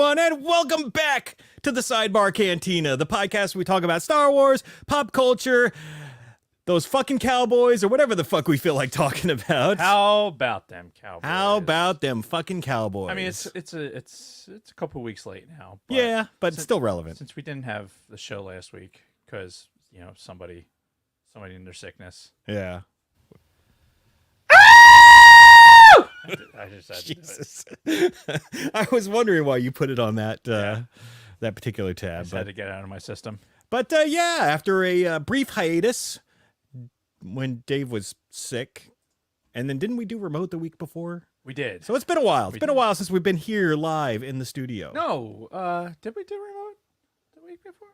everyone, and welcome back to the Sidebar Cantina, the podcast where we talk about Star Wars, pop culture, those fucking cowboys, or whatever the fuck we feel like talking about. How about them cowboys? How about them fucking cowboys? I mean, it's a couple weeks late now. But yeah, but it's still relevant. Since we didn't have the show last week because somebody in their sickness. Yeah. I just had Jesus. To do it. I was wondering why you put it on that that particular tab. I just had to get it out of my system. But yeah, after a brief hiatus when Dave was sick, and then didn't we do remote the week before? We did. So it's been a while. It's been a while since we've been here live in the studio. No, did we do remote the week before?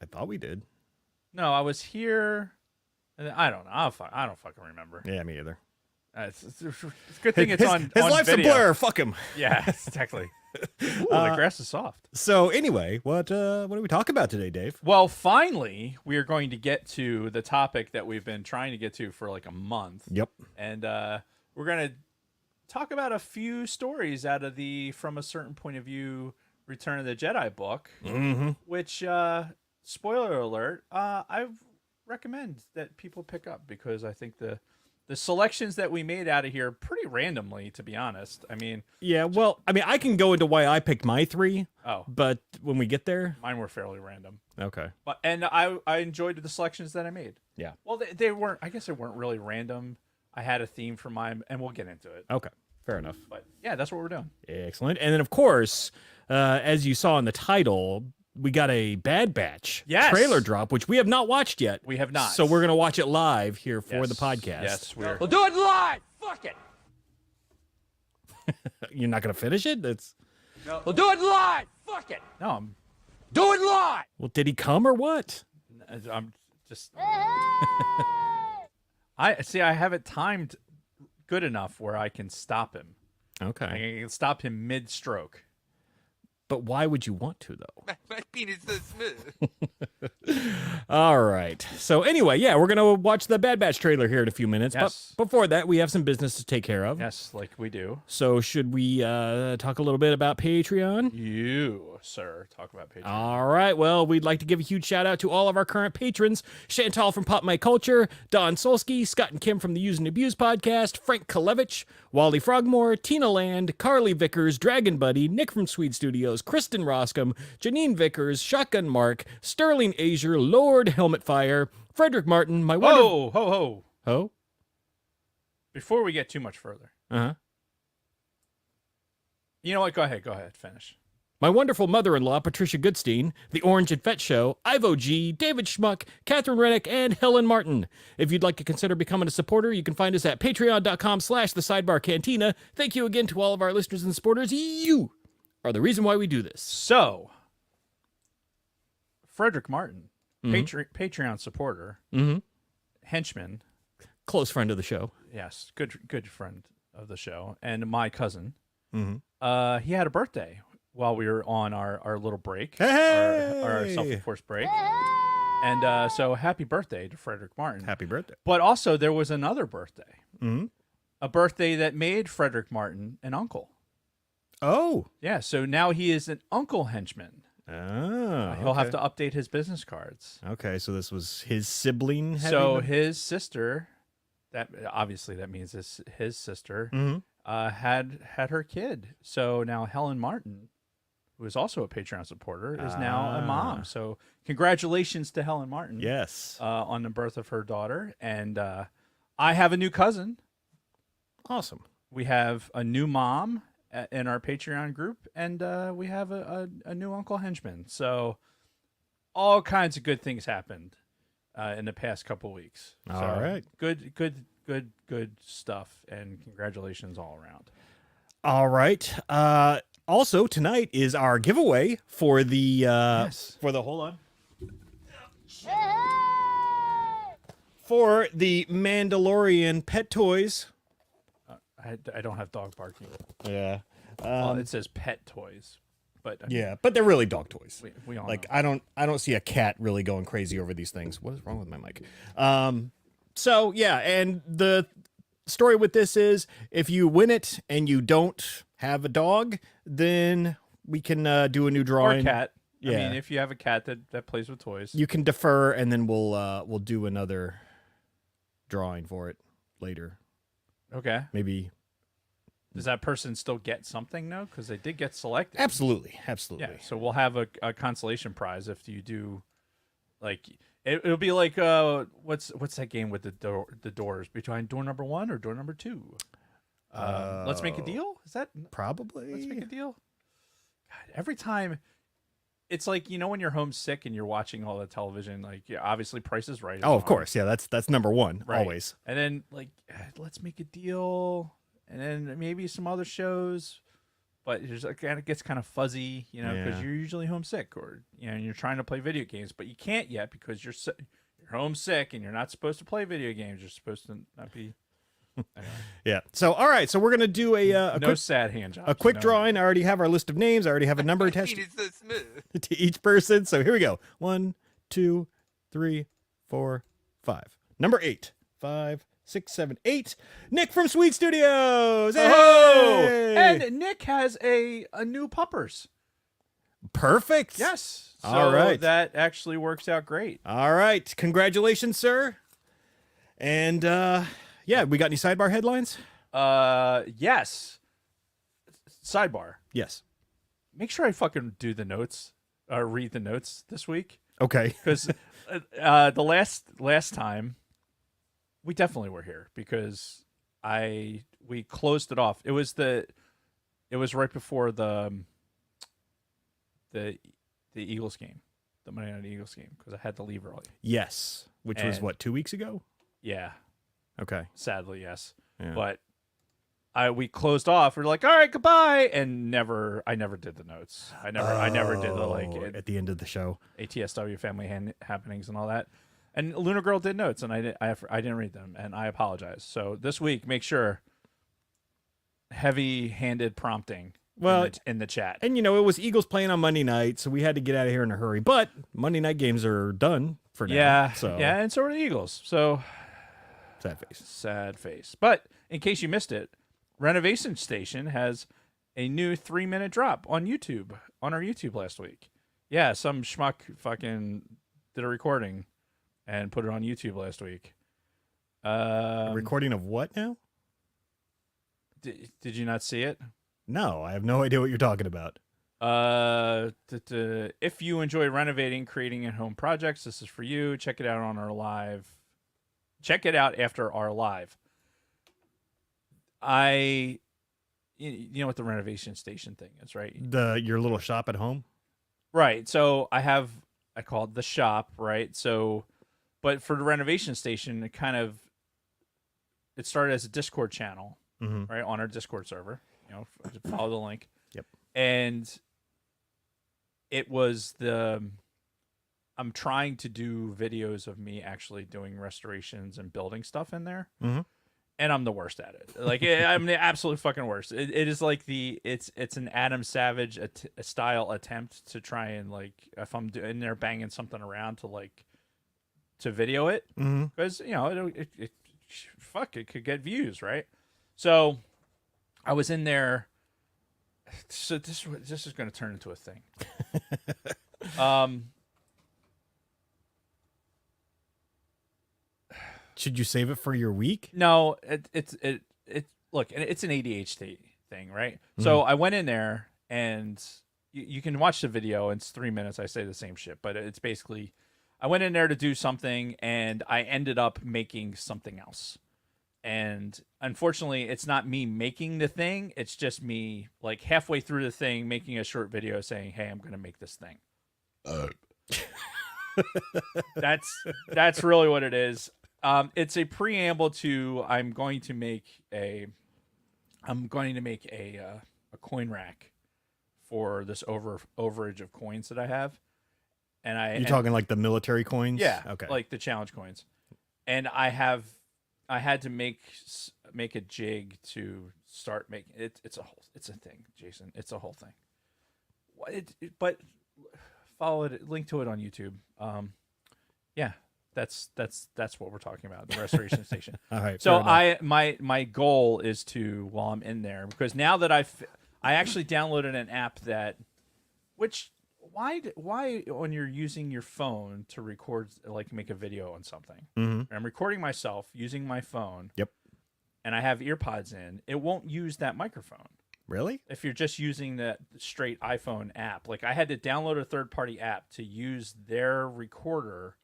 I thought we did. No, I was here. I don't know. I don't fucking remember. Yeah, me either. It's a good thing it's on his life's video. a blur. Fuck him. Yeah, exactly. Ooh, the grass is soft. So anyway, what do we talk about today, Dave? Well, finally, we are going to get to the topic that we've been trying to get to for like a month. Yep. And we're going to talk about a few stories out of the From a Certain Point of View Return of the Jedi book, which, spoiler alert, I recommend that people pick up because I think the selections that we made out of here pretty randomly, to be honest. I mean, yeah, well, I can go into why I picked my three. Oh, but when we get there, mine were fairly random. Okay. But I enjoyed the selections that I made. Yeah. Well, they weren't. I guess they weren't really random. I had a theme for mine, and we'll get into it. Okay. Fair enough. But yeah, that's what we're doing. Excellent. And then, of course, as you saw in the title, we got a Bad Batch trailer drop, which we have not watched yet. We have not. So we're going to watch it live here for the podcast. Yes, we'll do it live. Fuck it. You're not going to finish it? We'll do it live. Fuck it. No, do it live. Well, did he come or what? I'm just. I have it timed good enough where I can stop him. Okay. I can stop him mid-stroke. But why would you want to, though? My penis is so smooth. All right. So anyway, yeah, we're going to watch the Bad Batch trailer here in a few minutes. Yes. But before that, we have some business to take care of. Yes, like we do. So should we talk a little bit about Patreon? You, sir, talk about Patreon. All right. Well, we'd like to give a huge shout out to all of our current patrons. Chantal from Pop My Culture, Don Solsky, Scott and Kim from the Use and Abuse podcast, Frank Kalevich, Wally Frogmore, Tina Land, Carly Vickers, Dragon Buddy, Nick from Swede Studios, Kristen Roscom, Janine Vickers, Shotgun Mark, Sterling Azier, Lord Helmet Fire, Frederick Martin, my Whoa, ho. Ho? Before we get too much further. Uh-huh. You know what? Go ahead, finish. My wonderful mother-in-law, Patricia Goodstein, The Orange and Fett Show, Ivo G, David Schmuck, Catherine Rennick, and Helen Martin. If you'd like to consider becoming a supporter, you can find us at patreon.com/thesidebarcantina. Thank you again to all of our listeners and supporters. You are the reason why we do this. So, Frederick Martin, Patreon supporter, henchman. Close friend of the show. Yes, good friend of the show, and my cousin. Mm-hmm. He had a birthday while we were on our little break, hey! our self-enforced break. And so happy birthday to Frederick Martin. Happy birthday. But also there was another birthday. Mm-hmm. A birthday that made Frederick Martin an uncle. Oh. Yeah, so now he is an uncle henchman. Oh. He'll have to update his business cards. Okay, so this was his sibling. So his sister, that means his sister, had her kid. So now Helen Martin, who is also a Patreon supporter, is now a mom. So congratulations to Helen Martin. Yes. On the birth of her daughter. And I have a new cousin. Awesome. We have a new mom in our Patreon group, and we have a new Uncle Henchman. So all kinds of good things happened in the past couple weeks. All right. Good stuff, and congratulations all around. All right. Also, tonight is our giveaway for the hold on. For the Mandalorian pet toys. I don't have dog barking. Yeah. Well, it says pet toys, but but they're really dog toys. We all like know. I don't see a cat really going crazy over these things. What is wrong with my mic? So yeah, and the story with this is if you win it and you don't have a dog, then we can do a new Or drawing. a cat. I Yeah. mean, if you have a cat that plays with toys. You can defer, and then we'll do another drawing for it later. Okay. Maybe. Does that person still get something now? Because they did get selected. Absolutely. Yeah. So we'll have a consolation prize if you do, like it'll be like what's that game with the doors between door number 1 or door number 2? Let's make a deal. Is that Probably. Let's make a deal? God, every time. It's like, when you're homesick and you're watching all the television, like, yeah, obviously Price is Right. Oh, of course. Yeah, that's number one, Right. always. And then, like, Let's Make a Deal, and then maybe some other shows, but it gets kind of fuzzy, because Yeah. you're usually homesick, or you're trying to play video games, but you can't yet because you're homesick and you're not supposed to play video games. You're supposed to not be. Anyway. Yeah. So, all right. So we're gonna do a No quick sad hand jobs. a quick no. drawing. I already have our list of names. I already have a number My attached penis so smooth. to each person. So here we go. 1, 2, 3, 4, 5. Number 8. 5, 6, 7, 8. Nick from Sweet Studios. Oh, Hey! and Nick has a new puppers. Perfect. Yes. So All right. that actually works out great. All right. Congratulations, sir. And yeah, we got any sidebar headlines? Yes. Sidebar. Yes. Make sure I fucking do the notes, read the notes this week, Okay. because the last time we definitely were here because we closed it off. It was right before the Eagles game, the Monday Night Eagles game, because I had to leave early. Yes. Which was And- what, 2 weeks ago? Yeah, Okay. sadly, yes. Yeah. But we closed off. We're like, all right, goodbye, and I never did the notes. I never did the at the end of the show. ATSW family happenings and all that. And Lunar Girl did notes, and I didn't read them, and I apologize. So this week, make sure heavy-handed prompting. Well, in the chat. And it was Eagles playing on Monday night, so we had to get out of here in a hurry. But Monday night games are done for now. Yeah, So yeah, and so are the Eagles. So sad face. sad face. But in case you missed it, Renovation Station has a new 3-minute drop on YouTube, on our YouTube last week. Yeah, some schmuck fucking did a recording and put it on YouTube last week. A recording of what now? Did you not see it? No, I have no idea what you're talking about. If you enjoy renovating, creating at-home projects, this is for you. Check it out on our live. Check it out after our live. You know what the Renovation Station thing is, right? Your little shop at home? Right. So I call it the shop, right? So, but for the Renovation Station, it started as a Discord channel, Mm-hmm. right, on our Discord server. Follow the link. Yep. And it was I'm trying to do videos of me actually doing restorations and building stuff in there. Mm-hmm. And I'm the worst at it. Like I'm the absolute fucking worst. It is like it's an Adam Savage style attempt to try and, like, if I'm in there banging something around to video it, Mm-hmm. because it could get views, right? So I was in there. So this is going to turn into a thing. Should you save it for your week? No, it's look, it's an ADHD thing, right? So I went in there, and you can watch the video. It's 3 minutes. I say the same shit, but it's basically, I went in there to do something, and I ended up making something else. And unfortunately, it's not me making the thing. It's just me, like, halfway through the thing, making a short video saying, "Hey, I'm going to make this thing." That's really what it is. It's a preamble to I'm going to make a coin rack for this overage of coins that I have. And Talking like the military coins? yeah, Okay. like the challenge coins. And I had to make a jig to start making it. It's a thing, Jason. It's a whole thing. But follow it. Link to it on YouTube. Yeah, that's what we're talking about. The restoration station. All right. So fair enough. my goal is to, while I'm in there, because now that I actually downloaded an app that Which why when you're using your phone to record, like make a video on something, I'm recording myself using my phone. Yep. And I have earpods in, it won't use that microphone. Really? If you're just using that straight iPhone app. Like I had to download a third-party app to use their recorder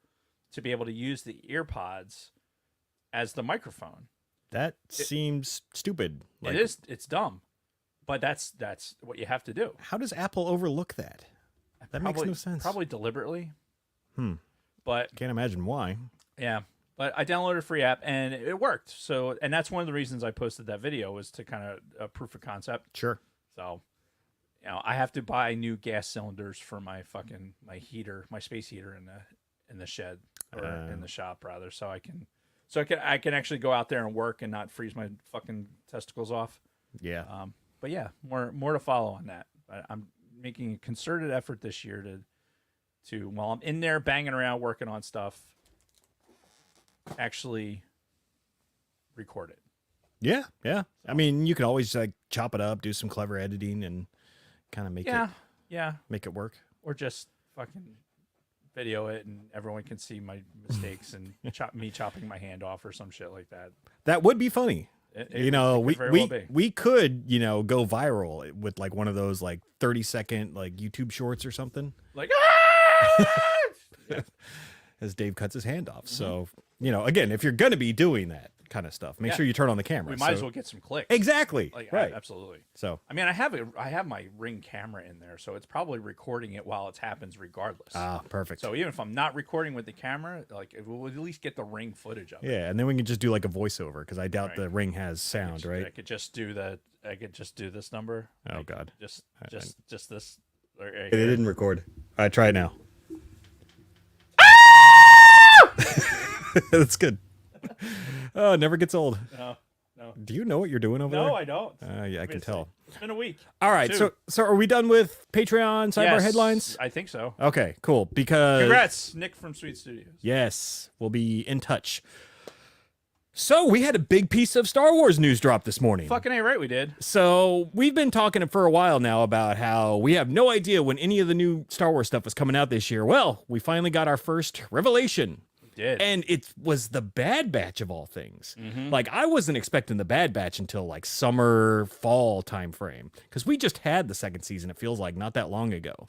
to be able to use the earpods as the microphone. That seems stupid. It is. It's dumb. But that's what you have to do. How does Apple overlook that? That makes no sense. Probably deliberately. But Can't imagine why. yeah. But I downloaded a free app and it worked. So, and that's one of the reasons I posted that video, was to kind of proof of concept. Sure. So, I have to buy new gas cylinders for my heater, my space heater in the shed, or in the shop rather, so I can actually go out there and work and not freeze my fucking testicles off. Yeah. But yeah, more to follow on that. I'm making a concerted effort this year to while I'm in there banging around working on stuff, actually record it. Yeah. Yeah. I mean, you can always like chop it up, do some clever editing, and kind of make it work. Or just fucking video it and everyone can see my mistakes and me chopping my hand off or some shit like that. That would be funny. We could, go viral with like one of those like 30-second like YouTube shorts or something. Like, as Dave cuts his hand off. So, again, if you're going to be doing that kind of stuff, make sure you turn on the camera. We might as well get some clicks. Exactly. Like, right. Absolutely. So, I mean, I have my Ring camera in there, so it's probably recording it while it happens regardless. Ah, perfect. So even if I'm not recording with the camera, like it will at least get the Ring footage of it. Yeah, and then we can just do like a voiceover, because I doubt the Ring has sound, right? I could just do this number. Oh God. Just this. It didn't record. All right, try it now. That's good. Oh, it never gets old. No. Do you know what you're doing over there? No, I don't. Yeah, I can tell. It's been a week. All right, so are we done with Patreon sidebar headlines? I think so. Okay, cool. Because Congrats, Nick from Sweet Studios. yes, we'll be in touch. So we had a big piece of Star Wars news drop this morning. Fucking A right, we did. So we've been talking for a while now about how we have no idea when any of the new Star Wars stuff was coming out this year. Well, we finally got our first revelation. Did. And it was the Bad Batch of all things. Like, I wasn't expecting the Bad Batch until like summer, fall time frame, because we just had the second season, it feels like, not that long ago.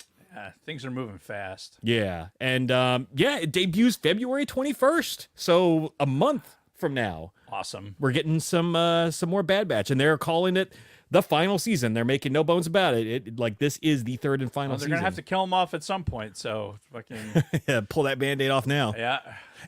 Things are moving fast. Yeah. And it debuts February 21st. So a month from now. Awesome. We're getting some more Bad Batch, and they're calling it the final season. They're making no bones about it. Like, this is the third and final They're season. gonna have to kill him off at some point, so fucking yeah, pull that Band-Aid off now. yeah.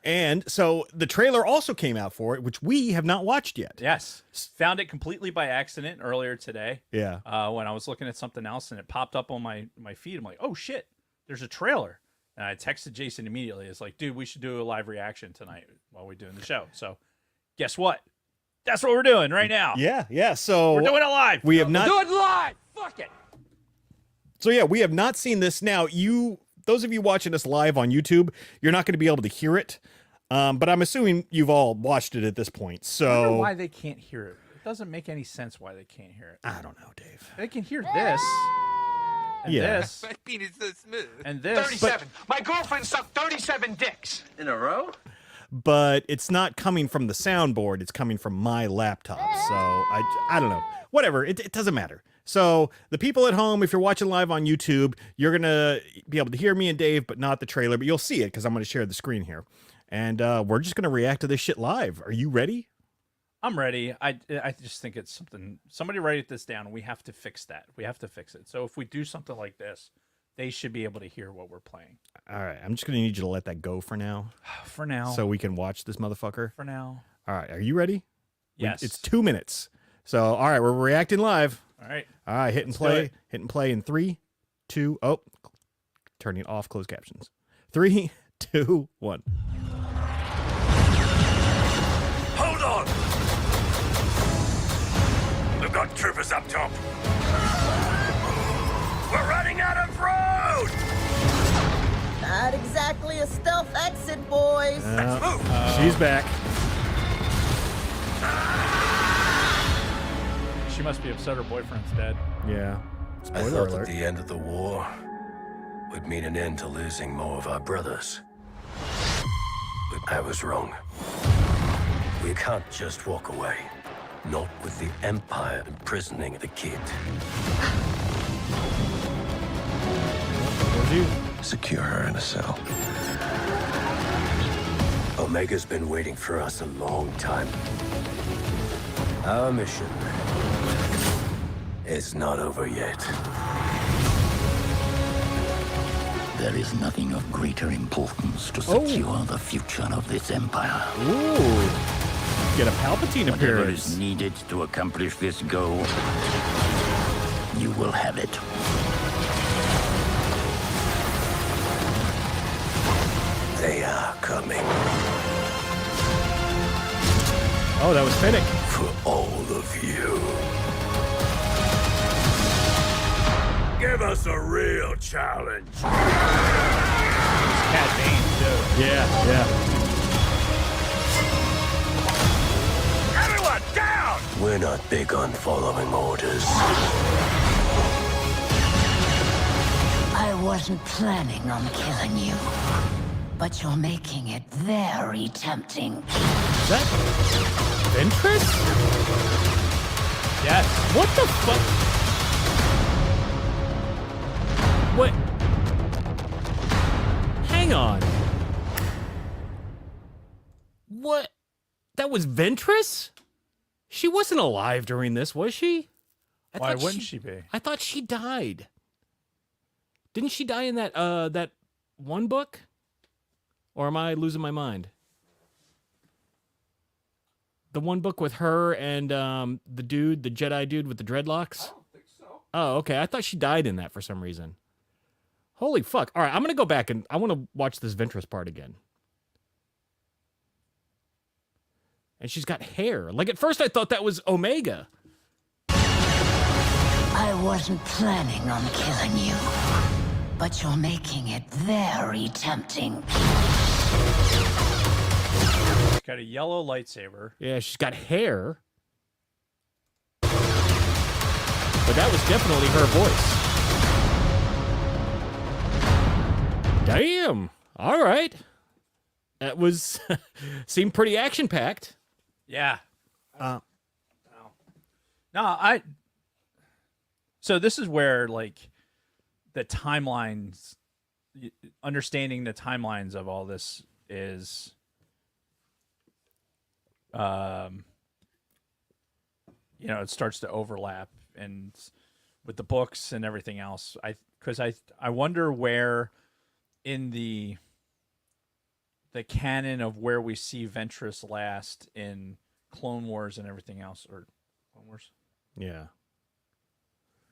And so the trailer also came out for it, which we have not watched yet. Yes. Found it completely by accident earlier today. Yeah. When I was looking at something else and it popped up on my feed. I'm like, oh shit, there's a trailer. And I texted Jason immediately. It's like, dude, we should do a live reaction tonight while we're doing the show. So guess what? That's what we're doing right now. Yeah. So We're doing it live. we have not. Do it live. Fuck it. So yeah, we have not seen this. Now, those of you watching us live on YouTube, you're not going to be able to hear it. But I'm assuming you've all watched it at this point. I wonder So why they can't hear it. It doesn't make any sense why they can't hear it. I don't know, Dave. They can hear this. And Yeah. this. My penis so smooth. And this. 37. My girlfriend sucked 37 dicks. In a row? But it's not coming from the soundboard. It's coming from my laptop. So I don't know. Whatever. It doesn't matter. So the people at home, if you're watching live on YouTube, you're going to be able to hear me and Dave, but not the trailer. But you'll see it because I'm going to share the screen here. And we're just going to react to this shit live. Are you ready? I'm ready. I just think it's something. Somebody write this down. We have to fix that. We have to fix it. So if we do something like this, they should be able to hear what we're playing. All right. I'm just going to need you to let that go for now. For now. So we can watch this motherfucker. For now. All right. Are you ready? Yes. It's 2 minutes. So, all right. We're reacting live. All right. All right. Hit and play. Hit and play in 3, 2. Oh, turning off closed captions. 3, 2, 1. Hold on! We've got troopers up top. We're running out of road! Not exactly a stealth exit, boys. Let's move! She's back. She must be upset her boyfriend's dead. Yeah. I Spoiler thought alert. at the end of the war, would mean an end to losing more of our brothers. But I was wrong. We can't just walk away. Not with the Empire imprisoning the kid. Told you. Secure her in a cell. Omega's been waiting for us a long time. Our mission is not over yet. There is nothing of greater importance to secure the future of this empire. Ooh. Get a Palpatine Whatever appearance. is needed to accomplish this goal, you will have it. They are coming Oh, that was Finnick. for all of you. Give us a real challenge. Cat Bane too. Yeah, yeah. Everyone down! We're not big on following orders. I wasn't planning on killing you, but you're making it very tempting. Is that Ventress? Yes. What the fuck? What? Hang on. What? That was Ventress? She wasn't alive during this, was she? Why thought wouldn't she be? I thought she died. Didn't she die in that that one book? Or am I losing my mind? The one book with her and the dude, the Jedi dude with the dreadlocks? I don't think so. Oh, okay. I thought she died in that for some reason. Holy fuck. All right, I'm going to go back and I want to watch this Ventress part again. And she's got hair. Like, at first I thought that was Omega. I wasn't planning on killing you, but you're making it very tempting. She's got a yellow lightsaber. Yeah, she's got hair. But that was definitely her voice. Damn. All right. That was seemed pretty action-packed. Yeah. No, So this is where, like, the timelines, understanding the timelines of all this is, it starts to overlap, and with the books and everything else. Because I wonder where in the canon of where we see Ventress last in Clone Wars and everything else, or Clone Wars, Yeah.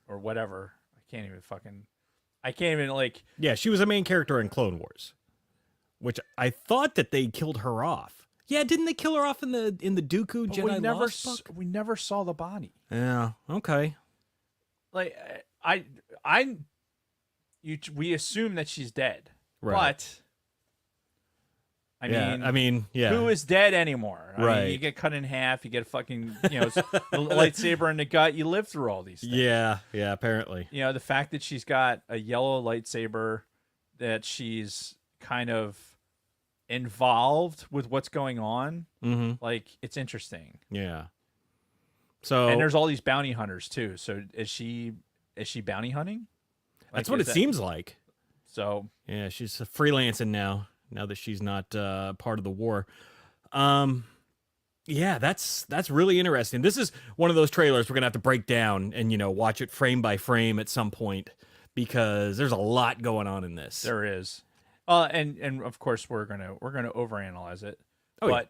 or whatever. I can't even like. Yeah, she was a main character in Clone Wars, which I thought that they killed her off. Yeah, didn't they kill her off in the Dooku But Jedi Lost book? we never saw the body. Yeah. Okay. Like we assume that she's dead, Right. but I mean, yeah. who is dead anymore? I mean, Right. you get cut in half. You get a fucking lightsaber in the gut. You live through all these things. Yeah. Yeah. Apparently. The fact that she's got a yellow lightsaber, that she's kind of involved with what's going on. Mm-hmm. Like, it's interesting. Yeah. So And there's all these bounty hunters too. So is she bounty hunting? that's Like, what it seems like. So Yeah, she's freelancing now that she's not part of the war. Yeah, that's really interesting. This is one of those trailers we're gonna have to break down and watch it frame by frame at some point, because there's a lot going on in this. there is. And of course we're gonna overanalyze it. Oh, yeah. But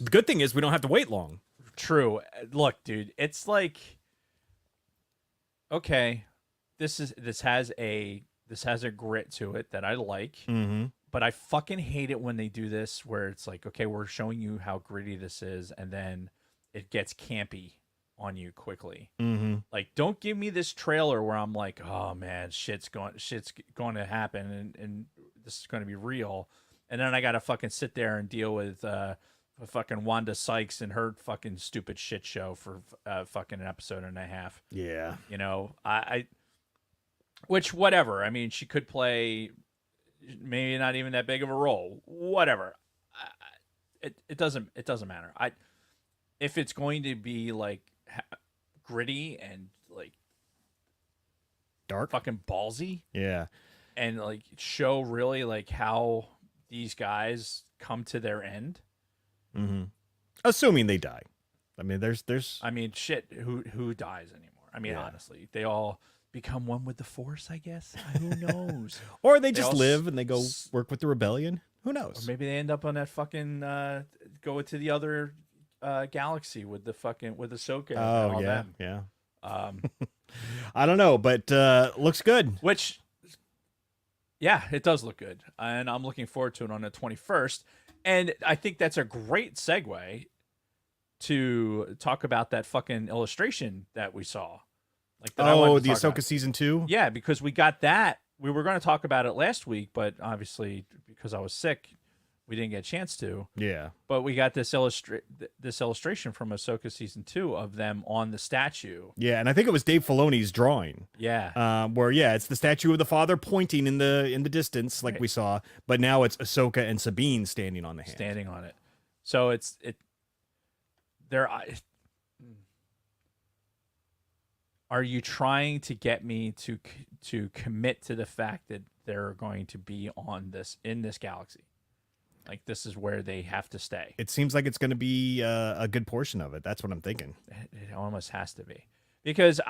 The good thing is we don't have to wait long. true. Look, dude, it's like, okay, this has a grit to it that I like. Mm-hmm. But I fucking hate it when they do this, where it's like, okay, we're showing you how gritty this is, and then it gets campy on you quickly. Mm-hmm. Like, don't give me this trailer where I'm like, oh man, shit's going to happen, and this is going to be real, and then I got to fucking sit there and deal with fucking Wanda Sykes and her fucking stupid shit show for fucking an episode and a half. Yeah. Which, whatever. I mean, she could play maybe not even that big of a role. Whatever. It doesn't matter. If it's going to be like gritty and like Dark. fucking ballsy, Yeah. and like show really like how these guys come to their end. Mm-hmm. Assuming they die. I mean, there's. I mean, shit. Who dies anymore? I mean, honestly, they all become one with the Force. I guess. Who knows? Or they just all live and they go work with the rebellion. Who knows? Or maybe they end up on that fucking go to the other galaxy with Ahsoka. Oh and all yeah, them. yeah. Um, I don't know, but looks good. which, yeah, it does look good, and I'm looking forward to it on the 21st. And I think that's a great segue to talk about that fucking illustration that we saw. Like that I wanted to the talk Ahsoka about. season 2. Yeah, because we got that. We were going to talk about it last week, but obviously because I was sick, we didn't get a chance to. Yeah. But we got this illustration from Ahsoka season 2 of them on the statue. Yeah, and I think it was Dave Filoni's drawing. Yeah. Where it's the statue of the father pointing in the distance, like we saw, but now it's Ahsoka and Sabine standing on the hand. Standing on it. So are you trying to get me to commit to the fact that they're going to be in this galaxy? Like this is where they have to stay. It seems like it's going to be a good portion of it. That's what I'm thinking. It almost has to be, because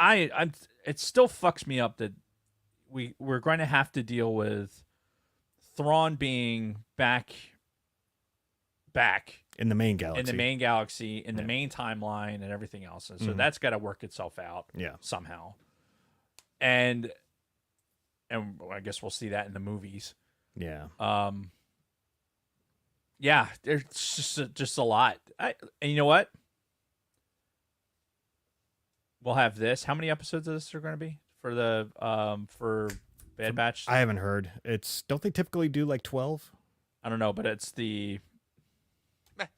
it still fucks me up that we're going to have to deal with Thrawn being back In the main galaxy. in the main galaxy, in the main timeline, and everything else. And so that's got to work itself out somehow. And I guess we'll see that in the movies. Yeah. Yeah, there's just a lot. And you know what? We'll have this. How many episodes of this are going to be for the for Bad Batch? I haven't heard. Don't they typically do like 12? I don't know, but it's the.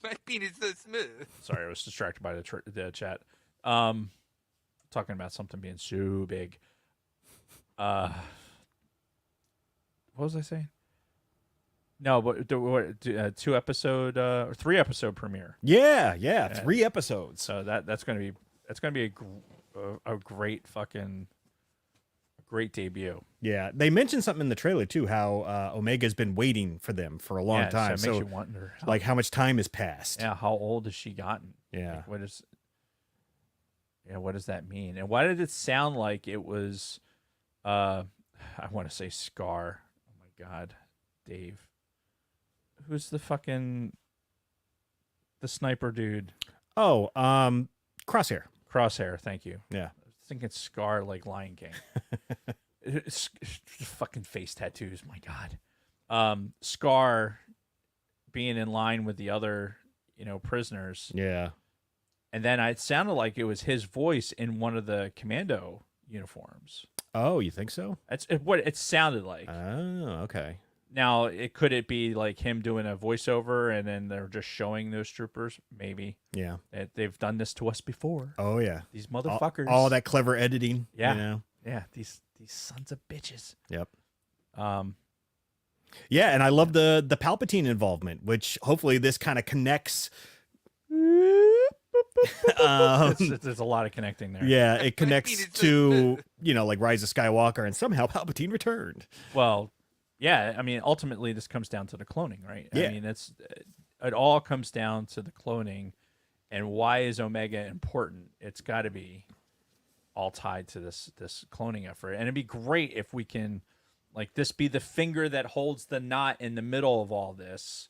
My penis so smooth. Sorry, I was distracted by the chat. Talking about something being so big. What was I saying? No, but 2 episode or 3 episode premiere. Yeah, 3 episodes. So that's gonna be a great great debut. Yeah, they mentioned something in the trailer too, how Omega's been waiting for them for a long time. So it makes you wonder, how much time has passed. Yeah, how old has she gotten? Yeah, like, what does that mean? And why did it sound like it was? I want to say Scar. Oh my God, Dave. Who's the sniper dude? Oh, Crosshair. Crosshair, thank you. Yeah. I was thinking Scar like Lion King. It's fucking face tattoos, my God. Scar being in line with the other, prisoners. Yeah. And then it sounded like it was his voice in one of the commando uniforms. Oh, you think so? That's what it sounded like. Oh, okay. Now, could it be like him doing a voiceover and then they're just showing those troopers? Maybe. Yeah. They've done this to us before. Oh, yeah. These motherfuckers. All that clever editing. Yeah. Yeah. These sons of bitches. Yep. Yeah, and I love the Palpatine involvement, which hopefully this kind of connects. There's a lot of connecting there. Yeah, it connects to, like Rise of Skywalker, and somehow Palpatine returned. Well, yeah, I mean, ultimately this comes down to the cloning, right? Yeah. I mean, it all comes down to the cloning, and why is Omega important? It's got to be all tied to this cloning effort, and it'd be great if we can, like, this be the finger that holds the knot in the middle of all this.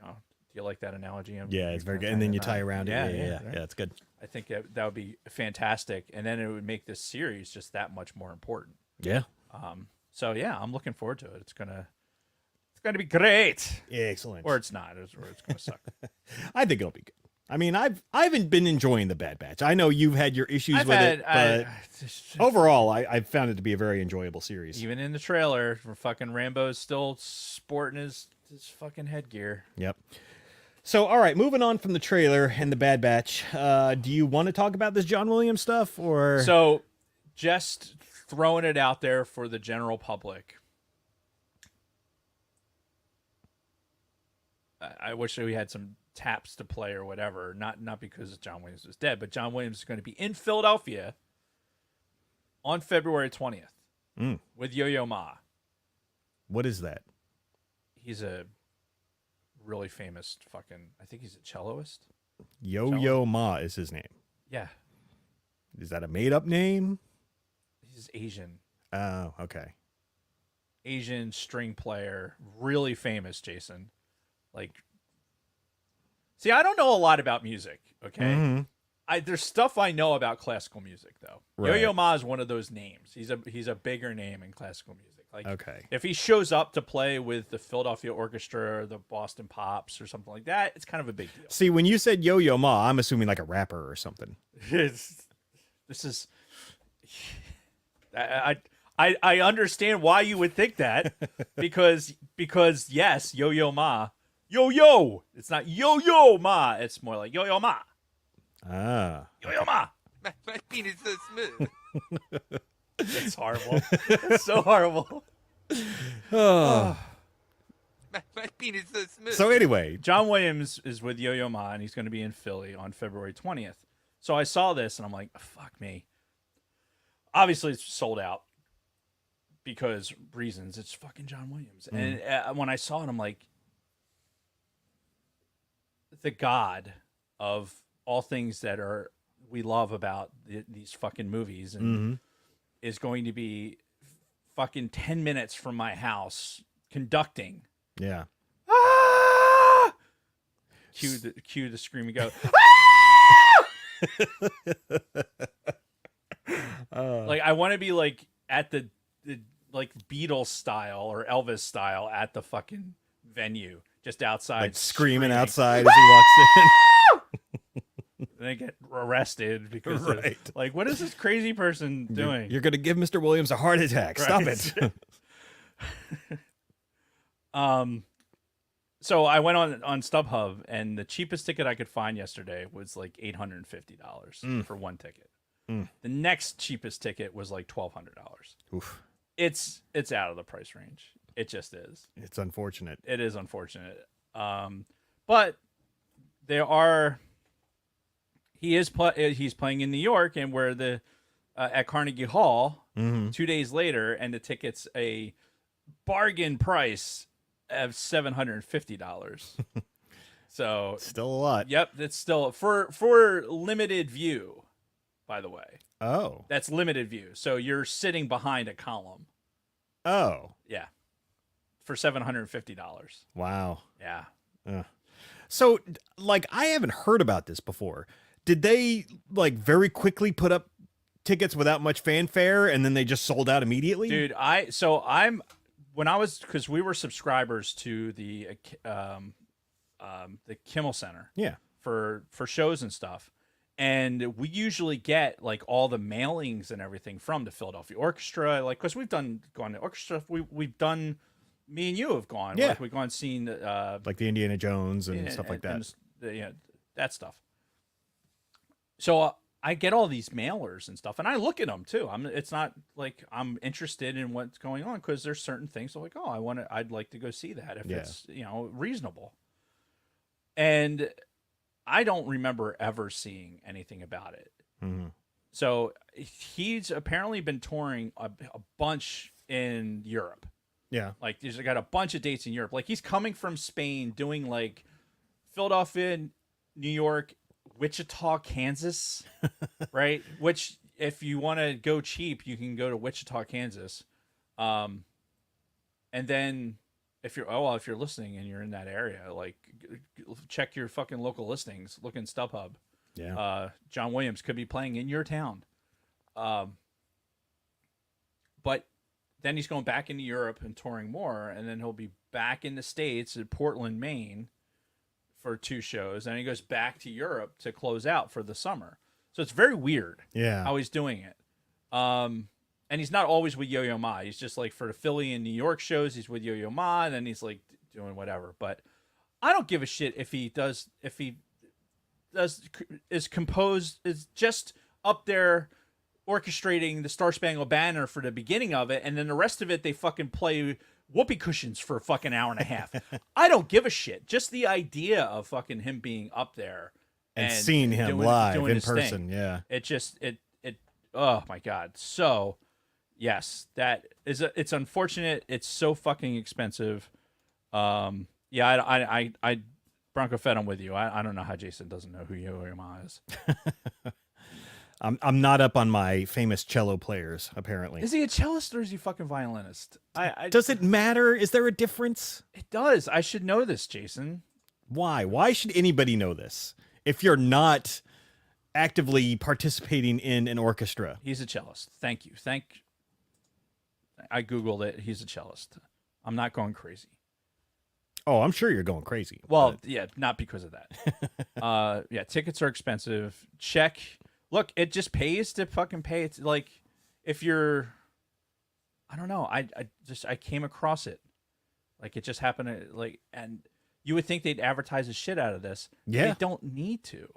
Do you like that analogy? Yeah, it's very good. And then you tie around it. Yeah, it's good. I think that would be fantastic, and then it would make this series just that much more important. Yeah. So yeah, I'm looking forward to it. It's gonna be great. Excellent. Or it's not. Or it's gonna suck. I think it'll be good. I mean, I haven't been enjoying the Bad Batch. I know you've had your issues with it, but overall, I've found it to be a very enjoyable series. Even in the trailer, where fucking Rambo's still sporting his fucking headgear. Yep. So, all right, moving on from the trailer and the Bad Batch, do you want to talk about this John Williams stuff, or? So, just throwing it out there for the general public. I wish we had some taps to play or whatever. Not because John Williams was dead, but John Williams is going to be in Philadelphia on February 20th with Yo-Yo Ma. What is that? He's a really famous I think he's a celloist. Yo-Yo Ma is his name. Yeah. Is that a made-up name? He's Asian. Oh, okay. Asian string player. Really famous, Jason. See, I don't know a lot about music, okay? Mm-hmm. There's stuff I know about classical music, though. Right. Yo-Yo Ma is one of those names. He's a bigger name in classical music. Okay. If he shows up to play with the Philadelphia Orchestra or the Boston Pops or something like that, it's kind of a big deal. See, when you said Yo-Yo Ma, I'm assuming like a rapper or something. I understand why you would think that because yes, Yo-Yo Ma. Yo-Yo! It's not Yo-Yo Ma. It's more like Yo-Yo Ma. Ah. Yo-Yo Ma. My penis is so smooth. It's horrible. It's so horrible. Oh. My penis is so smooth. So anyway, John Williams is with Yo-Yo Ma, and he's going to be in Philly on February 20th. So I saw this, and I'm like, fuck me. Obviously, it's sold out because reasons. It's fucking John Williams. And when I saw it, I'm like, the god of all things that we love about these fucking movies and is going to be fucking 10 minutes from my house conducting. yeah. Ah! Cue the scream and go. Like I want to be like at the like Beatles style or Elvis style at the fucking venue, just outside, Like screaming outside as he walks in. And they get arrested because Right. like, what is this crazy person doing? You're going to give Mr. Williams a heart attack. Stop Right. it. So I went on StubHub, and the cheapest ticket I could find yesterday was like $850 for one ticket. The next cheapest ticket was like $1,200. Oof. It's out of the price range. It just is. It's unfortunate. It is unfortunate. But there are. He's playing in New York, and where the at Carnegie Hall 2 days later, and the ticket's a bargain price of $750. So Still a lot. yep, that's still for limited view. By the way, Oh. that's limited view. So you're sitting behind a column. Oh. Yeah, for $750. Wow. Yeah. So, like, I haven't heard about this before. Did they, like, very quickly put up tickets without much fanfare and then they just sold out immediately? Dude, because we were subscribers to the Kimmel Center. Yeah. For shows and stuff. And we usually get like all the mailings and everything from the Philadelphia Orchestra, like because we've gone to orchestra. We've done. Me and you have gone. Yeah. Like we've gone seen Like the Indiana Jones and stuff like that. And that stuff. So I get all these mailers and stuff, and I look at them too. It's not like I'm interested in what's going on because there's certain things I'm like, oh, I'd like to go see that if it's reasonable. And I don't remember ever seeing anything about it. Mm-hmm. So he's apparently been touring a bunch in Europe. Yeah. Like he's got a bunch of dates in Europe. Like he's coming from Spain, doing like Philadelphia, New York, Wichita, Kansas, right? Which if you want to go cheap, you can go to Wichita, Kansas. And then if you're listening and you're in that area, like check your fucking local listings, look in StubHub. Yeah. John Williams could be playing in your town. But then he's going back into Europe and touring more, and then he'll be back in the States at Portland, Maine for 2 shows, and he goes back to Europe to close out for the summer. So it's very weird how he's doing it. And he's not always with Yo-Yo Ma. He's just like for the Philly and New York shows, he's with Yo-Yo Ma, and then he's like doing whatever. But I don't give a shit if he is just up there orchestrating the Star Spangled Banner for the beginning of it, and then the rest of it they fucking play whoopee cushions for a fucking hour and a half. I don't give a shit. Just the idea of fucking him being up there and seeing him live in person, yeah. It oh my god. So yes, it's unfortunate. It's so fucking expensive. Yeah, I Bronco Fed, I'm with you. I don't know how Jason doesn't know who Yo-Yo Ma is. I'm not up on my famous cello players, apparently. Is he a cellist or is he a fucking violinist? Does it matter? Is there a difference? It does. I should know this, Jason. Why? Why should anybody know this if you're not actively participating in an orchestra? He's a cellist. Thank you. I Googled it. He's a cellist. I'm not going crazy. Oh, I'm sure you're going crazy. Well, yeah, not because of that. Yeah, tickets are expensive. Check. Look, it just pays to fucking pay. It's like if you're, I don't know. I came across it, like it just happened. And you would think they'd advertise the shit out of this. Yeah, they don't need to.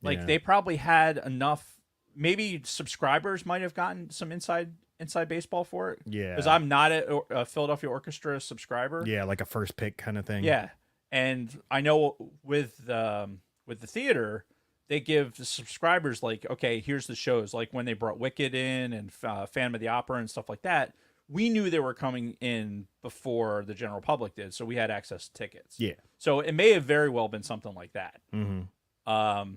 Like they probably had enough. Maybe subscribers might have gotten some inside baseball for it. Yeah, because I'm not a Philadelphia Orchestra subscriber. Yeah, like a first pick kind of thing. Yeah, and I know with the theater, they give the subscribers like, okay, here's the shows. Like when they brought Wicked in and Phantom of the Opera and stuff like that, we knew they were coming in before the general public did, so we had access to tickets. Yeah. So it may have very well been something like that. Mm-hmm.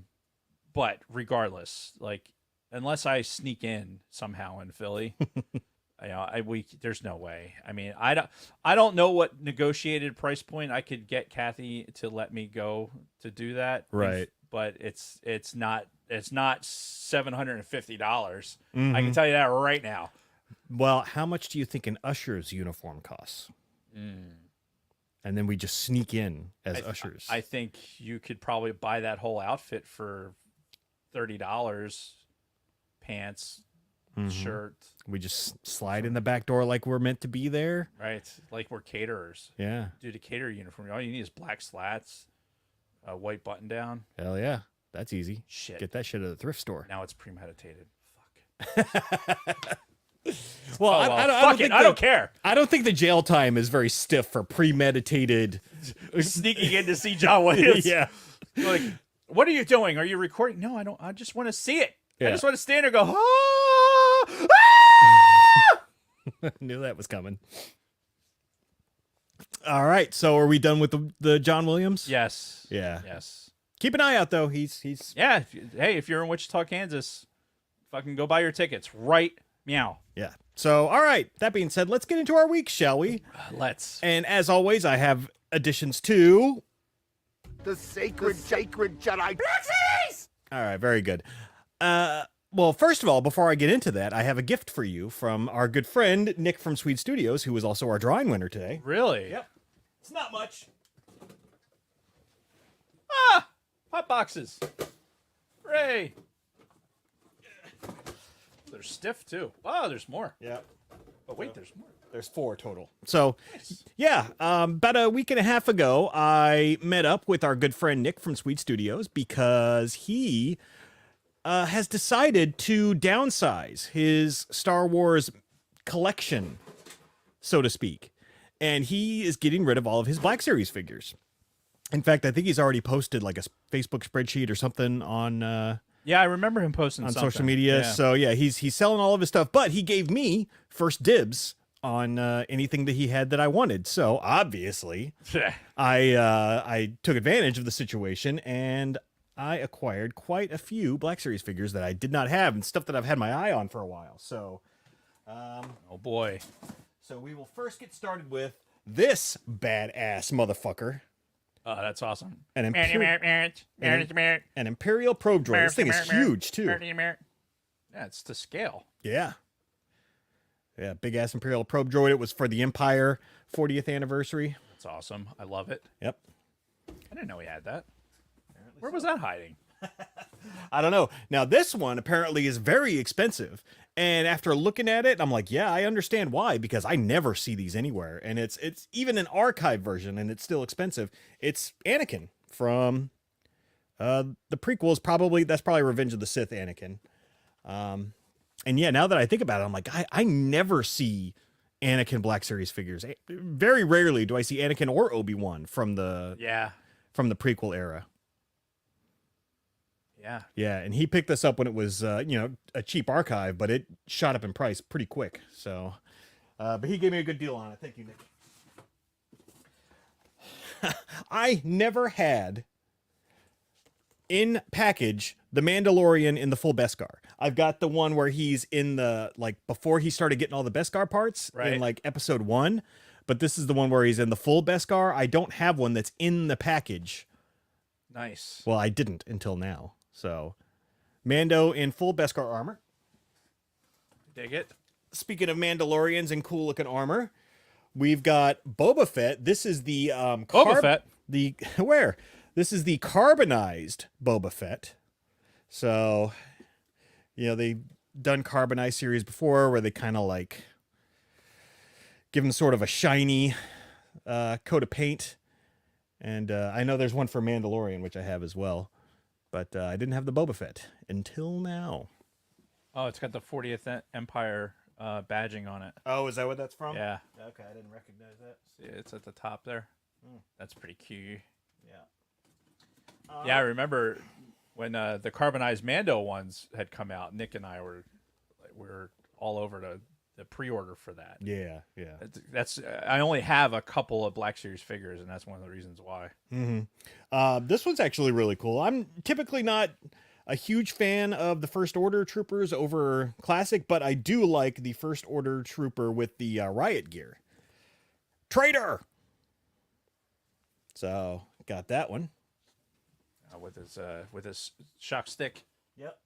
But regardless, like unless I sneak in somehow in Philly, there's no way. I mean, I don't know what negotiated price point I could get Kathy to let me go to do that. Right. But it's not $750. Mm-hmm. I can tell you that right now. Well, how much do you think an usher's uniform costs? And then we just sneak in as ushers. I think you could probably buy that whole outfit for $30. Pants, shirt. We just slide in the back door like we're meant to be there. Right, like we're caterers. Yeah. Dude, a caterer uniform. All you need is black slats, a white button down. Hell yeah. That's easy. Shit. Get that shit at the thrift store. Now it's premeditated. Fuck. Well, I don't care. I don't think the jail time is very stiff for premeditated Sneaking in to see John Williams. Yeah. Like, what are you doing? Are you recording? No, I don't. I just want to see it. Yeah. I just want to stand there and go, Knew that was coming. All right. So are we done with the John Williams? Yes. Yeah. Yes. Keep an eye out, though. He's Yeah. If you're in Wichita, Kansas, fucking go buy your tickets. Right. Meow. Yeah. So, all right. That being said, let's get into our week, shall we? Let's. And as always, I have additions to The sacred Jedi. All right, very good. Well, first of all, before I get into that, I have a gift for you from our good friend Nick from Sweet Studios, who was also our drawing winner today. Really? Yep. It's not much. Hot boxes. Hooray. They're stiff too. Wow, there's more. Yeah. But wait, there's more. There's 4 total. So, yeah, about a week and a half ago, I met up with our good friend Nick from Sweet Studios because he has decided to downsize his Star Wars collection, so to speak. And he is getting rid of all of his Black Series figures. In fact, I think he's already posted like a Facebook spreadsheet or something on Yeah, I remember him posting something. social media. Yeah. So yeah, he's selling all of his stuff, but he gave me first dibs on anything that he had that I wanted. So obviously, I took advantage of the situation and I acquired quite a few Black Series figures that I did not have and stuff that I've had my eye on for a while. So, oh boy. So we will first get started with this badass motherfucker. Oh, that's awesome. An Imperial probe droid. This thing is huge too. Yeah, it's to scale. Yeah. Yeah, big ass Imperial probe droid. It was for the Empire 40th anniversary. That's awesome. I love it. Yep. I didn't know he had that. Where was that hiding? I don't know. Now this one apparently is very expensive. And after looking at it, I'm like, yeah, I understand why, because I never see these anywhere. And it's even an archive version and it's still expensive. It's Anakin from the prequels. That's probably Revenge of the Sith Anakin. And yeah, now that I think about it, I'm like, I never see Anakin Black Series figures. Very rarely do I see Anakin or Obi-Wan from the prequel era. Yeah. Yeah, and he picked this up when it was, a cheap archive, but it shot up in price pretty quick. So, but he gave me a good deal on it. Thank you, Nick. I never had in package the Mandalorian in the full Beskar. I've got the one where he's in the, like, before he started getting all the Beskar parts in, like, episode 1. But this is the one where he's in the full Beskar. I don't have one that's in the package. Nice. Well, I didn't until now. So, Mando in full Beskar armor. Dig it. Speaking of Mandalorians and cool looking armor, we've got Boba Fett. This is the Boba Fett. This is the carbonized Boba Fett. So, they've done carbonized series before where they kind of like give him sort of a shiny coat of paint. And I know there's one for Mandalorian, which I have as well. But I didn't have the Boba Fett until now. Oh, it's got the 40th Empire badging on it. Oh, is that what that's from? Yeah. Okay, I didn't recognize that. See, it's at the top there. That's pretty cute. Yeah. Yeah, I remember when the carbonized Mando ones had come out. Nick and I were all over the pre-order for that. Yeah. That's I only have a couple of Black Series figures, and that's one of the reasons why. Mm-hmm. This one's actually really cool. I'm typically not a huge fan of the First Order troopers over Classic, but I do like the First Order trooper with the riot gear. Traitor! So, got that one. With his shock stick. Yep.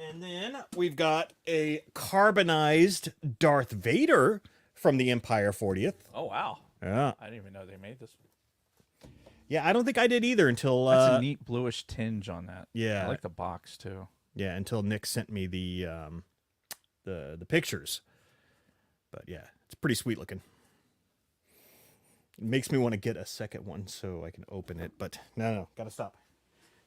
And then we've got a carbonized Darth Vader from the Empire 40th. Oh, wow. Yeah. I didn't even know they made this one. Yeah, I don't think I did either until... That's a neat bluish tinge on that. Yeah. I like the box, too. Yeah, until Nick sent me the pictures. But yeah, it's pretty sweet looking. It makes me want to get a second one so I can open it, but no, gotta stop.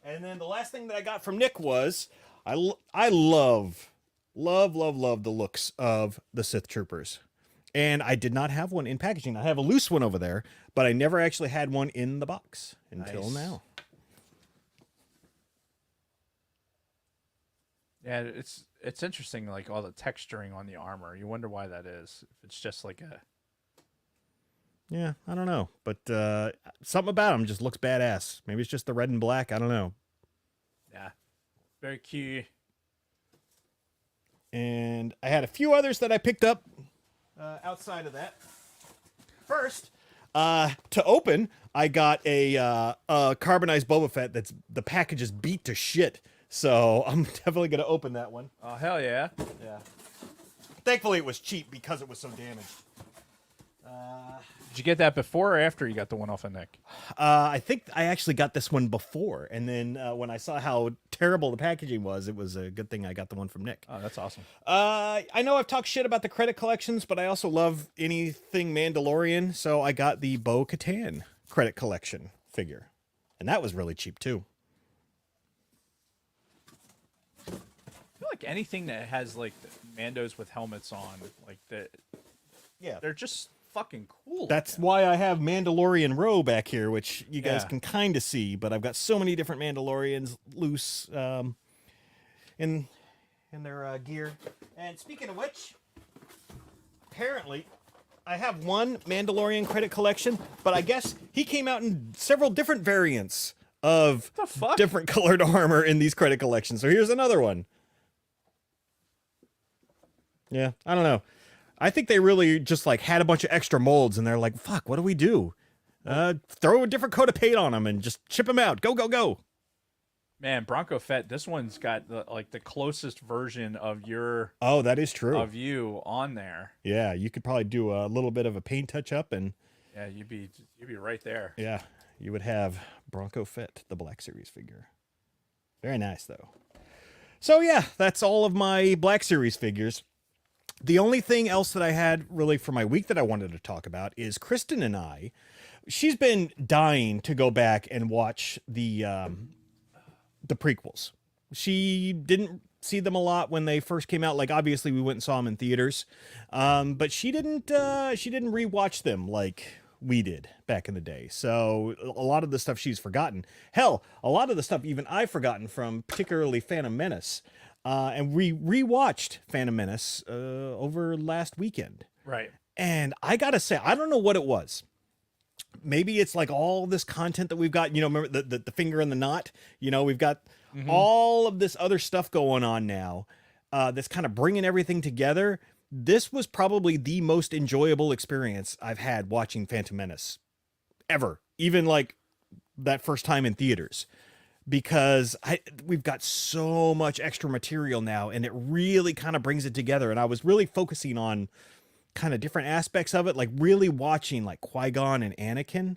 And then the last thing that I got from Nick was I love the looks of the Sith Troopers. And I did not have one in packaging. I have a loose one over there, but I never actually had one in the box until now. Yeah, it's interesting, like all the texturing on the armor. You wonder why that is. If it's just like a... Yeah, I don't know. But something about them just looks badass. Maybe it's just the red and black. I don't know. Yeah, very cute. And I had a few others that I picked up outside of that. First, to open, I got a carbonized Boba Fett that's the package is beat to shit. So I'm definitely going to open that one. Oh, hell yeah. Yeah. Thankfully, it was cheap because it was so damaged. Did you get that before or after you got the one off of Nick? I think I actually got this one before. And then when I saw how terrible the packaging was, it was a good thing I got the one from Nick. Oh, that's awesome. I know I've talked shit about the credit collections, but I also love anything Mandalorian. So I got the Bo-Katan credit collection figure. And that was really cheap, too. I feel like anything that has, like, the Mandos with helmets on, like, they're just fucking cool. That's why I have Mandalorian Row back here, which you guys can kind of see, but I've got so many different Mandalorians loose in their gear. And speaking of which, apparently I have one Mandalorian credit collection, but I guess he came out in several different variants of different colored armor in these credit collections. So here's another one. Yeah, I don't know. I think they really just like had a bunch of extra molds and they're like, fuck, what do we do? Throw a different coat of paint on them and just ship them out. Go, go, go. Man, Bronco Fett, this one's got the closest version of your... Oh, that is true. Of you on there. Yeah, you could probably do a little bit of a paint touch up and... Yeah, you'd be right there. Yeah, you would have Bronco Fett, the Black Series figure. Very nice, though. So yeah, that's all of my Black Series figures. The only thing else that I had really for my week that I wanted to talk about is Kristen and I. She's been dying to go back and watch the prequels. She didn't see them a lot when they first came out. Like, obviously we went and saw them in theaters, but she didn't rewatch them like we did back in the day. So a lot of the stuff she's forgotten. Hell, a lot of the stuff even I've forgotten from, particularly Phantom Menace. And we rewatched Phantom Menace over last weekend. Right. And I gotta say, I don't know what it was. Maybe it's like all this content that we've got, you know, remember the finger in the knot, you know, we've got all of this other stuff going on now that's kind of bringing everything together. This was probably the most enjoyable experience I've had watching Phantom Menace ever, even like that first time in theaters, because we've got so much extra material now and it really kind of brings it together. And I was really focusing on kind of different aspects of it, like really watching like Qui-Gon and Anakin.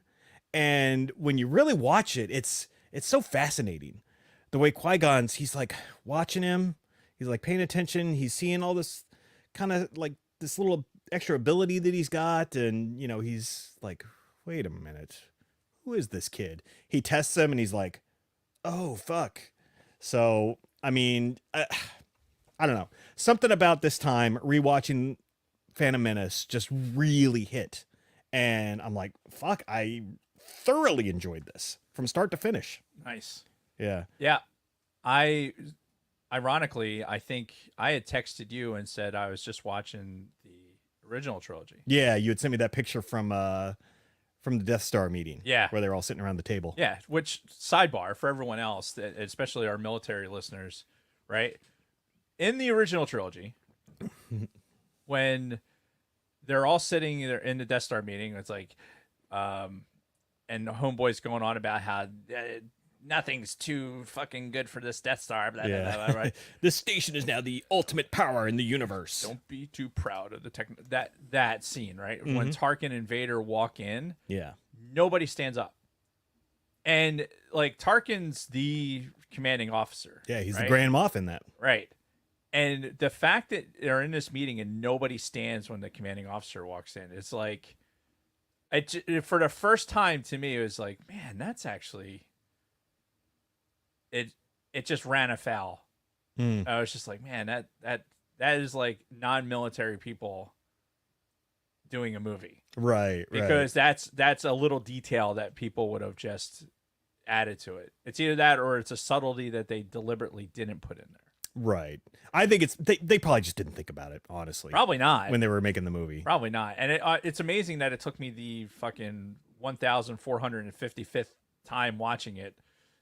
And when you really watch it, it's so fascinating. The way Qui-Gon's, he's like watching him, he's like paying attention, he's seeing all this kind of like this little extra ability that he's got. And, you know, he's like, wait a minute, who is this kid? He tests him and he's like, oh, fuck. So, I mean, I don't know. Something about this time rewatching Phantom Menace just really hit. And I'm like, fuck, I thoroughly enjoyed this from start to finish. Nice. Yeah. Yeah. Ironically, I think I had texted you and said I was just watching the original trilogy. Yeah, you had sent me that picture from the Death Star meeting. Yeah. Where they were all sitting around the table. Yeah, which, sidebar for everyone else, especially our military listeners, right? In the original trilogy, when they're all sitting in the Death Star meeting, it's like, and Homeboy's going on about how nothing's too fucking good for this Death Star. Blah, Yeah. blah, blah, right? This station is now the ultimate power in the universe. Don't be too proud of the that scene, right? When Tarkin and Vader walk in, Yeah. nobody stands up. And like Tarkin's the commanding officer. Yeah, he's right? the Grand Moff in that. Right. And the fact that they're in this meeting and nobody stands when the commanding officer walks in, it's like, for the first time to me, it was like, man, that's actually, it just ran afoul. I was just like, man, that is like non-military people doing a movie. Right. Because that's a little detail that people would have just added to it. It's either that or it's a subtlety that they deliberately didn't put in there. Right. I think they probably just didn't think about it, honestly. Probably not. When they were making the movie. Probably not. And it's amazing that it took me the fucking 1,455th time watching it,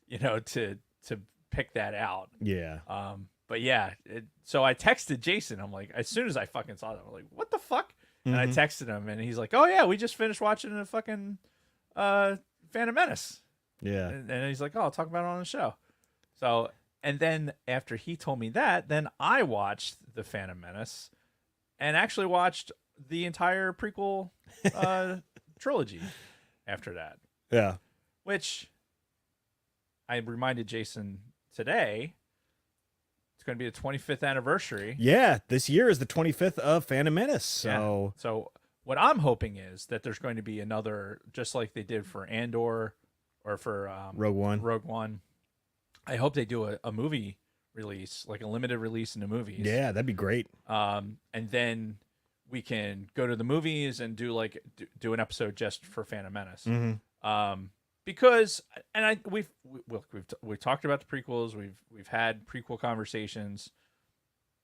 you know, to pick that out. Yeah. But yeah, so I texted Jason. I'm like, as soon as I fucking saw that, I'm like, what the fuck? And I texted him, and he's like, oh yeah, we just finished watching the fucking Phantom Menace. Yeah. And he's like, oh, I'll talk about it on the show. So, and then after he told me that, then I watched the Phantom Menace and actually watched the entire prequel trilogy after that. Yeah. Which I reminded Jason today, it's going to be the 25th anniversary. Yeah, this year is the 25th of Phantom Menace. So, yeah. So what I'm hoping is that there's going to be another, just like they did for Andor or for Rogue One. I hope they do a movie release, like a limited release in the movies. Yeah, that'd be great. And then we can go to the movies and do an episode just for Phantom Menace. Because we've talked about the prequels, we've had prequel conversations,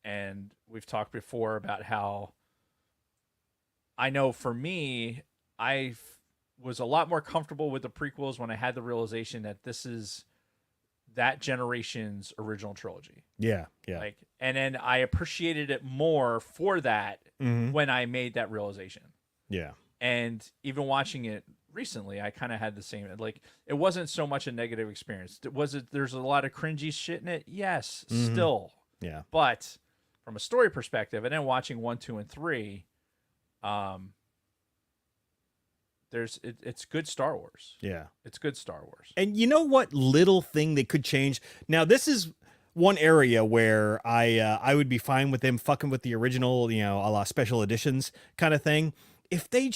and we've talked before about how I know for me, I was a lot more comfortable with the prequels when I had the realization that this is that generation's original trilogy. Yeah. And then I appreciated it more for that when I made that realization. Yeah. And even watching it recently, I kind of had the same, like, it wasn't so much a negative experience. There's a lot of cringy shit in it? Yes, still. Yeah. But from a story perspective, and then watching 1, 2, and 3, it's good Star Wars. Yeah. It's good Star Wars. And you know what little thing they could change? Now, this is one area where I would be fine with them fucking with the original, you know, a la special editions kind of thing. If they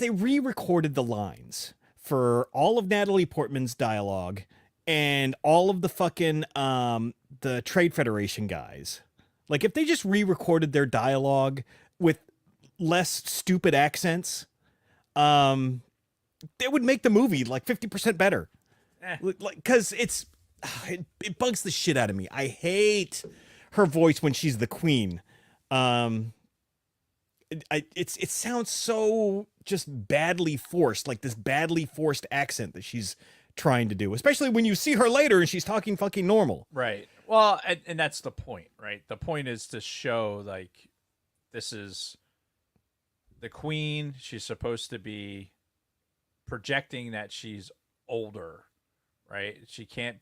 re-recorded the lines for all of Natalie Portman's dialogue and all of the fucking the Trade Federation guys. Like if they just re-recorded their dialogue with less stupid accents, they would make the movie like 50% better. Like, because it bugs the shit out of me. I hate her voice when she's the queen. It sounds so just badly forced, like this badly forced accent that she's trying to do, especially when you see her later and she's talking fucking normal. Right. Well, and that's the point, right? The point is to show like this is the queen. She's supposed to be projecting that she's older, right? She can't.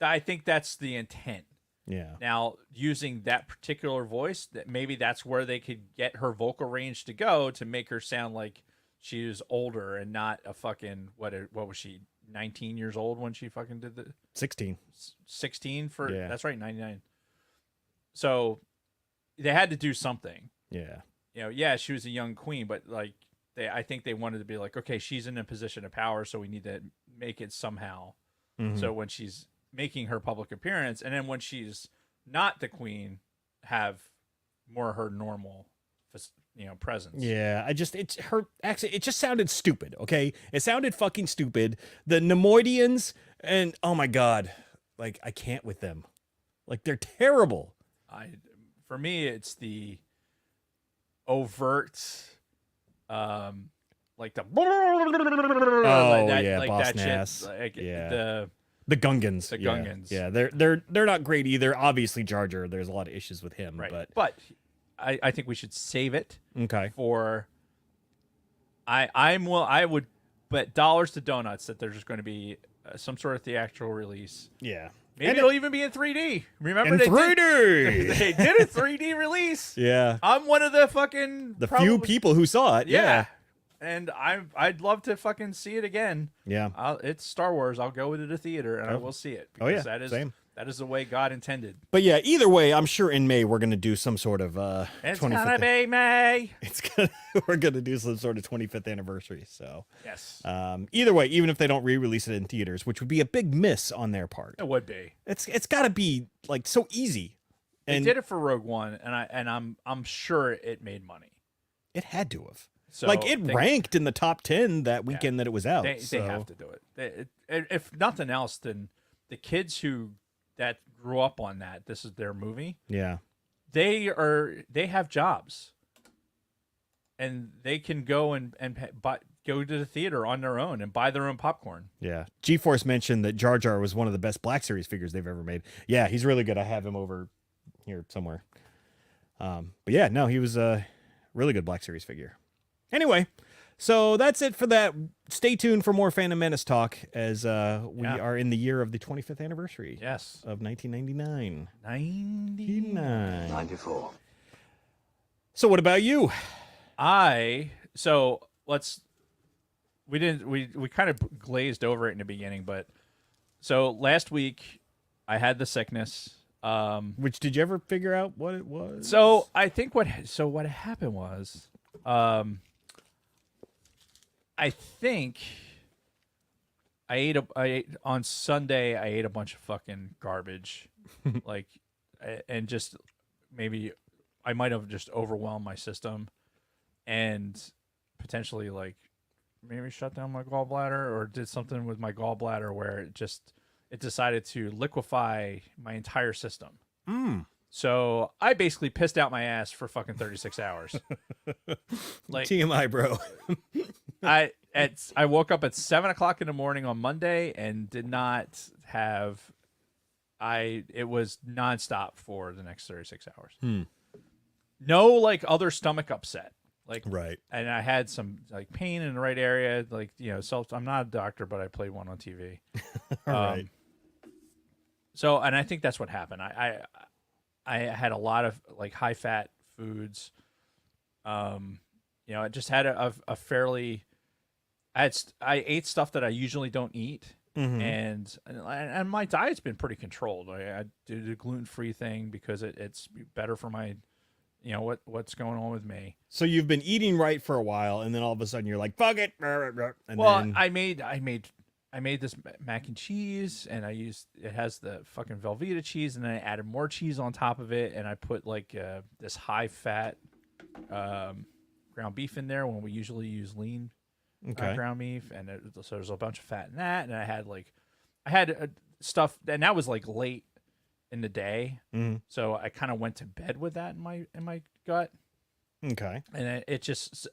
I think that's the intent. Yeah. Now, using that particular voice, that maybe that's where they could get her vocal range to go to make her sound like she was older and not a fucking what was she 19 years old when she fucking did the 16 for yeah. That's right, 99. So they had to do something. Yeah. You know, yeah, she was a young queen, but like I think they wanted to be like, okay, she's in a position of power, so we need to make it somehow. So when she's making her public appearance, and then when she's not the queen, have more of her normal, presence. Yeah, it's her accent. It just sounded stupid. Okay, it sounded fucking stupid. The Nemoidians, and oh my god, like I can't with them. Like they're terrible. For me, it's the overt, like the yeah, like Boss that Nass. shit, like Yeah. The Gungans. The yeah. Gungans. Yeah, they're not great either. Obviously, Jar Jar, there's a lot of issues with him. right. But I think we should save it. Okay. For I would bet dollars to donuts that there's just going to be some sort of theatrical release. Yeah. Maybe it'll even be in 3D. Remember in 3D. They did a 3D release. Yeah. I'm one of the fucking few people who saw it. Yeah. And I'd love to fucking see it again. Yeah. It's Star Wars. I'll go to the theater and I will see it. Because same. That is the way God intended. But yeah, either way, I'm sure in May we're gonna do some sort of It's gonna be May. We're gonna do some sort of 25th anniversary. So yes. Either way, even if they don't re-release it in theaters, which would be a big miss on their part, It would be. it's got to be like so easy. They did it for Rogue One, and I'm sure it made money. It had to have. So Like it ranked in the top 10 that weekend that it was out. They have to do it. If nothing else, then the kids that grew up on that, this is their movie. Yeah. They have jobs, and they can go and go to the theater on their own and buy their own popcorn. Yeah. G-Force mentioned that Jar Jar was one of the best Black Series figures they've ever made. Yeah, he's really good. I have him over here somewhere. But yeah, no, he was a really good Black Series figure. Anyway, so that's it for that. Stay tuned for more Phantom Menace talk as we are in the year of the 25th anniversary. Yes. Of 1999. 94. So what about you? We kind of glazed over it in the beginning, but so last week I had the sickness. Which did you ever figure out what it was? So I think what happened was, I think I ate on Sunday. I ate a bunch of fucking garbage, and just maybe I might have just overwhelmed my system, and potentially maybe shut down my gallbladder or did something with my gallbladder where it decided to liquefy my entire system. So I basically pissed out my ass for fucking 36 hours. TMI, bro. I woke up at 7:00 in the morning on Monday and did not have. It was nonstop for the next 36 hours. No other stomach upset. Right. And I had some pain in the right area. I'm not a doctor, but I played one on TV. All right. So, and I think that's what happened. I had a lot of high fat foods. I just had a fairly. I ate stuff that I usually don't eat, and my diet's been pretty controlled. I do the gluten-free thing because it's better for my, what's going on with me. So you've been eating right for a while, and then all of a sudden you're like, "Fuck it!" And Well, then... I made I made this mac and cheese, and it has the fucking Velveeta cheese, and then I added more cheese on top of it, and I put like this high fat ground beef in there when we usually use lean ground beef, and so there's a bunch of fat in that, and I had stuff, and that was like late in the day, so I kind of went to bed with that in my gut. Okay. And it just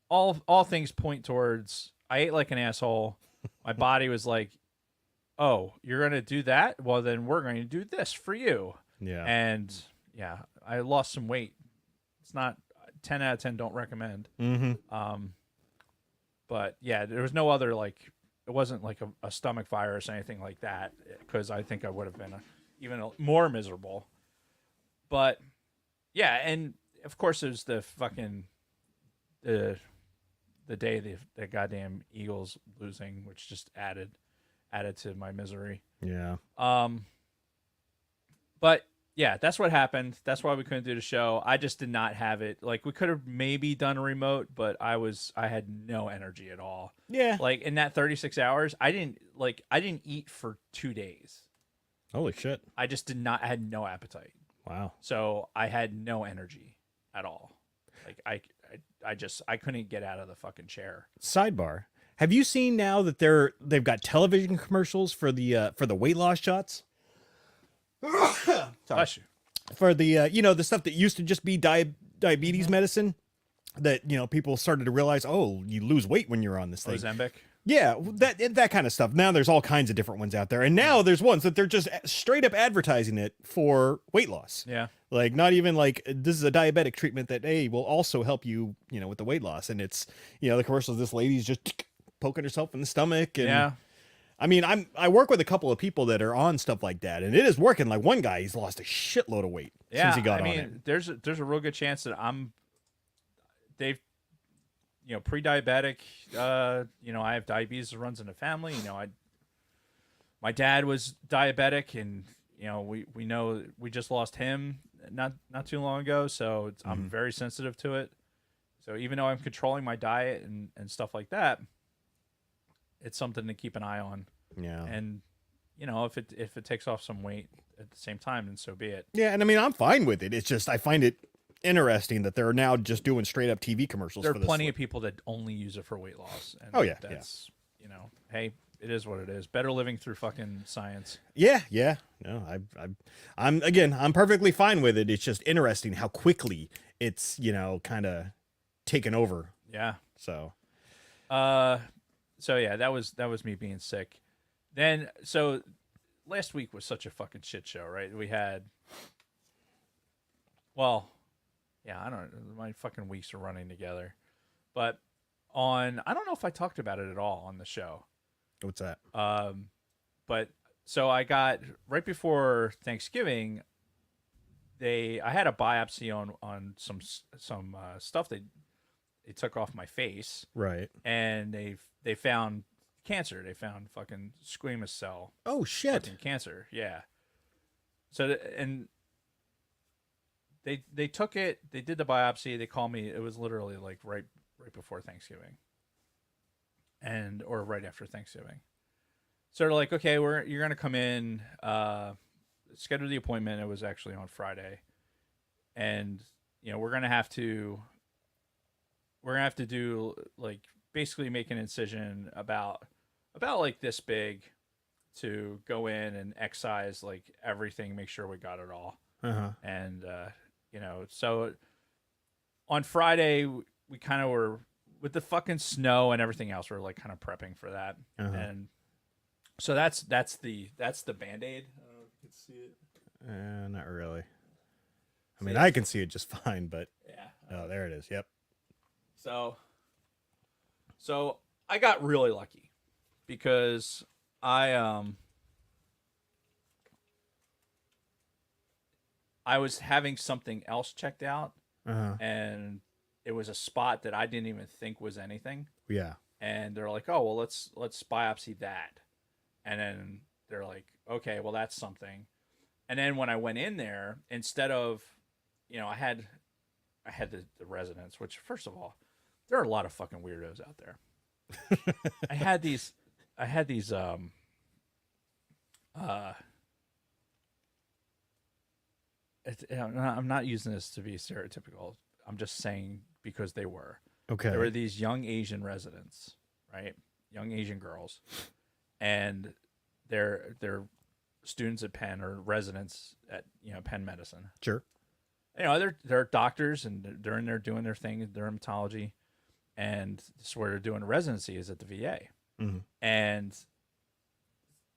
all things point towards I ate like an asshole. My body was like, "Oh, you're gonna do that? Well, then we're going to do this for you." Yeah. And yeah, I lost some weight. It's not 10 out of 10. Don't recommend. But yeah, there was no other like. It wasn't like a stomach virus or anything like that, because I think I would have been even more miserable. But yeah, and of course there's the fucking the day the goddamn Eagles losing, which just added to my misery. Yeah. But yeah, that's what happened. That's why we couldn't do the show. I just did not have it. Like, we could have maybe done a remote, but I had no energy at all. Yeah. Like, in that 36 hours, I didn't eat for 2 days. Holy shit. I had no appetite. Wow. So I had no energy at all. Like, I couldn't get out of the fucking chair. Sidebar. Have you seen now that they've got television commercials for the weight loss shots? Bless you. For the the stuff that used to just be diabetes medicine, that people started to realize, oh, you lose weight when you're on this thing. Ozempic. Yeah, that kind of stuff. Now there's all kinds of different ones out there, and now there's ones that they're just straight up advertising it for weight loss. Yeah. Like, not even like, this is a diabetic treatment that will also help you, with the weight loss. And it's, the commercial of this lady's just poking herself in the stomach. And Yeah. I mean, I work with a couple of people that are on stuff like that, and it is working. Like, one guy, he's lost a shitload of weight since he got on it. There's a real good chance that they've, pre-diabetic, I have diabetes that runs in the family. My dad was diabetic, and, we know we just lost him not too long ago. So I'm very sensitive to it. So even though I'm controlling my diet and stuff like that, it's something to keep an eye on. Yeah. And, if it takes off some weight at the same time, then so be it. Yeah, and I mean, I'm fine with it. It's just, I find it interesting that they're now just doing straight up TV commercials. There for are this. plenty of people that only use it for weight loss. And Oh, yeah, that's, hey, it is what it is. Better living through fucking science. Yeah. No, I'm perfectly fine with it. It's just interesting how quickly it's, kind of taken over. Yeah. So yeah, that was me being sick. Then, so last week was such a fucking shit show, right? We had, well, yeah, I don't know. My fucking weeks are running together. But I don't know if I talked about it at all on the show. What's that? But so I got, right before Thanksgiving, I had a biopsy on some stuff they took off my face. Right. And they found cancer. They found fucking squamous cell. Oh shit. Fucking cancer. Yeah. So and they took it. They did the biopsy. They called me. It was literally like right before Thanksgiving. Or right after Thanksgiving. So they're like, okay, you're gonna come in. Schedule the appointment. It was actually on Friday, and we're gonna have to do, like, basically make an incision about like this big, to go in and excise like everything, make sure we got it all. And so on Friday we kind of were, with the fucking snow and everything else, we're like kind of prepping for that. And so that's the Band-Aid. I don't know if you can see it. Not really. I mean, I can see it just fine, but yeah. Oh, there it is. Yep. So I got really lucky, because I was having something else checked out, and it was a spot that I didn't even think was anything. Yeah. And they're like, "Oh, well, let's biopsy that." And then they're like, "Okay, well, that's something." And then when I went in there, instead of, I had the residents, which, first of all, there are a lot of fucking weirdos out there. I had these I had these I'm not using this to be stereotypical. I'm just saying because they were. Okay. There were these young Asian residents, right? Young Asian girls, and they're students at Penn or residents at Penn Medicine. Sure. They're doctors and they're in there doing their thing, dermatology, and this is where they're doing a residency is at the VA. Mm-hmm. And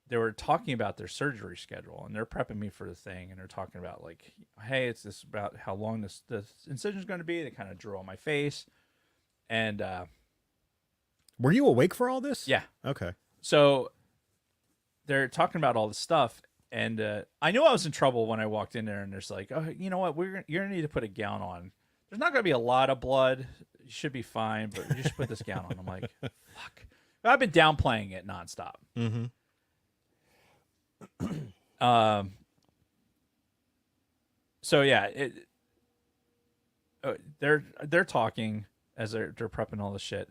they were talking about their surgery schedule, and they're prepping me for the thing, and they're talking about like, hey, it's this about how long this incision is going to be. They kind of drew on my face, and were you awake for all this? yeah, Okay. so they're talking about all this stuff, and I knew I was in trouble when I walked in there, and there's like, oh, you know what, you're gonna need to put a gown on. There's not gonna be a lot of blood. You should be fine, but you should put this gown on. I'm like, fuck. I've been downplaying it nonstop. Mm-hmm. So yeah, they're talking as they're prepping all this shit,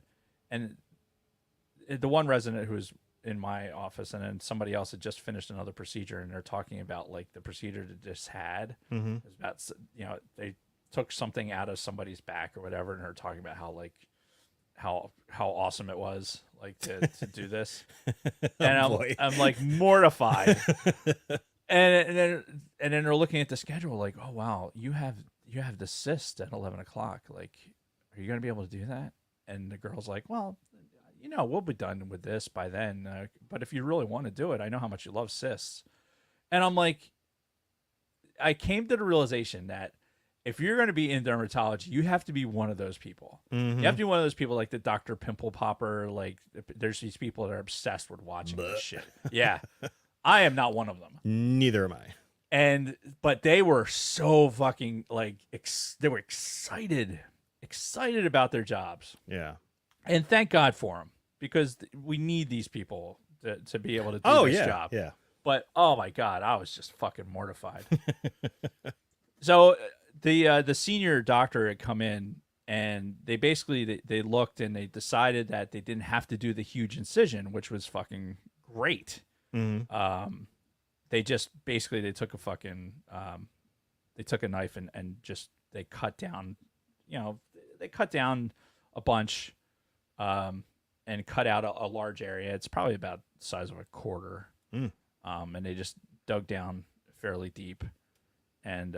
and the one resident who was in my office, and then somebody else had just finished another procedure, and they're talking about like the procedure they just had. Mm-hmm. It was about they took something out of somebody's back or whatever, and they're talking about how awesome it was like to do this, and I'm like mortified, and then they're looking at the schedule like, oh wow, you have the cyst at 11 o'clock, like, are you gonna be able to do that? And the girl's like, well, we'll be done with this by then, but if you really want to do it, I know how much you love cysts. And I'm like, I came to the realization that if you're going to be in dermatology, you have to be one of those people. Mm-hmm. You have to be one of those people like the Dr. Pimple Popper. Like, there's these people that are obsessed with watching this shit. Yeah. I am not one of them. Neither am I. But they were so fucking like, they were excited about their jobs. Yeah. And thank God for them, because we need these people to be able to do this job. Yeah. But, oh my God, I was just fucking mortified. So the senior doctor had come in, and they basically they looked and they decided that they didn't have to do the huge incision, which was fucking great. Mm-hmm. They just basically they took a knife and just they cut down, they cut down a bunch, and cut out a large area. It's probably about the size of a quarter. And they just dug down fairly deep, and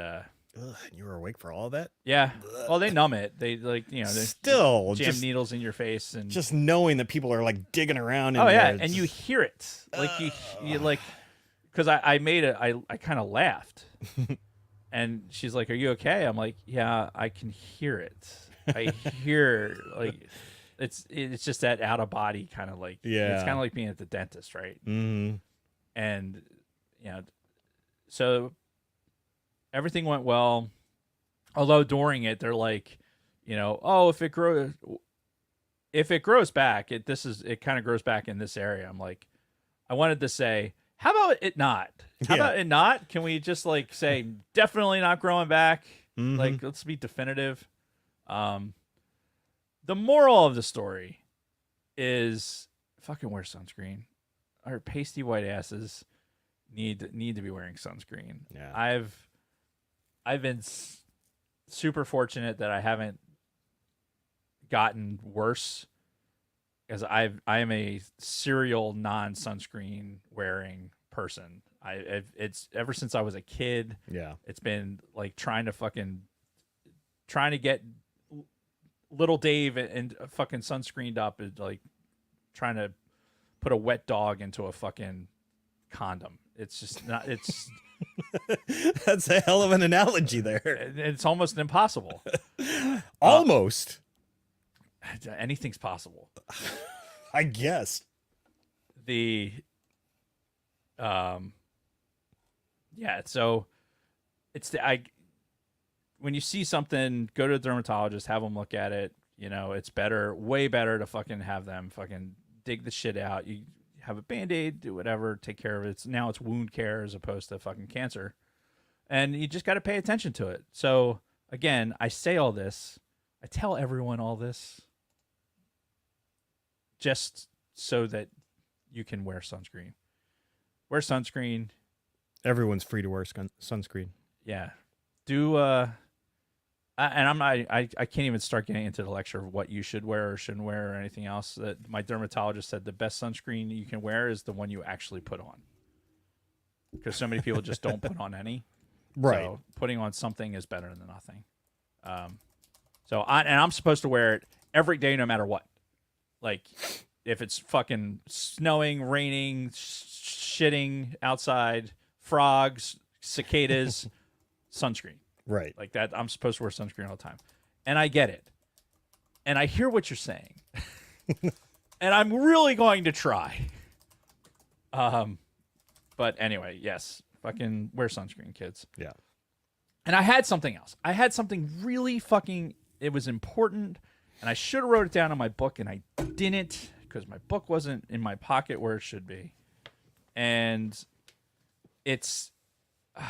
you were awake for all that? yeah. Well, they numb it. They they still jam just needles in your face, and just knowing that people are like digging around. In oh yeah, there, and you hear it like you like, because I made it. I kind of laughed, and she's like, "Are you okay?" I'm like, "Yeah, I can hear it. I hear like." It's just that out of body kind of like, yeah. It's kind of like being at the dentist, right? Mm-hmm. And so everything went well. Although during it, they're like, oh, if it grows back, it kind of grows back in this area. I'm like, I wanted to say, how about it not? How about it not? Can we just like say definitely not growing back? Mm-hmm. Like, let's be definitive. The moral of the story is fucking wear sunscreen. Our pasty white asses need to be wearing sunscrreen. Yeah. I've been super fortunate that I haven't gotten worse, because I am a serial non-sunscreen wearing person. It's ever since I was a kid. Yeah. It's been like trying to get little Dave and fucking sunscreened up, is like trying to put a wet dog into a fucking condom. It's just not. It's that's a hell of an analogy there. It's almost impossible. Almost. Anything's possible. I guess. Yeah. So it's when you see something, go to a dermatologist, have them look at it. It's way better to fucking have them fucking dig the shit out. You have a Band-Aid, do whatever, take care of it. Now it's wound care as opposed to fucking cancer. And you just got to pay attention to it. So again, I say all this, I tell everyone all this just so that you can wear sunscreen. Wear sunscreen. Everyone's free to wear sunscreen. Yeah. Do and I'm not. I can't even start getting into the lecture of what you should wear or shouldn't wear or anything else. That my dermatologist said the best sunscreen you can wear is the one you actually put on. Because so many people just don't put on any. Right. So putting on something is better than nothing. I'm supposed to wear it every day, no matter what. Like, if it's fucking snowing, raining, shitting outside, frogs, cicadas, sunscreen. Right. Like that, I'm supposed to wear sunscreen all the time. And I get it. And I hear what you're saying. And I'm really going to try. But anyway, yes. Fucking wear sunscreen, kids. Yeah. And I had something else. I had something really fucking, it was important. And I should have wrote it down in my book, and I didn't because my book wasn't in my pocket where it should be. And it's, I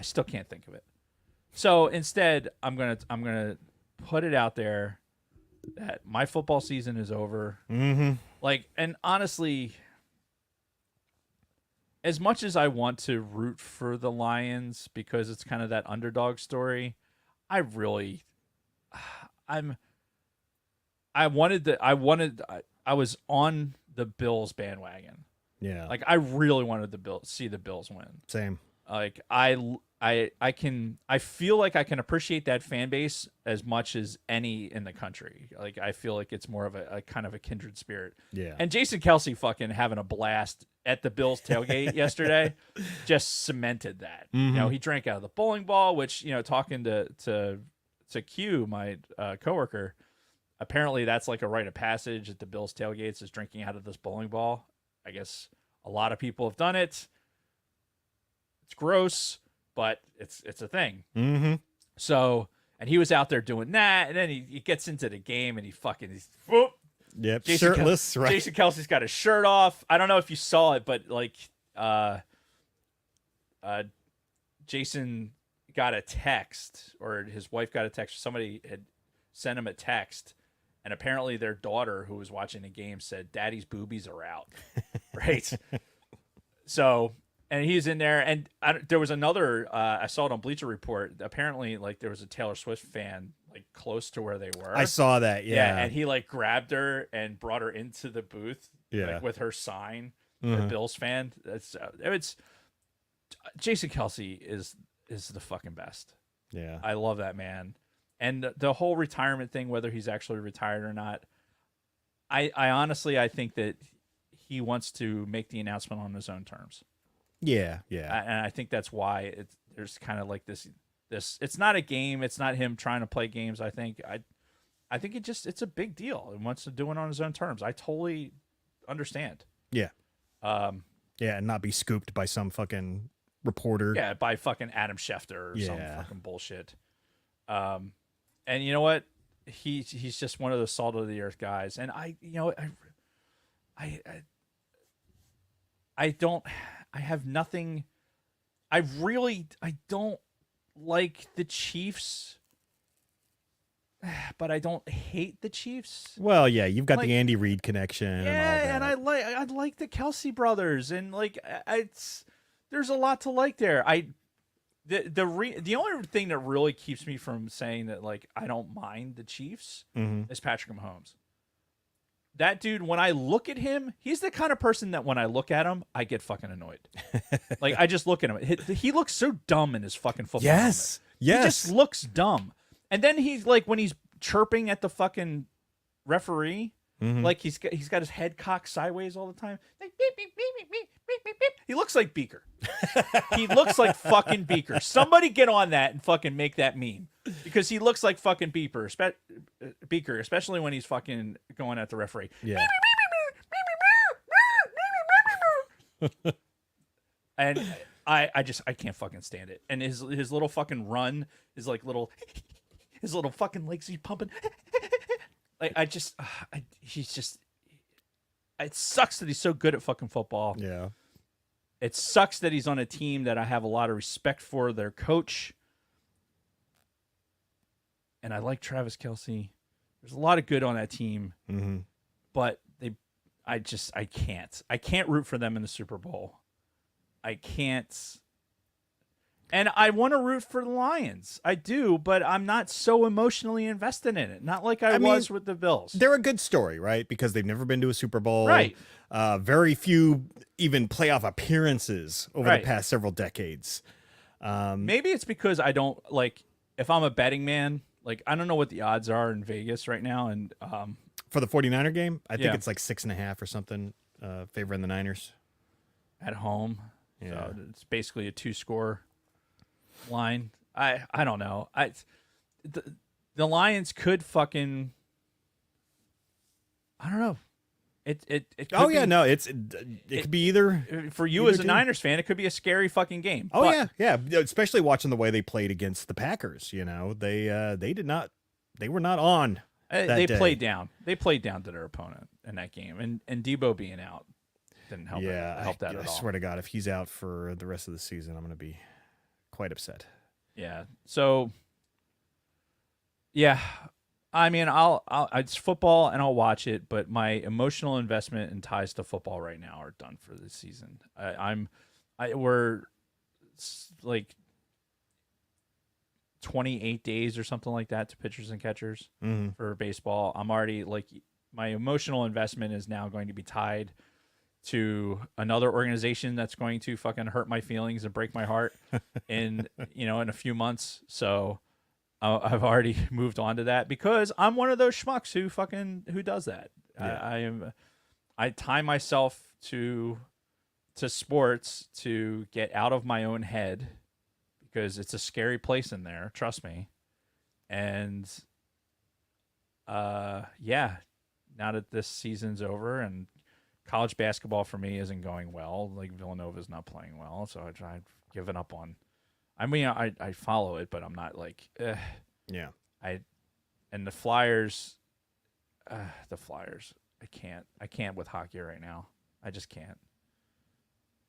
still can't think of it. So instead, I'm gonna put it out there that my football season is over. Mm-hmm. Like, and honestly, as much as I want to root for the Lions because it's kind of that underdog story, I was on the Bills bandwagon. Yeah. Like, I really wanted to see the Bills win. Same. Like, I feel like I can appreciate that fan base as much as any in the country. Like, I feel like it's more of a kind of a kindred spirit. Yeah. And Jason Kelsey fucking having a blast at the Bills tailgate yesterday just cemented that. Mm-hmm. You know, he drank out of the bowling ball, which, you know, talking to Q, my coworker, apparently that's like a rite of passage at the Bills tailgates is drinking out of this bowling ball. I guess a lot of people have done it. It's gross, but it's a thing. Mm-hmm. So, and he was out there doing that, and then he gets into the game, and he's whoop. Yep, shirtless, right? Jason Kelsey's got his shirt off. I don't know if you saw it, but like, Jason got a text, or his wife got a text. Somebody had sent him a text, and apparently their daughter, who was watching the game, said, "Daddy's boobies are out." Right. So, and he's in there, and there was another. I saw it on Bleacher Report. Apparently, like there was a Taylor Swift fan like close to where they were. I saw that. Yeah. And he like grabbed her and brought her into the booth. Yeah. Like, with her sign. Mm-hmm. The Bills fan. It's Jason Kelsey is the fucking best. Yeah. I love that man. And the whole retirement thing, whether he's actually retired or not, I honestly, I think that he wants to make the announcement on his own terms. Yeah. Yeah. And I think that's why there's kind of like this. It's not a game. It's not him trying to play games. I think it's a big deal and wants to do it on his own terms. I totally understand. Yeah. Yeah, and not be scooped by some fucking reporter. Yeah, by fucking Adam Schefter or some Yeah. fucking bullshit. And you know what? He's just one of those salt of the earth guys. And I have nothing. I don't like the Chiefs, but I don't hate the Chiefs. Well, yeah, you've got Like, the Andy Reid connection. Yeah, and all and that. I like the Kelsey brothers, and like there's a lot to like there. The only thing that really keeps me from saying that like I don't mind the Chiefs is Patrick Mahomes. That dude, when I look at him, he's the kind of person that when I look at him, I get fucking annoyed. Like, I just look at him. He looks so dumb in his fucking football Yes. helmet. Yes. He just looks dumb. And then he's like, when he's chirping at the fucking referee, like he's got his head cocked sideways all the time. Like, beep, beep, beep, beep, beep, beep, beep, beep. He looks like Beaker. He looks like fucking Beaker. Somebody get on that and fucking make that meme. Because he looks like fucking Beaker, especially when he's fucking going at the referee. Yeah. And I can't fucking stand it. And his little fucking run is like his little fucking legs he's pumping. Like he's just. It sucks that he's so good at fucking football. Yeah. It sucks that he's on a team that I have a lot of respect for, their coach. And I like Travis Kelce. There's a lot of good on that team, but I can't root for them in the Super Bowl. I can't. And I want to root for the Lions. I do, but I'm not so emotionally invested in it. Not like I was with the Bills. They're a good story, right? Because they've never been to a Super Bowl. Right. Very few even playoff appearances over Right. the past several decades. Maybe it's because I don't like, if I'm a betting man, like I don't know what the odds are in Vegas right now. And For the 49er game, I think Yeah. it's like 6.5 or something, favoring the Niners. at home. Yeah. So it's basically a 2-score line. I don't know. The Lions could fucking, I don't know. It could Oh be, yeah, no, it could be either. for you either as a team. Niners fan, it could be a scary fucking game. Oh But yeah, especially watching the way they played against the Packers. You know, they were not on. they that day. played down. They played down to their opponent in that game, and Debo being out didn't help. Help that I at all. swear to God, if he's out for the rest of the season, I'm going to be quite upset. Yeah. So, yeah, I mean, it's football and I'll watch it, but my emotional investment and ties to football right now are done for this season. We're like 28 days or something like that to pitchers and catchers for baseball. I'm already like, my emotional investment is now going to be tied to another organization that's going to fucking hurt my feelings and break my heart in a few months. So I've already moved on to that because I'm one of those schmucks who does that. Yeah. I tie myself to sports to get out of my own head because it's a scary place in there. Trust me. And now that this season's over and college basketball for me isn't going well, like Villanova's not playing well, so I've given up on. I mean, I follow it, but I'm not like, Yeah. And the Flyers, I can't with hockey right now. I just can't.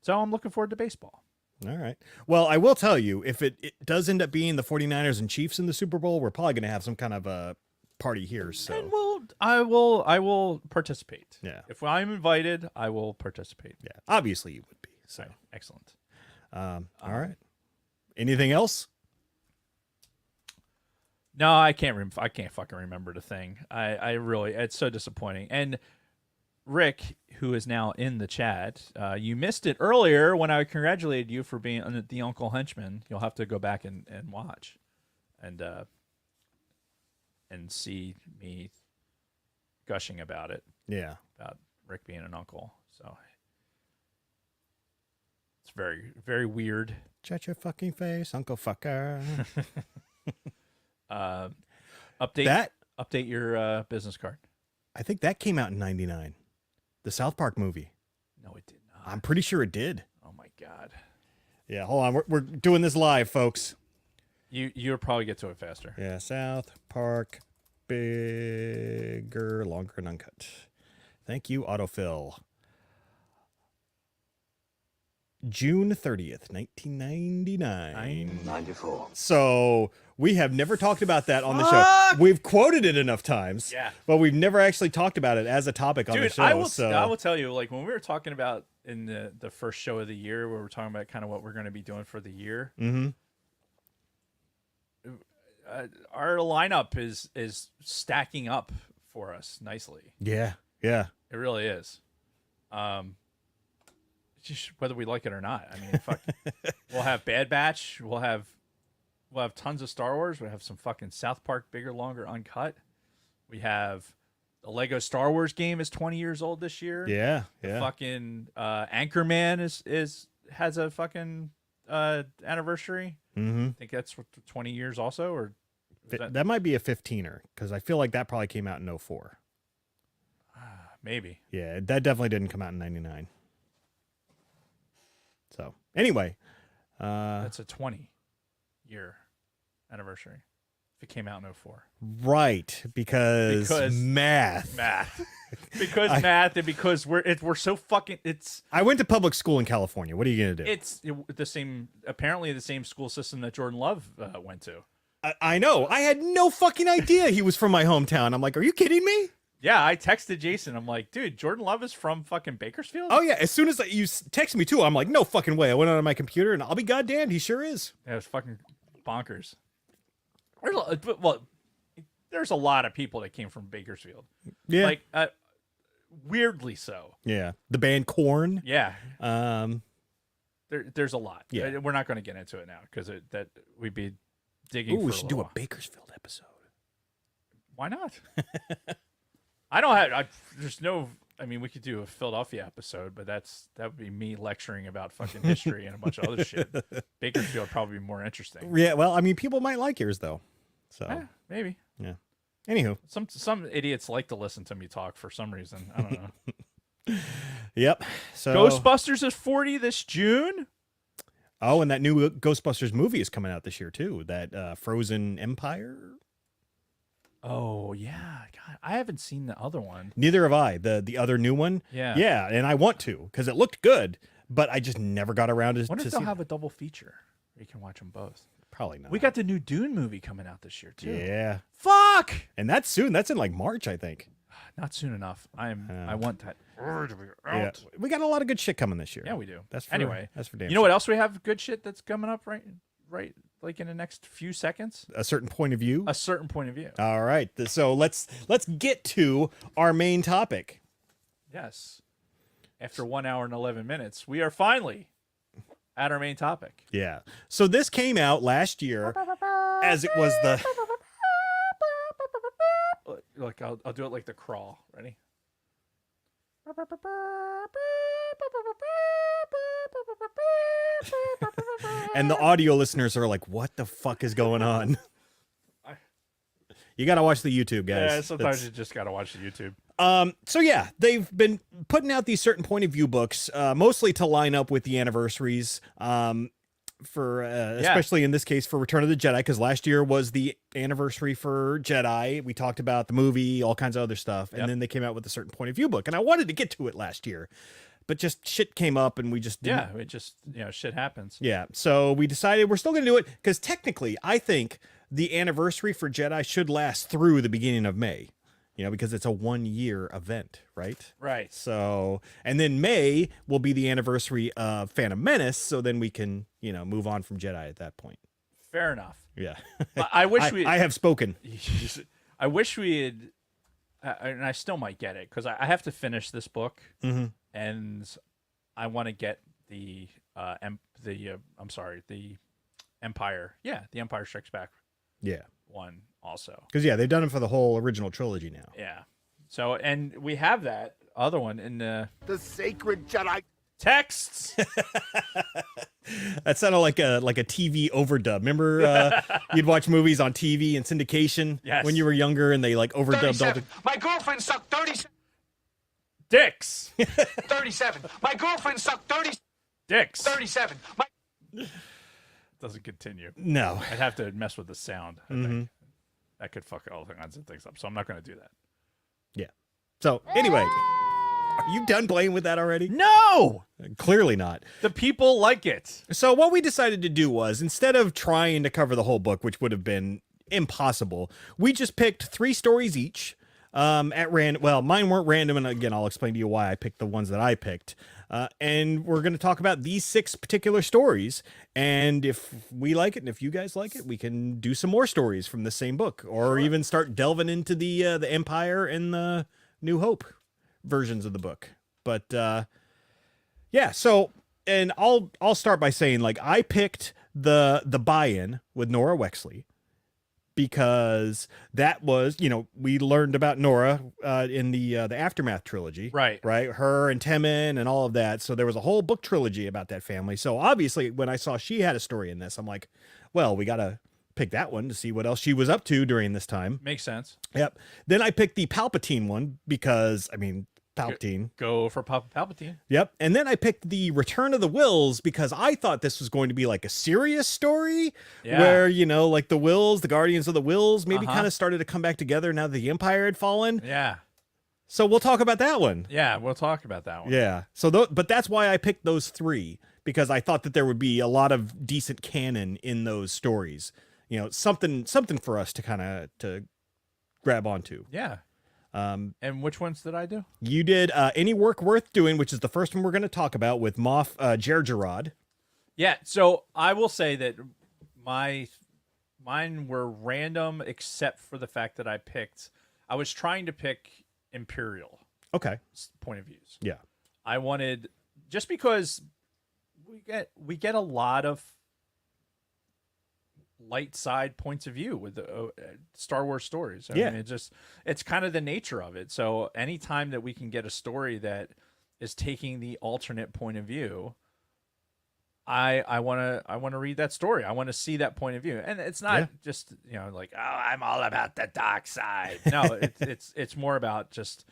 So I'm looking forward to baseball. All right. Well, I will tell you, if it does end up being the 49ers and Chiefs in the Super Bowl, we're probably going to have some kind of a party here. So And I will participate. Yeah. If I'm invited, I will participate. yeah, obviously you would be. So Right. Excellent. all right. Anything else? No, I can't. I can't fucking remember the thing. I really. It's so disappointing. And Rick, who is now in the chat, you missed it earlier when I congratulated you for being the Uncle Henchman. You'll have to go back and watch, and see me gushing about it, Yeah. about Rick being an uncle. So it's very, very weird. Shut your fucking face, Uncle Fucker. Update your business card. I think that came out in '99. The South Park movie. No, it did not. I'm pretty sure it did. Oh my god. Yeah, hold on. We're doing this live, folks. You'll probably get to it faster. Yeah, South Park, bigger, longer, and uncut. Thank you, autofill. June 30th, 1999. 94. So we have never talked about that on the show. We've quoted it enough times, Yeah. but we've never actually talked about it as a topic on the Dude, show. I will so tell you, like when we were talking about in the first show of the year, where we're talking about kind of what we're going to be doing for the year. Mm-hmm. Our lineup is stacking up for us nicely. yeah. It really is. Just whether we like it or not. I mean, fuck. We'll have Bad Batch. We'll have tons of Star Wars. We have some fucking South Park, bigger, longer, uncut. We have the Lego Star Wars game is 20 years old this year. Yeah. The fucking Anchorman has a fucking anniversary. Mm-hmm. I think that's 20 years also, or is That might be a 15er because I feel like that probably came out in 04. maybe. Yeah, that definitely didn't come out in 99. So anyway, That's a 20-year anniversary. If it came out in 04. right, because math. Because math, and because we're so fucking. I went to public school in California. What are you gonna do? It's the same. Apparently, the same school system that Jordan Love went to. I know. I had no fucking idea he was from my hometown. I'm like, are you kidding me? Yeah, I texted Jason. I'm like, dude, Jordan Love is from fucking Bakersfield? Oh yeah, as soon as you text me too, I'm like, no fucking way. I went on my computer and I'll be goddamned, he sure is. Yeah, it was fucking bonkers. There's a lot of people that came from Bakersfield. Yeah. Like, weirdly so. Yeah. The band Korn. Yeah. Um, There's a lot. Yeah. We're not going to get into it now because that we'd be digging. we for should a do a little while. Bakersfield episode. Why not? I don't have. There's no. I mean, we could do a Philadelphia episode, but that would be me lecturing about fucking history and a bunch of other shit. Bakersfield probably be more interesting. Yeah, well, I mean, people might like yours though. So Maybe. yeah. Anywho, Some idiots like to listen to me talk for some reason. I don't know. yep. So Ghostbusters is 40 this June. Oh, and that new Ghostbusters movie is coming out this year too. That Frozen Empire. Oh yeah, God, I haven't seen the other one. Neither have I. The other new one. Yeah. Yeah, and I want to because it looked good, but I just never got around to. Wonder to if they'll see have a double feature. You can watch them both. Probably not. We got the new Dune movie coming out this year too. Yeah, Fuck. and that's soon. That's in like March, I think. Not soon enough. I want that. Yeah, we got a lot of good shit coming this year. Yeah, we do. That's for, anyway. That's for damn. You know what else we have good shit that's coming up right, like in the next few seconds. A certain point of view. A certain point of view. All right, so let's get to our main topic. Yes. After 1 hour and 11 minutes, we are finally at our main topic. Yeah. So this came out last year, as it was the. Look, I'll do it like the crawl. Ready? And the audio listeners are like, "What the fuck is going on?" You got to watch the YouTube, guys. Yeah, sometimes you just gotta watch the YouTube. So yeah, they've been putting out these certain point of view books, mostly to line up with the anniversaries. For especially in this case for Return of the Jedi, because last year was the anniversary for Jedi. We talked about the movie, all kinds of other stuff, and then they came out with a certain point of view book, and I wanted to get to it last year, but just shit came up, and we just didn't. Yeah, it just shit happens. Yeah, so we decided we're still going to do it because technically, I think the anniversary for Jedi should last through the beginning of May. You know, because it's a 1 year event, right? Right. So, and then May will be the anniversary of Phantom Menace. So then we can, move on from Jedi at that point. Fair enough. Yeah. I wish I have spoken. I wish we had, and I still might get it because I have to finish this book, and I want to get the Empire. Yeah, the Empire Strikes Back. Yeah. One also. Because they've done it for the whole original trilogy now. Yeah. So, and we have that other one in the sacred Jedi texts. That sounded like a TV overdub. Remember, you'd watch movies on TV and syndication when you were younger, and they like overdubbed all the. My girlfriend sucked 30 dicks. 37. My girlfriend sucked 30 dicks. 37. Doesn't continue. No. I'd have to mess with the sound. I think that could fuck all kinds of things up. So I'm not going to do that. Yeah. So anyway, are you done playing with that already? No, clearly not. The people like it. So what we decided to do was, instead of trying to cover the whole book, which would have been impossible, we just picked 3 stories each. At random. Well, mine weren't random, and again, I'll explain to you why I picked the ones that I picked. And we're going to talk about these 6 particular stories, and if we like it, and if you guys like it, we can do some more stories from the same book, or even start delving into the Empire and the New Hope versions of the book. But yeah, so and I'll start by saying, like, I picked the buy-in with Nora Wexley. Because that was, we learned about Nora in the Aftermath trilogy. Right. Her and Temin and all of that. So there was a whole book trilogy about that family. So obviously, when I saw she had a story in this, I'm like, well, we got to pick that one to see what else she was up to during this time. Makes sense. Yep. Then I picked the Palpatine one because, Palpatine. Go for Palpatine. Yep. And then I picked the Return of the Wills because I thought this was going to be like a serious story where, like the Wills, the Guardians of the Wills maybe kind of started to come back together now that the Empire had fallen. Yeah. So we'll talk about that one. Yeah, we'll talk about that one. Yeah. So, but that's why I picked those 3, because I thought that there would be a lot of decent canon in those stories. Something for us to kind of to grab onto. Yeah. And which ones did I do? You did Any Work Worth Doing, which is the first one we're going to talk about with Moff Jerjerrod. Yeah, so I will say that mine were random except for the fact that I was trying to pick Imperial Okay. point of views. Yeah. I wanted, just because we get a lot of light side points of view with the Star Wars stories. I mean, it's kind of the nature of it. So anytime that we can get a story that is taking the alternate point of view, I want to read that story. I want to see that point of view. And it's not just, like, oh, I'm all about the dark side. No, it's more about just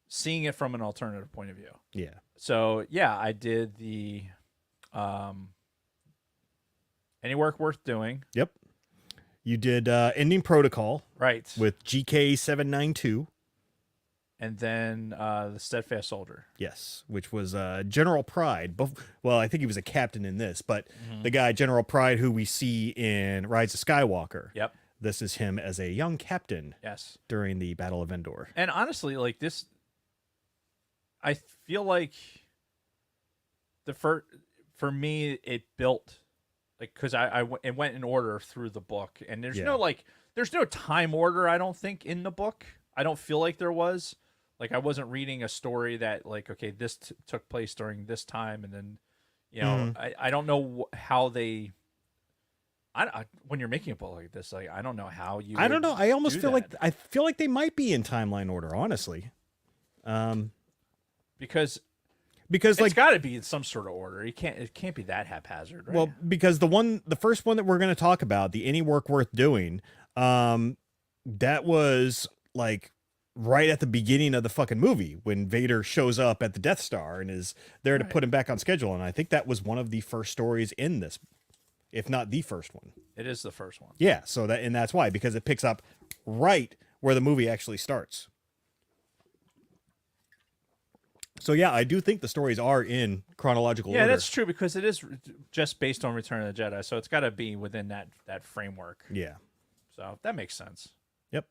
seeing it from an alternative point of view. Yeah. So, yeah, I did the Any Work Worth Doing. Yep. You did Ending Protocol. Right. With GK792. And then the Steadfast Soldier. Yes, which was General Pride. Well, I think he was a captain in this, but the guy, General Pride, who we see in Rise of Skywalker. Yep. This is him as a young captain. Yes. During the Battle of Endor. And honestly, like this, I feel like for me, it built, like, because it went in order through the book, and there's no time order, I don't think, in the book. I don't feel like there was. Like, I wasn't reading a story that, like, okay, this took place during this time, and then, I don't know how they. When you're making a book like this, like, I don't know how you. I don't know. I almost feel that. like they might be in timeline order, honestly. Because like, it's got to be in some sort of order. It can't be that haphazard, right? Well, because the first one that we're going to talk about, the Any Work Worth Doing, that was like right at the beginning of the fucking movie when Vader shows up at the Death Star and is there to put him back on schedule. And I think that was one of the first stories in this, if not the first one. It is the first one. Yeah. So that's why, because it picks up right where the movie actually starts. So yeah, I do think the stories are in chronological order. Yeah, that's true, because it is just based on Return of the Jedi, so it's got to be within that framework. Yeah. So that makes sense. Yep.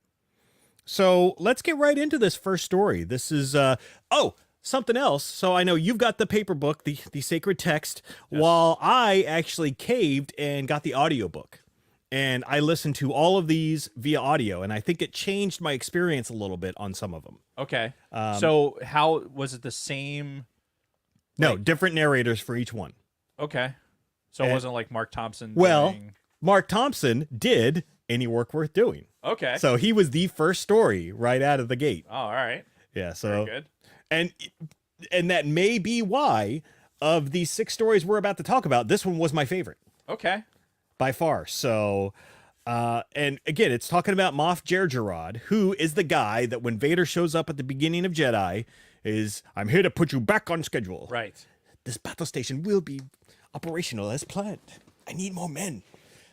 So let's get right into this first story. This is something else. So I know you've got the paper book, the sacred text, while I actually caved and got the audiobook. And I listened to all of these via audio, and I think it changed my experience a little bit on some of them. Okay. So how was it the same? No, different narrators for each one. Okay. So it wasn't like Mark Thompson. Well, Mark Thompson did Any Work Worth Doing. Okay. So he was the first story right out of the gate. Oh, all right. Yeah. So very good. And that may be why, of these 6 stories we're about to talk about, this one was my favorite. Okay. By far. So, and again, it's talking about Moff Jerjerrod, who is the guy that when Vader shows up at the beginning of Jedi is, I'm here to put you back on schedule. Right. This battle station will be operational as planned. I need more men.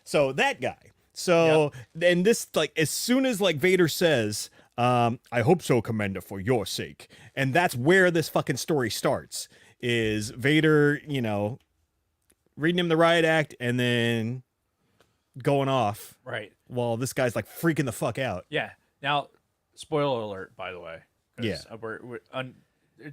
So that guy. So, and this, like, as soon as, like, Vader says, I hope so, Commander, for your sake. And that's where this fucking story starts, is Vader, reading him the riot act and then going off. Right. While this guy's, like, freaking the fuck out. Yeah. Now, spoiler alert, by the way. Yeah.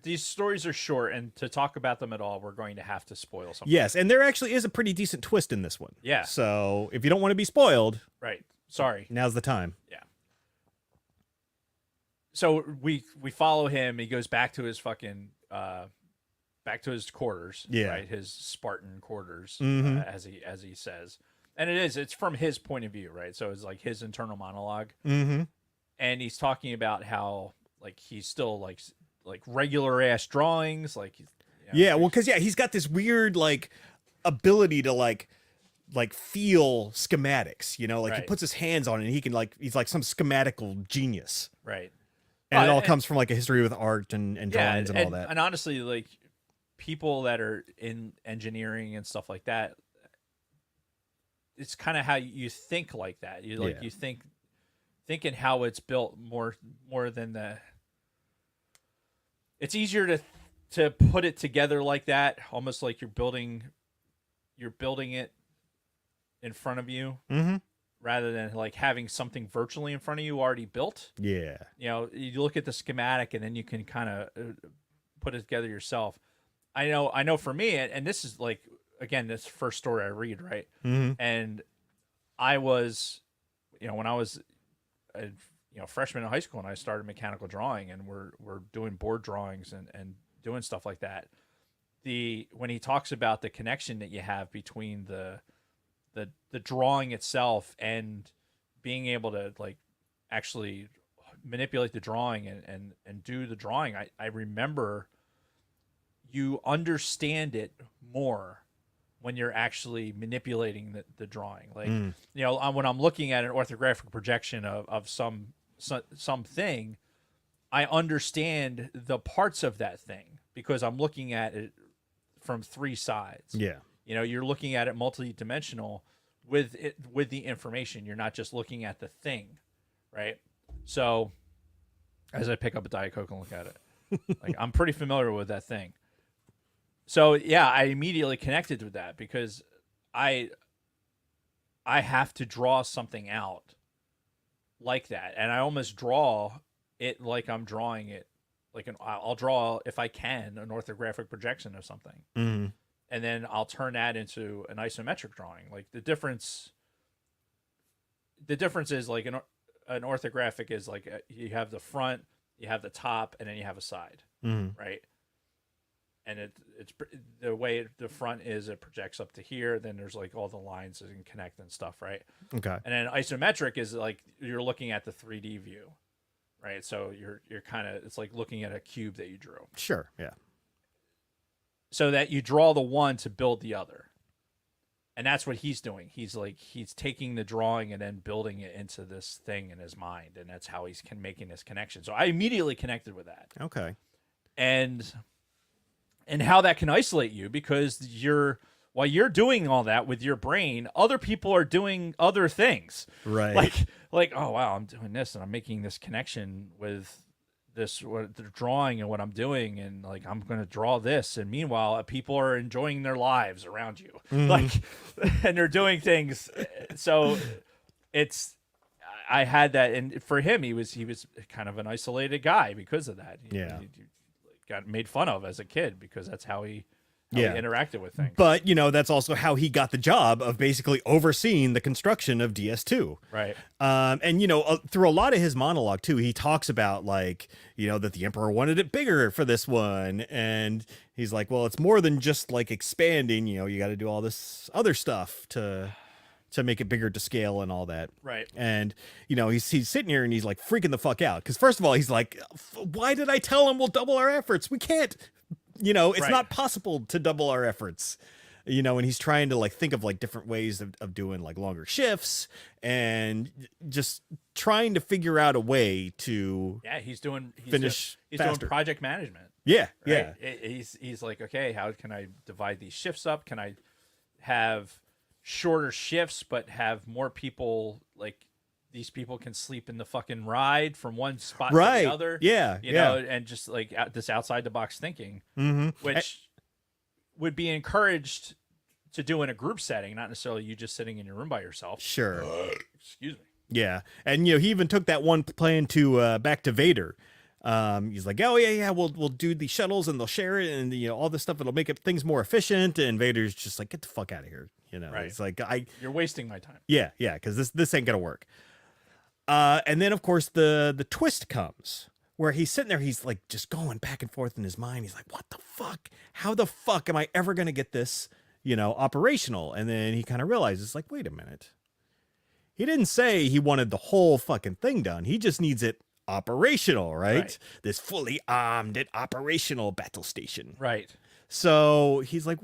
These stories are short, and to talk about them at all, we're going to have to spoil something. Yes, and there actually is a pretty decent twist in this one. Yeah. So if you don't want to be spoiled, right. Sorry. Now's the time. Yeah. So we follow him. He goes back to his fucking back to his quarters. Yeah. Right. His Spartan quarters, Mhm. as he says, and it's from his point of view, right? So it's like his internal monologue, Mm-hmm. and he's talking about how, like, he's still like regular ass drawings, like Yeah, well, because he's got this weird, like, ability to like feel schematics, like he Right. puts his hands on it and he can, like, he's like some schematical genius. right. And it all comes from, like, a history with art and drawings and all that. And honestly, like, people that are in engineering and stuff like that, it's kind of how you think like that. You thinking how it's built more than the. It's easier to put it together like that, almost like you're building it in front of you, Mm-hmm. rather than like having something virtually in front of you already built. Yeah. You know, you look at the schematic and then you can kind of put it together yourself. I know for me, and this is like, again, this first story I read, right? And I was, when I was a freshman in high school and I started mechanical drawing, and we're doing board drawings and doing stuff like that. When he talks about the connection that you have between the drawing itself and being able to like actually manipulate the drawing and do the drawing, I remember you understand it more when you're actually manipulating the drawing. Like, when I'm looking at an orthographic projection of something, I understand the parts of that thing because I'm looking at it from three sides. Yeah. You're looking at it multidimensional with the information. You're not just looking at the thing, right? So as I pick up a Diet Coke and look at it, like, I'm pretty familiar with that thing. So yeah, I immediately connected with that because I have to draw something out like that, and I almost draw it like I'm drawing it like I'll draw, if I can, an orthographic projection of something, and then I'll turn that into an isometric drawing. Like the difference is like an orthographic is like you have the front, you have the top, and then you have a side, right? And it's the way the front is, it projects up to here. Then there's like all the lines that can connect and stuff, right? Okay. And then isometric is like you're looking at the 3D view, right? So you're kind of, it's like looking at a cube that you drew. Sure. Yeah. So that you draw the one to build the other, and that's what he's doing. He's taking the drawing and then building it into this thing in his mind, and that's how he's making this connection. So I immediately connected with that. Okay. And how that can isolate you, because while you're doing all that with your brain, other people are doing other things. Right. Like, oh wow, I'm doing this and I'm making this connection with what they're drawing and what I'm doing, and like I'm gonna draw this, and meanwhile people are enjoying their lives around you. Like, and they're doing things. So I had that, and for him he was kind of an isolated guy because of that. He got made fun of as a kid because that's how he interacted with things. But, that's also how he got the job of basically overseeing the construction of DS2. Right. And, through a lot of his monologue, too, he talks about, like, that the Emperor wanted it bigger for this one. And he's like, well, it's more than just, like, expanding. You got to do all this other stuff to make it bigger to scale and all that. Right. And, he's sitting here and he's like freaking the fuck out. Because first of all, he's like, why did I tell him we'll double our efforts? We can't, it's not possible to double our efforts. And he's trying to like think of like different ways of doing like longer shifts and just trying to figure out a way to he's doing project management. Yeah. Right? Yeah. He's like, okay, how can I divide these shifts up? Can I have shorter shifts but have more people, like these people can sleep in the fucking ride from one spot to the other, and just like this outside the box thinking, which would be encouraged to do in a group setting, not necessarily you just sitting in your room by yourself. Sure. Excuse me. Yeah. And he even took that one plan to back to Vader. He's like, oh yeah, we'll do the shuttles and they'll share it, and all this stuff, it'll make things more efficient. And Vader's just like, get the fuck out of here. Right. It's like, you're wasting my time. Yeah, because this ain't gonna work. And then of course the twist comes where he's sitting there, he's like just going back and forth in his mind. He's like, what the fuck? How the fuck am I ever gonna get this, operational? And then he kind of realizes, like, wait a minute. He didn't say he wanted the whole fucking thing done. He just needs it operational, right? This fully armed and operational battle station. Right. So he's like,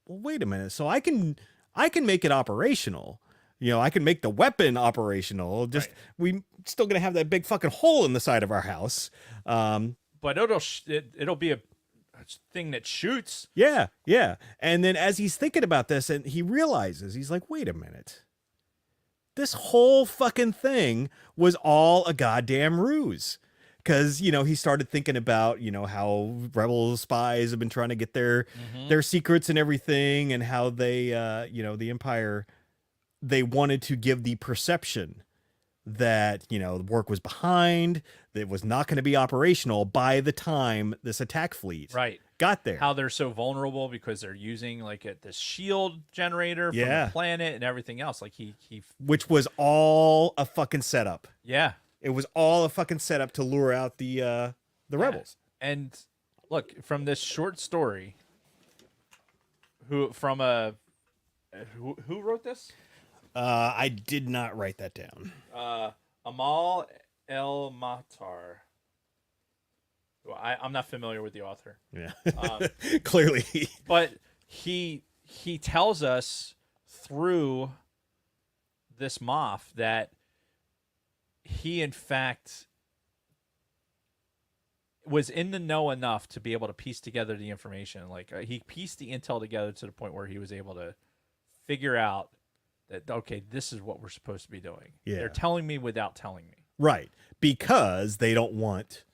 well, wait a minute. So I can make it operational. I can make the weapon operational. Just we still gonna have that big fucking hole in the side of our house. But it'll be a thing that shoots. Yeah. And then as he's thinking about this, and he realizes, he's like, wait a minute. This whole fucking thing was all a goddamn ruse. Because, he started thinking about, how rebel spies have been trying to get their secrets and everything, and how they, the Empire they wanted to give the perception that, you know, the work was behind, that it was not going to be operational by the time this attack fleet Right. got there. How they're so vulnerable because they're using like this shield generator from Yeah. the planet and everything else. Like he Which was all a fucking setup. yeah. It was all a fucking setup to lure out the rebels. And look, from this short story, who wrote this? I did not write that down. Amal El Matar. Well, I'm not familiar with the author. Yeah. Clearly. But he tells us through this Moff that he in fact was in the know enough to be able to piece together the information. Like he pieced the intel together to the point where he was able to figure out that, okay, this is what we're supposed to be doing. Yeah. They're telling me without telling me. Right. Because they don't want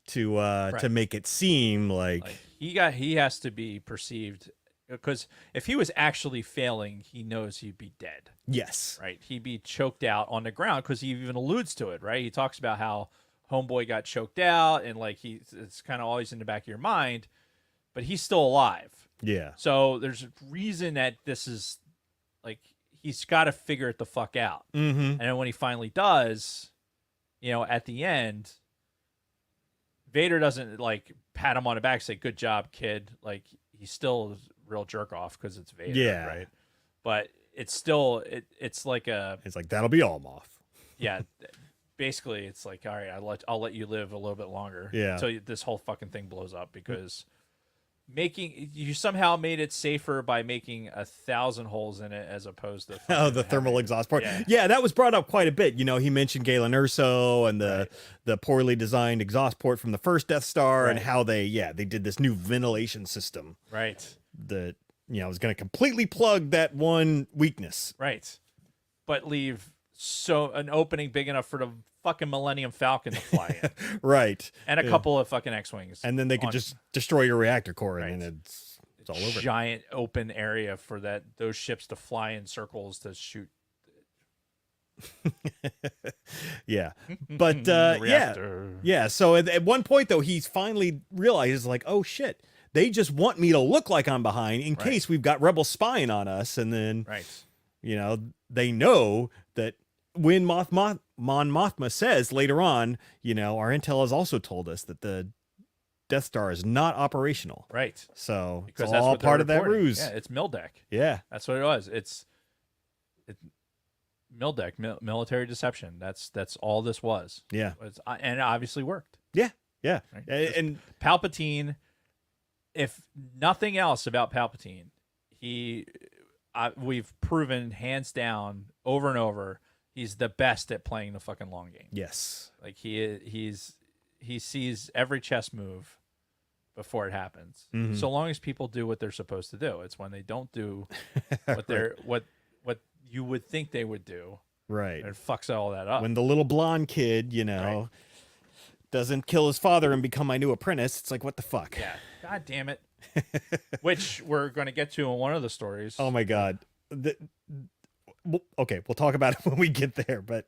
to make it seem like he has to be perceived, because if he was actually failing, he knows he'd be dead. yes. Right? He'd be choked out on the ground, because he even alludes to it, right? He talks about how Homeboy got choked out, and like it's kind of always in the back of your mind, but he's still alive. Yeah. So there's a reason that this is like he's got to figure it the fuck out. Mm-hmm. And then when he finally does, you know, at the end, Vader doesn't like pat him on the back and say, "Good job, kid." Like he's still a real jerk off because it's Vader, Yeah. right? But it's still it's like It's like, that'll be all Moff. yeah. Basically, it's like, all right, I'll let you live a little bit longer, Yeah. until this whole fucking thing blows up, because you somehow made it safer by making 1,000 holes in it as opposed to Oh, the thermal exhaust port. Yeah. Yeah, that was brought up quite a bit. You know, he mentioned Galen Erso and the poorly designed exhaust port from the first Death Star, and Right. how they did this new ventilation system right, that, you know, was going to completely plug that one weakness. right, but leave an opening big enough for the fucking Millennium Falcon to fly in, Right. and a couple of fucking X-wings, And then they could just destroy your reactor core, and Right. then it's all over. giant open area for those ships to fly in circles to shoot. Yeah. But yeah. Reactor. Yeah. So at one point, though, he's finally realizes, like, oh, shit, they just want me to look like I'm behind in Right. case we've got rebels spying on us. And then, Right. you know, they know that when Mon Mothma says later on, you know, our intel has also told us that the Death Star is not operational. Right. So Because it's that's all what they're part of that reporting. ruse. Yeah, it's Mildeck. Yeah. That's what it was. It's Mildeck, military deception. That's all this was. Yeah. And it obviously worked. Yeah. Yeah. Right? And Palpatine, if nothing else about Palpatine, we've proven hands down over and over, he's the best at playing the fucking long game. yes. Like he sees every chess move before it happens. Mhm. So long as people do what they're supposed to do. It's when they don't do what they're what you would think they would do, Right. it fucks all that up. When the little blonde kid, you know, doesn't kill his father and become my new apprentice, it's like, what the fuck? Yeah. God damn it. Which we're going to get to in one of the stories. Oh my God. Okay, we'll talk about it when we get there. But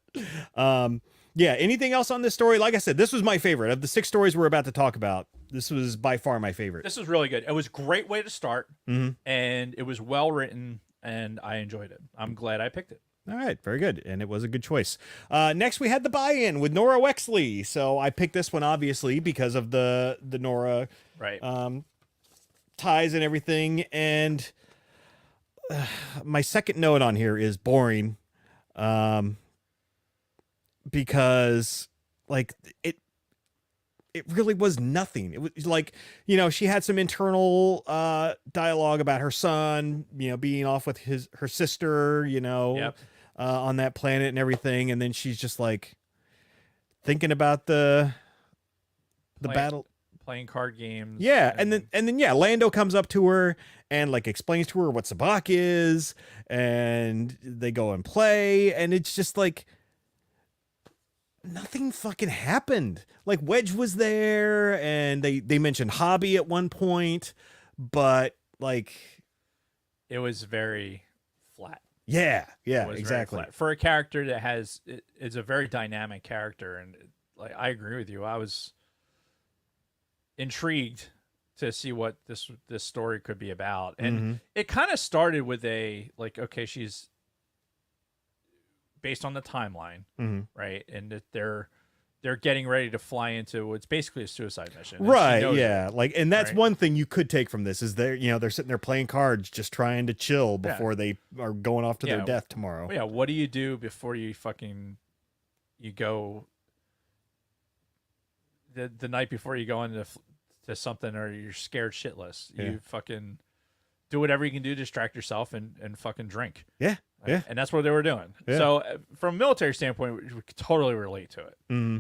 yeah, anything else on this story? Like I said, this was my favorite. Of the 6 stories we're about to talk about, this was by far my favorite. This was really good. It was a great way to start, Mhm. and it was well written, and I enjoyed it. I'm glad I picked it. All right, very good. And it was a good choice. Next, we had the buy-in with Nora Wexley. So I picked this one, obviously, because of the Nora Right. ties and everything. And my second note on here is boring, because like it really was nothing. It was like, you know, she had some internal dialogue about her son, you know, being off with her sister, you know, Yep. on that planet and everything, and then she's just like thinking about the battle. Playing card games. Yeah, and then yeah, Lando comes up to her and like explains to her what sabacc is, and they go and play, and it's just like nothing fucking happened. Like Wedge was there, and they mentioned Hobby at one point, but like it was very flat. Yeah, It was very exactly. flat. For a character that is a very dynamic character, and like I agree with you. I was intrigued to see what this story could be about, and it kind of started with a like, okay, she's based on the timeline, right, and that they're getting ready to fly into what's basically a suicide mission, and she Right, knows yeah. it, Like, and that's right? one thing you could take from this is they're sitting there playing cards, just trying to chill Yeah. before they are going off to their Yeah. death tomorrow. Well, yeah, what do you do before you go the night before you go into to something, or you're scared shitless? Yeah. You fucking do whatever you can do to distract yourself and fucking drink. Yeah, Right? yeah. And that's what they were doing. Yeah. So from a military standpoint, we could totally relate to it. Mm-hmm.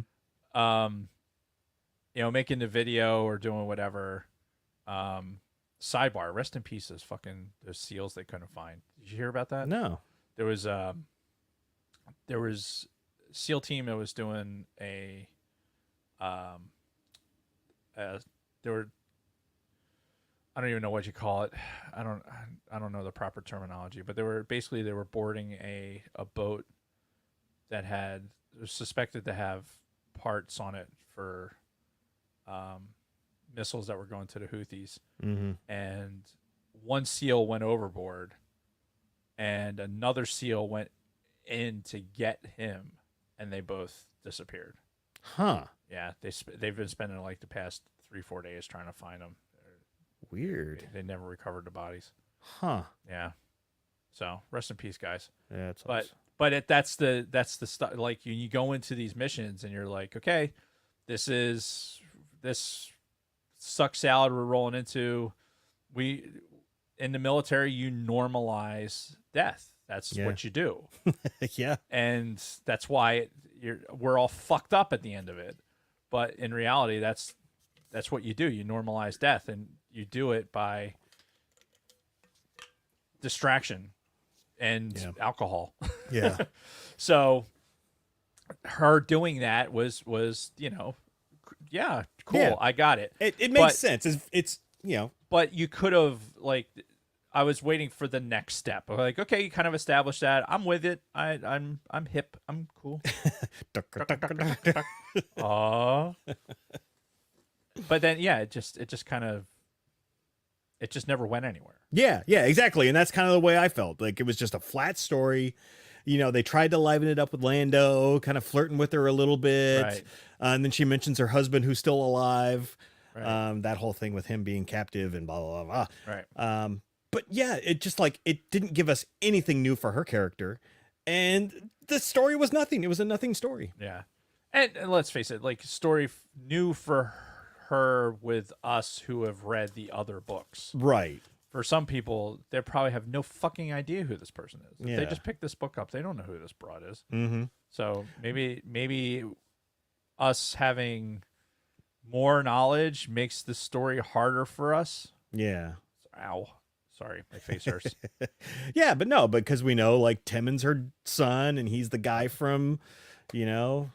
Making the video or doing whatever. Sidebar, rest in peace those SEALs they couldn't find. Did you hear about that? No. There was SEAL team that was doing I don't even know what you call it. I don't know the proper terminology, but they were boarding a boat that was suspected to have parts on it for missiles that were going to the Houthis. Mm-hmm. And one SEAL went overboard, and another SEAL went in to get him, and they both disappeared. Huh. Yeah, they've been spending like the past 3-4 days trying to find them. Weird. They never recovered the bodies. Huh. Yeah. So rest in peace, guys. Yeah, it's But that's the stuff. Like you go into these missions and you're like, okay, this suck salad we're rolling into. In the military, you normalize death. That's what you do. Yeah. And that's why we're all fucked up at the end of it. But in reality, that's what you do. You normalize death, and you do it by distraction and alcohol. Yeah. So her doing that was yeah, cool. Yeah. I got it. It makes sense. It's But you could have I was waiting for the next step. Like, okay, you kind of established that. I'm with it. I'm hip. I'm cool. But then it just never went anywhere. Yeah, exactly. And that's kind of the way I felt. Like it was just a flat story. They tried to liven it up with Lando, kind of flirting with her a little bit. Right. And then she mentions her husband who's still alive. Right. That whole thing with him being captive and blah, blah, blah. Right. But yeah, it just it didn't give us anything new for her character. And the story was nothing. It was a nothing story. Yeah. And let's face it, story new for her with us who have read the other books. Right. For some people, they probably have no fucking idea who this person is. If Yeah. they just pick this book up, they don't know who this broad is. Mm-hmm. So maybe us having more knowledge makes the story harder for us. Yeah. Ow. Sorry, my face hurts. Yeah, but no, because we know Timon's her son, and he's the guy from, Force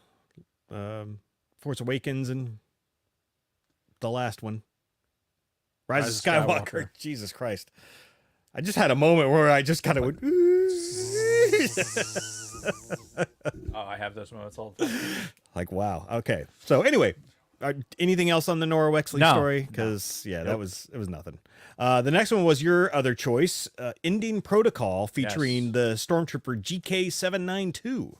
Awakens and the last one, Rise of Skywalker. Jesus Christ! I just had a moment where I just kind of went. I have those moments all the time. Like, wow. Okay. So anyway, anything else on the Nora Wexley story? Because it was nothing. The next one was your other choice, Ending Protocol, featuring the Stormtrooper GK792.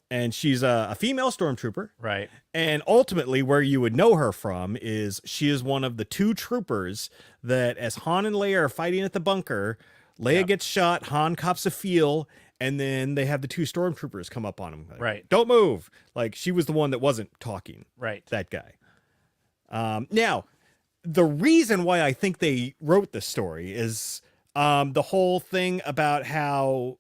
And she's a female Stormtrooper. Right. And ultimately, where you would know her from is she is one of the two troopers that, as Han and Leia are fighting at the bunker, Leia gets shot, Han cops a feel, and then they have the two Stormtroopers come up on him. Right. Don't move. She was the one that wasn't talking. Right. That guy. Now, the reason why I think they wrote this story is the whole thing about how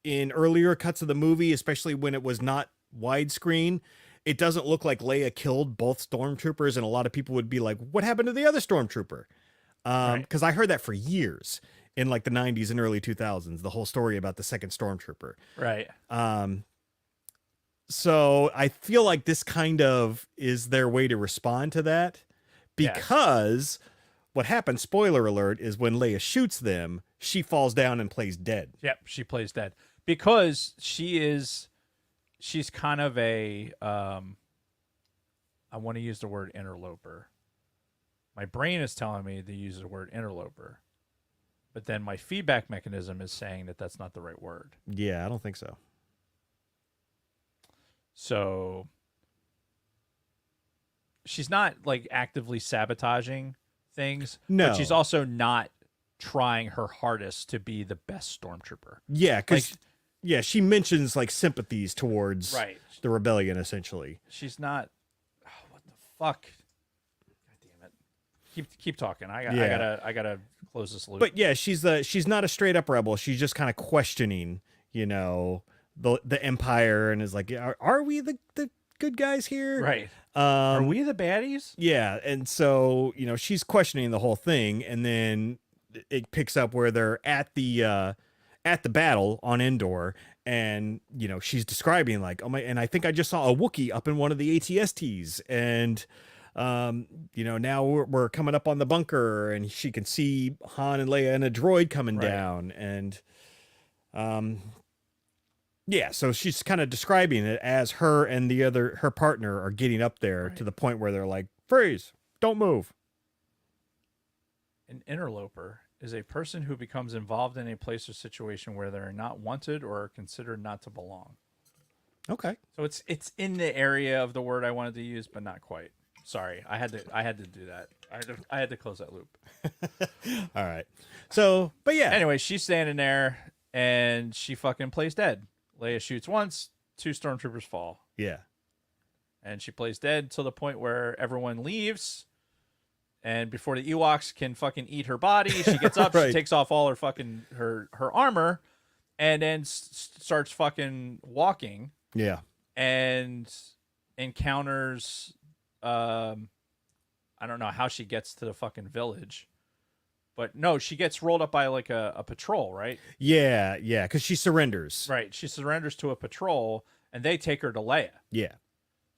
in earlier cuts of the movie, especially when it was not widescreen, it doesn't look like Leia killed both Stormtroopers, and a lot of people would be like, what happened to the other Stormtrooper? Because I heard that for years in the 90s and early 2000s, the whole story about the second Stormtrooper. Right. So I feel like this kind of is their way to respond to that, because what happens, spoiler alert, is when Leia shoots them, she falls down and plays dead. Yep, she plays dead because she's kind of a I want to use the word interloper. My brain is telling me to use the word interloper, but then my feedback mechanism is saying that that's not the right word. Yeah, I don't think so. So she's not like actively sabotaging things, No. but she's also not trying her hardest to be the best stormtrooper. Yeah, because Like- yeah, she mentions like sympathies towards Right. the rebellion, essentially. She's not. Oh, what the fuck? God damn it! Keep talking. I Yeah. gotta close this loop. But yeah, she's not a straight up rebel. She's just kind of questioning, you know, the Empire, and is like, are we the good guys here? right. Are we the baddies? Yeah, and so you know she's questioning the whole thing, and then it picks up where they're at the battle on Endor, and you know she's describing like, oh my, and I think I just saw a Wookiee up in one of the ATSTs, and you know now we're coming up on the bunker, and she can see Han and Leia and a droid coming Right. down, and yeah, so she's kind of describing it as her and her partner are getting up there to the point where they're like, freeze, don't move. An interloper is a person who becomes involved in a place or situation where they are not wanted or are considered not to belong. Okay. So it's in the area of the word I wanted to use, but not quite. Sorry, I had to do that. I had to close that loop. All right. So, but yeah. Anyway, she's standing there and she fucking plays dead. Leia shoots once, 2 stormtroopers fall, Yeah. and she plays dead till the point where everyone leaves. And before the Ewoks can fucking eat her body, she gets up, Right. she takes off all her fucking her armor, and then starts fucking walking Yeah. and encounters. I don't know how she gets to the fucking village, but no, she gets rolled up by like a patrol, right? Yeah. Yeah. Because she surrenders. Right. She surrenders to a patrol, and they take her to Leia. Yeah.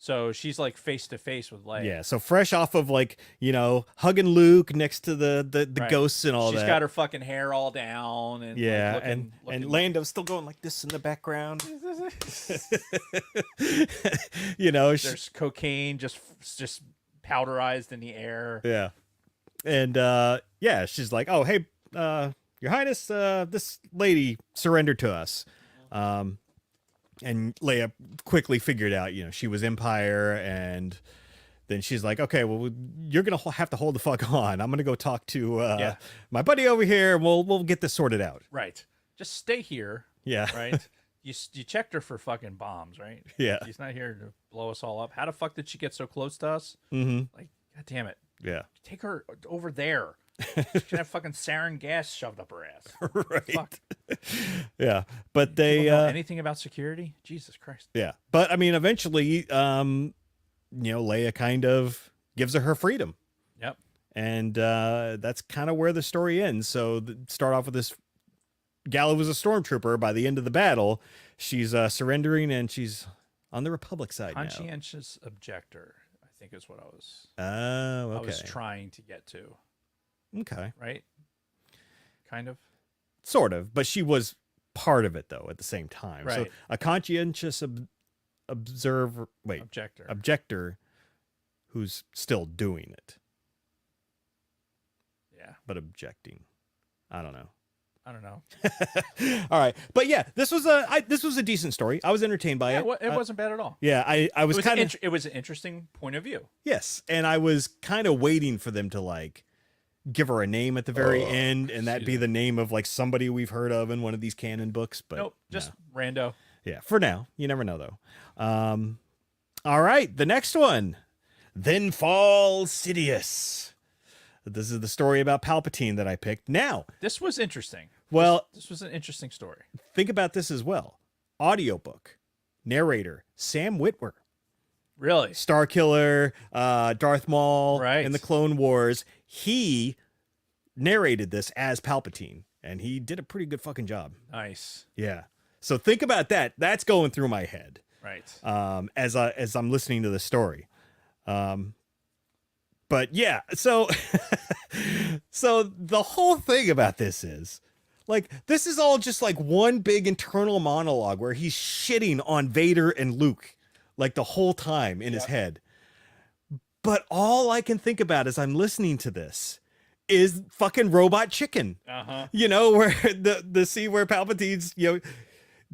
So she's like face to face with Leia. Yeah. So fresh off of like, you know, hugging Luke next to the Right. ghosts and all She's that. got her fucking hair all down, and yeah. like, and Lando's still going like this in the background. You know, there's cocaine just powderized in the air. yeah. And yeah, she's like, "Oh, hey, Your Highness, this lady surrendered to us." And Leia quickly figured out, you know, she was Empire, and then she's like, "Okay, well, you're gonna have to hold the fuck on. I'm gonna go talk to my buddy over here. And we'll get this sorted out." Right. Just stay here. Yeah. Right. You checked her for fucking bombs, right? Yeah. She's not here to blow us all up. How the fuck did she get so close to us? Mm-hmm. Like, god damn it. Yeah. Take her over there. She's gonna have fucking sarin gas shoved up her ass. Right. Fuck. Yeah. But they Don't know anything about security? Jesus Christ. yeah. But I mean, eventually, you know, Leia kind of gives her freedom. Yep. And that's kind of where the story ends. So start off with this gal who was a stormtrooper. By the end of the battle, she's surrendering, and she's on the Republic side now. Conscientious objector, I think is what I was Oh, okay. I was trying to get to. Okay. Right? Kind of. Sort of, but she was part of it though at the same time. So Right. a conscientious objector who's still doing it, Yeah. but objecting. I don't know. I don't know. All right, but yeah, this was a decent story. I was entertained by Yeah, it. it wasn't bad at all. Yeah, I was kind of it was an interesting point of view. yes, and I was kind of waiting for them to like give her a name at the very end, and that be the name of like somebody we've heard of in one of these canon books. But Nope, just rando. yeah, for now, you never know though. All right, the next one, Then Falls Sidious. This is the story about Palpatine that I picked. Now, This was interesting. well, This was an interesting story. think about this as well. Audiobook, narrator Sam Witwer. Really? Starkiller, Darth Maul, Right. in the Clone Wars. He narrated this as Palpatine, and he did a pretty good fucking job. Nice. Yeah. So think about that. That's going through my head Right. as I'm listening to the story. But yeah, so so the whole thing about this is like this is all just like one big internal monologue where he's shitting on Vader and Luke like the whole time in his head. But all I can think about as I'm listening to this is fucking Robot Chicken. You know, where the scene where Palpatine's, you know,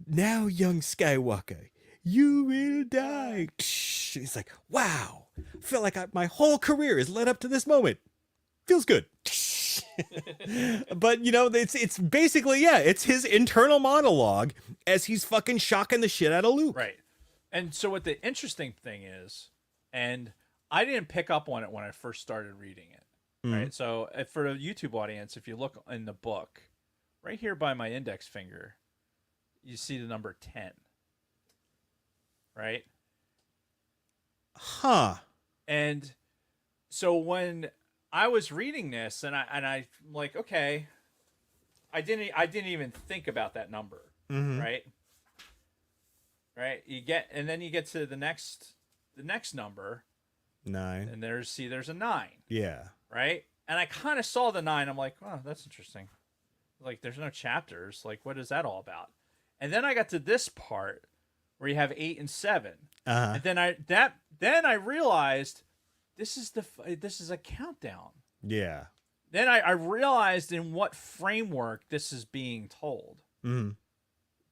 now young Skywalker, you will die. He's like, wow, I feel like my whole career has led up to this moment. Feels good. But you know, it's basically, yeah, it's his internal monologue as he's fucking shocking the shit out of Luke. Right. And so what the interesting thing is, and I didn't pick up on it when I first started reading it. Right. So for a YouTube audience, if you look in the book, right here by my index finger, you see the number 10. Right? Huh. And so when I was reading this and I'm like, okay, I didn't even think about that number. Right? Right? And then you get to the next number. 9. And there's a 9. Yeah. Right? And I kind of saw the 9. I'm like, oh, that's interesting. Like, there's no chapters. Like, what is that all about? And then I got to this part where you have 8 and 7. And then I realized this is a countdown. Yeah. Then I realized in what framework this is being told.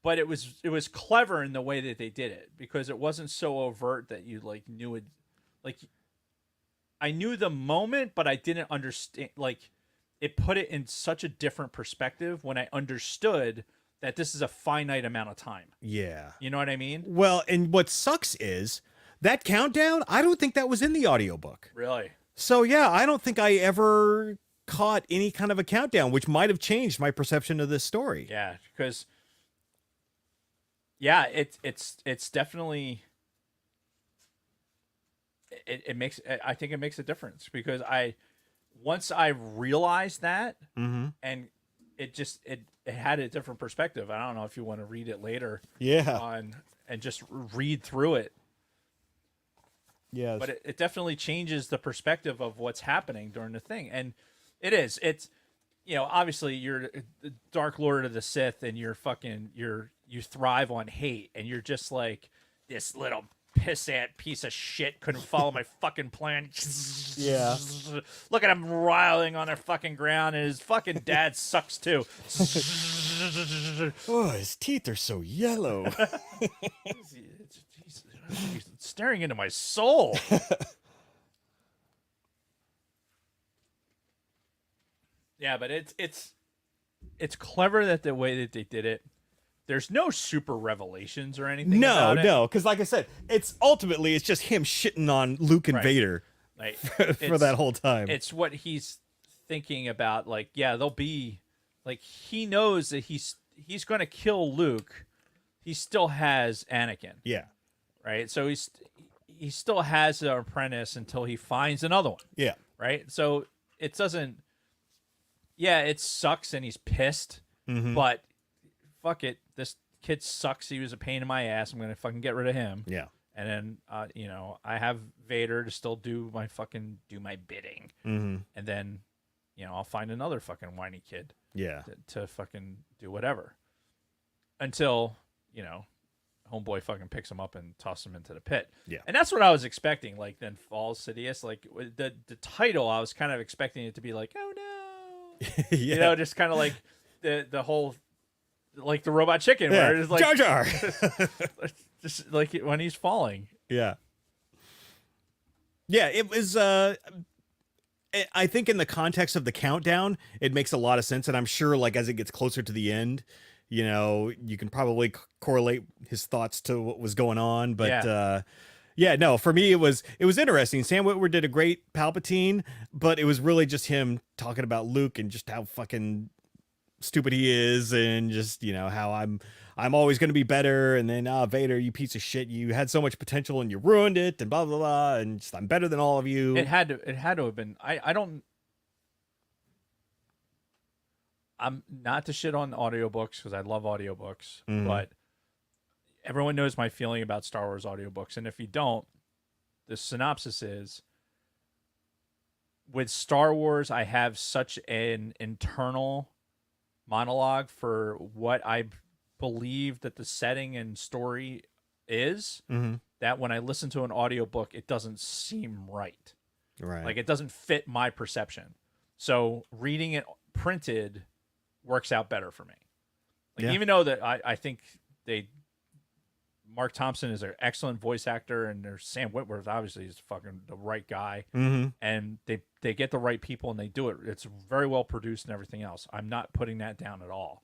But it was clever in the way that they did it, because it wasn't so overt that you like knew it. Like, I knew the moment, but I didn't understand. Like, it put it in such a different perspective when I understood that this is a finite amount of time. Yeah. You know what I mean? Well, and what sucks is that countdown, I don't think that was in the audiobook. Really? So yeah, I don't think I ever caught any kind of a countdown, which might have changed my perception of this story. Yeah, because yeah, it's definitely it makes, I think it makes a difference, because once I realized that, and it had a different perspective. I don't know if you want to read it later. Yeah. And just read through it. Yeah. But it definitely changes the perspective of what's happening during the thing. And it's, you know, obviously you're the Dark Lord of the Sith and you thrive on hate, and you're just like, this little pissant piece of shit couldn't follow my fucking plan. Yeah. Look at him riling on the fucking ground, and his fucking dad sucks too. Oh, his teeth are so yellow. He's staring into my soul. Yeah, but it's clever that the way that they did it. There's no super revelations or anything. No, because like I said, it's just him shitting on Luke and Vader, like, for that whole time. It's what he's thinking about. Like, yeah, they'll be like, he knows that he's going to kill Luke. He still has Anakin. Yeah. Right. So he still has an apprentice until he finds another one. Yeah. Right. So it doesn't. Yeah, it sucks and he's pissed, but fuck it. This kid sucks. He was a pain in my ass. I'm gonna fucking get rid of him. Yeah. And then, you know, I have Vader to still do my bidding. And then, you know, I'll find another fucking whiny kid. Yeah. To fucking do whatever. Until, you know, homeboy fucking picks him up and tosses him into the pit. Yeah. And that's what I was expecting. Like, then falls Sidious. Like, the title, I was kind of expecting it to be like, oh no. Yeah. You know, just kind of like the whole, like the Robot Chicken, Yeah. where it's like Jar Jar. just like when he's falling. Yeah. Yeah, it was I think in the context of the countdown, it makes a lot of sense, and I'm sure like as it gets closer to the end, you know, you can probably correlate his thoughts to what was going on, but yeah, no, for me it was interesting. Sam Witwer did a great Palpatine, but it was really just him talking about Luke and just how fucking stupid he is, and just, you know, how I'm always going to be better, and then Vader, you piece of shit, you had so much potential and you ruined it, and blah blah blah, and just, I'm better than all of you. It had to have been. I'm not to shit on audiobooks, because I love audiobooks, but everyone knows my feeling about Star Wars audiobooks, and if you don't, the synopsis is with Star Wars, I have such an internal monologue for what I believe that the setting and story is, that when I listen to an audiobook, it doesn't seem right. Right. Like, it doesn't fit my perception. So reading it printed works out better for me. Like, Yeah. even though that I think Mark Thompson is an excellent voice actor, and there's Sam Witwer obviously is fucking the right guy, and they get the right people and they do it. It's very well produced and everything else. I'm not putting that down at all.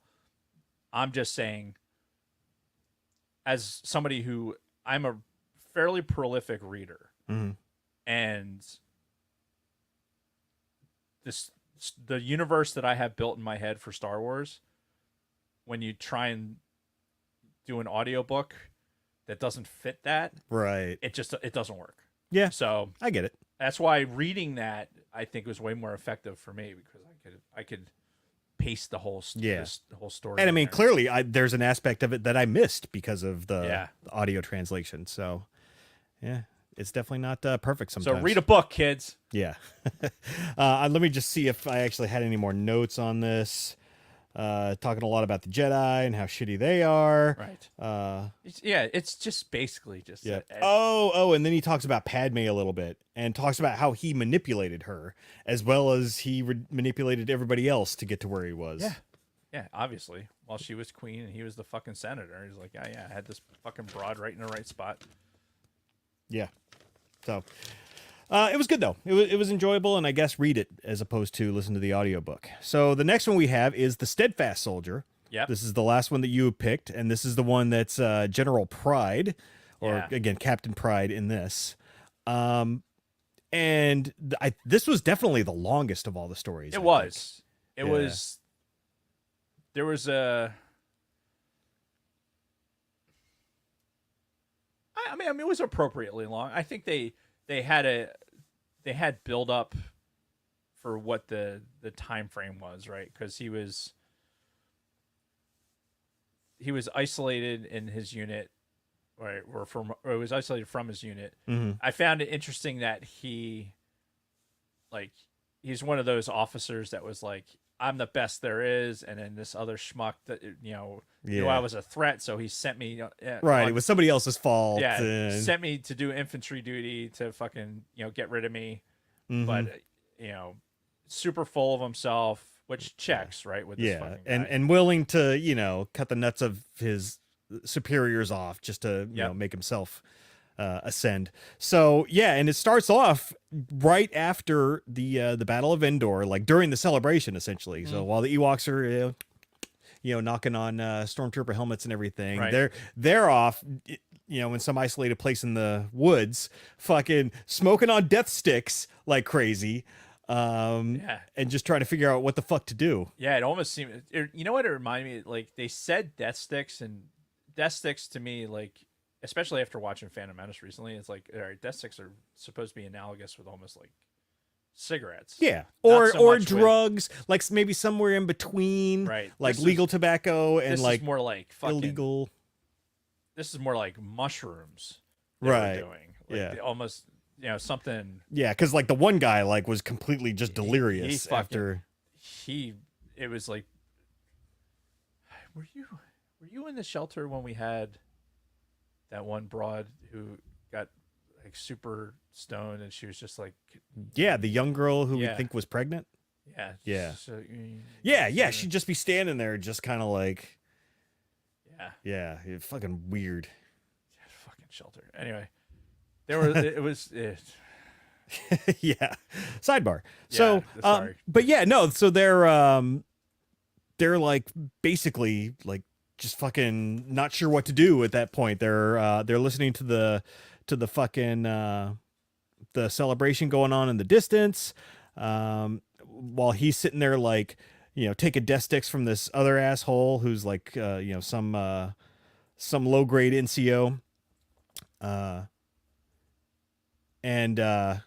I'm just saying, as somebody who I'm a fairly prolific reader, and the universe that I have built in my head for Star Wars, when you try and do an audiobook that doesn't fit that, Right. it doesn't work. Yeah. So I get it. that's why reading that, I think, was way more effective for me, because I could pace the whole Yeah. the whole story. And I in mean, there. clearly, there's an aspect of it that I missed because of the Yeah. audio translation. So, yeah, it's definitely not perfect sometimes. So read a book, kids. Yeah. Let me just see if I actually had any more notes on this. Talking a lot about the Jedi and how shitty they are. Right. It's just basically just Yeah. Oh, and then he talks about Padme a little bit and talks about how he manipulated her as well as he manipulated everybody else to get to where he was. Yeah, obviously. While she was queen and he was the fucking senator, he's like, yeah, I had this fucking broad right in the right spot. Yeah. So, it was good though. It was enjoyable, and I guess read it as opposed to listen to the audiobook. So the next one we have is The Steadfast Soldier. Yep. This is the last one that you picked, and this is the one that's General Pride, or again Captain Pride in this. And this was definitely the longest of all the stories. It was. It was. There was a. I mean, it was appropriately long. I think they had build up for what the time frame was, right? Because he was isolated in his unit, right? Or it was isolated from his unit. I found it interesting that he's one of those officers that was like, I'm the best there is, and then this other schmuck that knew I was a threat, so he sent me right. It was somebody else's fault. Yeah, sent me to do infantry duty to fucking get rid of me, but super full of himself, which checks right with this fucking guy. and willing to cut the nuts of his superiors off just to make himself ascend. So and it starts off right after the Battle of Endor, like during the celebration, essentially. So while the Ewoks are knocking on stormtrooper helmets and everything, right. they're off in some isolated place in the woods, fucking smoking on death sticks like crazy, and just trying to figure out what the fuck to do. Yeah, it almost seemed. You know what it reminded me? Like, they said death sticks, and death sticks to me, like, especially after watching Phantom Menace recently, it's like, all right, death sticks are supposed to be analogous with almost like cigarettes. Yeah. Not so Or much drugs, like maybe somewhere in between. Right. Like This legal tobacco and this like is more like fucking, illegal. This is more like mushrooms they Right. were doing. Like, almost, something. Yeah, because like the one guy like was completely just delirious after. It was like, were you in the shelter when we had that one broad who got like super stoned, and she was just like, Yeah, the young girl who we Yeah. think was pregnant. yeah, Yeah. so, Yeah, she'd just be standing there, just kind of like, yeah, fucking weird. fucking shelter. Anyway, it was. Yeah. Sidebar. So, sorry. but yeah, no. So they're like basically like just fucking not sure what to do at that point. They're listening to the fucking the celebration going on in the distance, while he's sitting there like taking death sticks from this other asshole who's like some low grade NCO, and what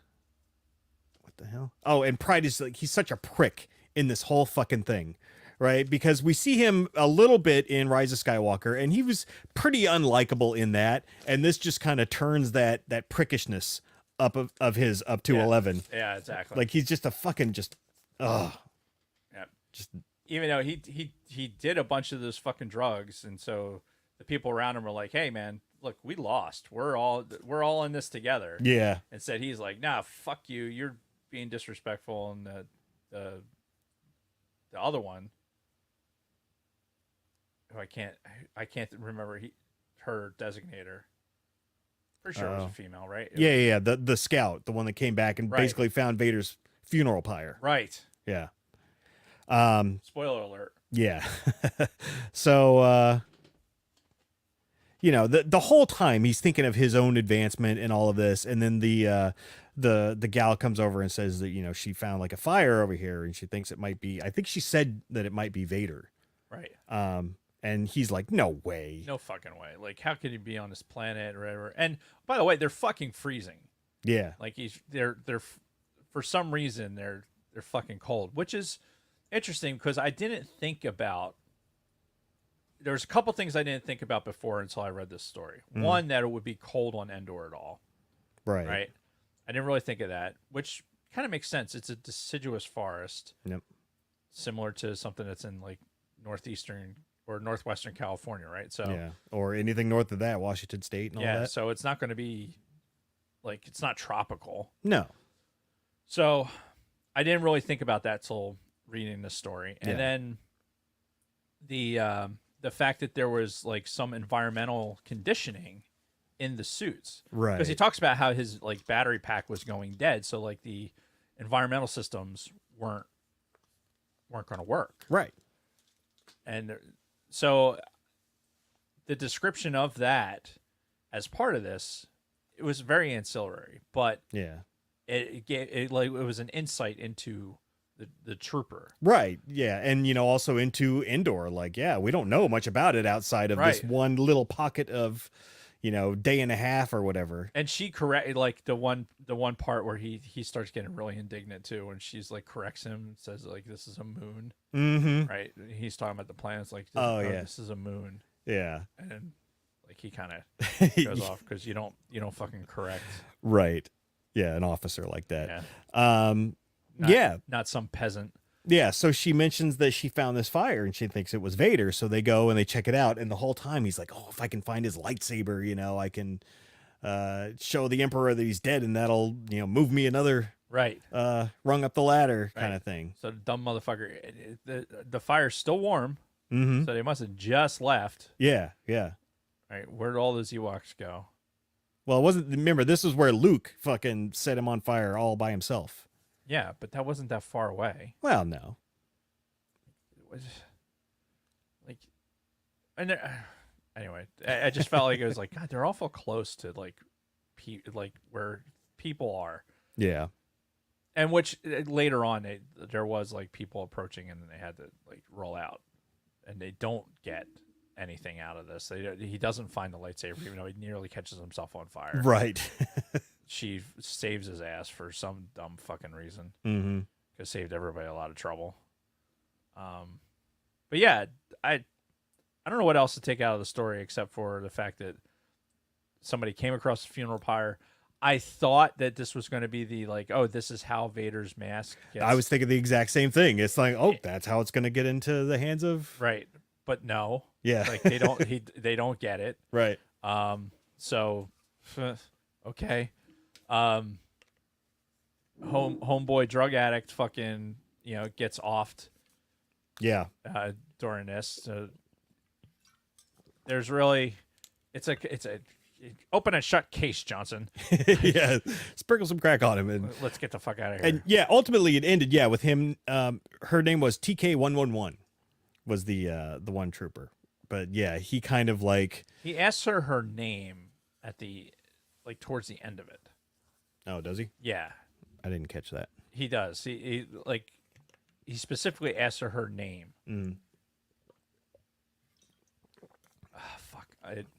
the hell? Oh, and Pride is like, he's such a prick in this whole fucking thing, right? Because we see him a little bit in Rise of Skywalker, and he was pretty unlikable in that, and this just kind of turns that prickishness of his up to Yeah. 11. Yeah, exactly. Like he's just a fucking yeah. just Even though he did a bunch of those fucking drugs, and so the people around him were like, "Hey, man, look, we lost. We're all in this together." yeah. Instead, he's like, "Nah, fuck you. You're being disrespectful." And the other one, who I can't remember her designator. Pretty sure it was a female, right? Yeah. The scout, the one that came back and Right. basically found Vader's funeral pyre. Right. Yeah. Spoiler alert. Yeah. So, the whole time he's thinking of his own advancement and all of this. And then the gal comes over and says that, she found like a fire over here and she thinks it might be, I think she said that it might be Vader. Right. And he's like, no way. No fucking way. Like, how could he be on this planet or whatever? And by the way, they're fucking freezing. Yeah. Like they're for some reason they're fucking cold, which is interesting because I didn't think about. There's a couple things I didn't think about before until I read this story. One, that it would be cold on Endor at all. Right. Right. I didn't really think of that, which kind of makes sense. It's a deciduous forest. Yep. Similar to something that's in like northeastern or northwestern California, right? So Yeah. Or anything north of that, Washington State and all that. so it's not going to be like it's not tropical. No. So I didn't really think about that till reading this story. And Yeah. then the fact that there was like some environmental conditioning in the suits. Right. Because he talks about how his like battery pack was going dead, so like the environmental systems weren't going to work. Right. And so the description of that as part of this, it was very ancillary, but Yeah. it was an insight into the trooper. Right. Yeah. And, also into Endor, like, yeah, we don't know much about it outside of this Right. one little pocket of, day and a half or whatever. And she like the one part where he starts getting really indignant too, when she's like corrects him, says like this is a moon, Mm-hmm. right? He's talking about the planets like, Yeah. this is a moon, Yeah. and then like he kind of goes off because you don't fucking correct, Right. Yeah. An officer like that. yeah, Yeah. not some peasant. Yeah, so she mentions that she found this fire and she thinks it was Vader. So they go and they check it out. And the whole time he's like, oh, if I can find his lightsaber, I can show the Emperor that he's dead and that'll, move me another Right. rung up the ladder kind Right. of thing. So the dumb motherfucker, the fire's still warm, Mm-hmm. so they must have just left. Yeah, yeah. Right, where'd all those Ewoks go? Well, it wasn't, remember, this is where Luke fucking set him on fire all by himself. Yeah, but that wasn't that far away. Well, no. It was like, and anyway, I just felt like it was like, God, they're awful close to like where people are. Yeah. And which later on, there was like people approaching, and then they had to like roll out, and they don't get anything out of this. He doesn't find the lightsaber, even though he nearly catches himself on fire. Right. She saves his ass for some dumb fucking reason. Mm-hmm. It saved everybody a lot of trouble. But yeah, I don't know what else to take out of the story except for the fact that somebody came across the funeral pyre. I thought that this was going to be the like, oh, this is how Vader's mask gets. I was thinking the exact same thing. It's like, oh, that's how it's going to get into the hands of. right, but no, Yeah. like they don't they don't get it. Right. So okay. Homeboy drug addict fucking gets offed Yeah. during this. There's really it's a open and shut case, Johnson. Yeah. Sprinkle some crack on him. And Let's get the fuck out of here. And yeah, ultimately it ended, with him. Her name was TK111 was the one trooper. But yeah, he kind of like. He asks her name at the towards the end of it. Oh, does he? Yeah, I didn't catch that. he does. He specifically asks her name. Mm. Fuck.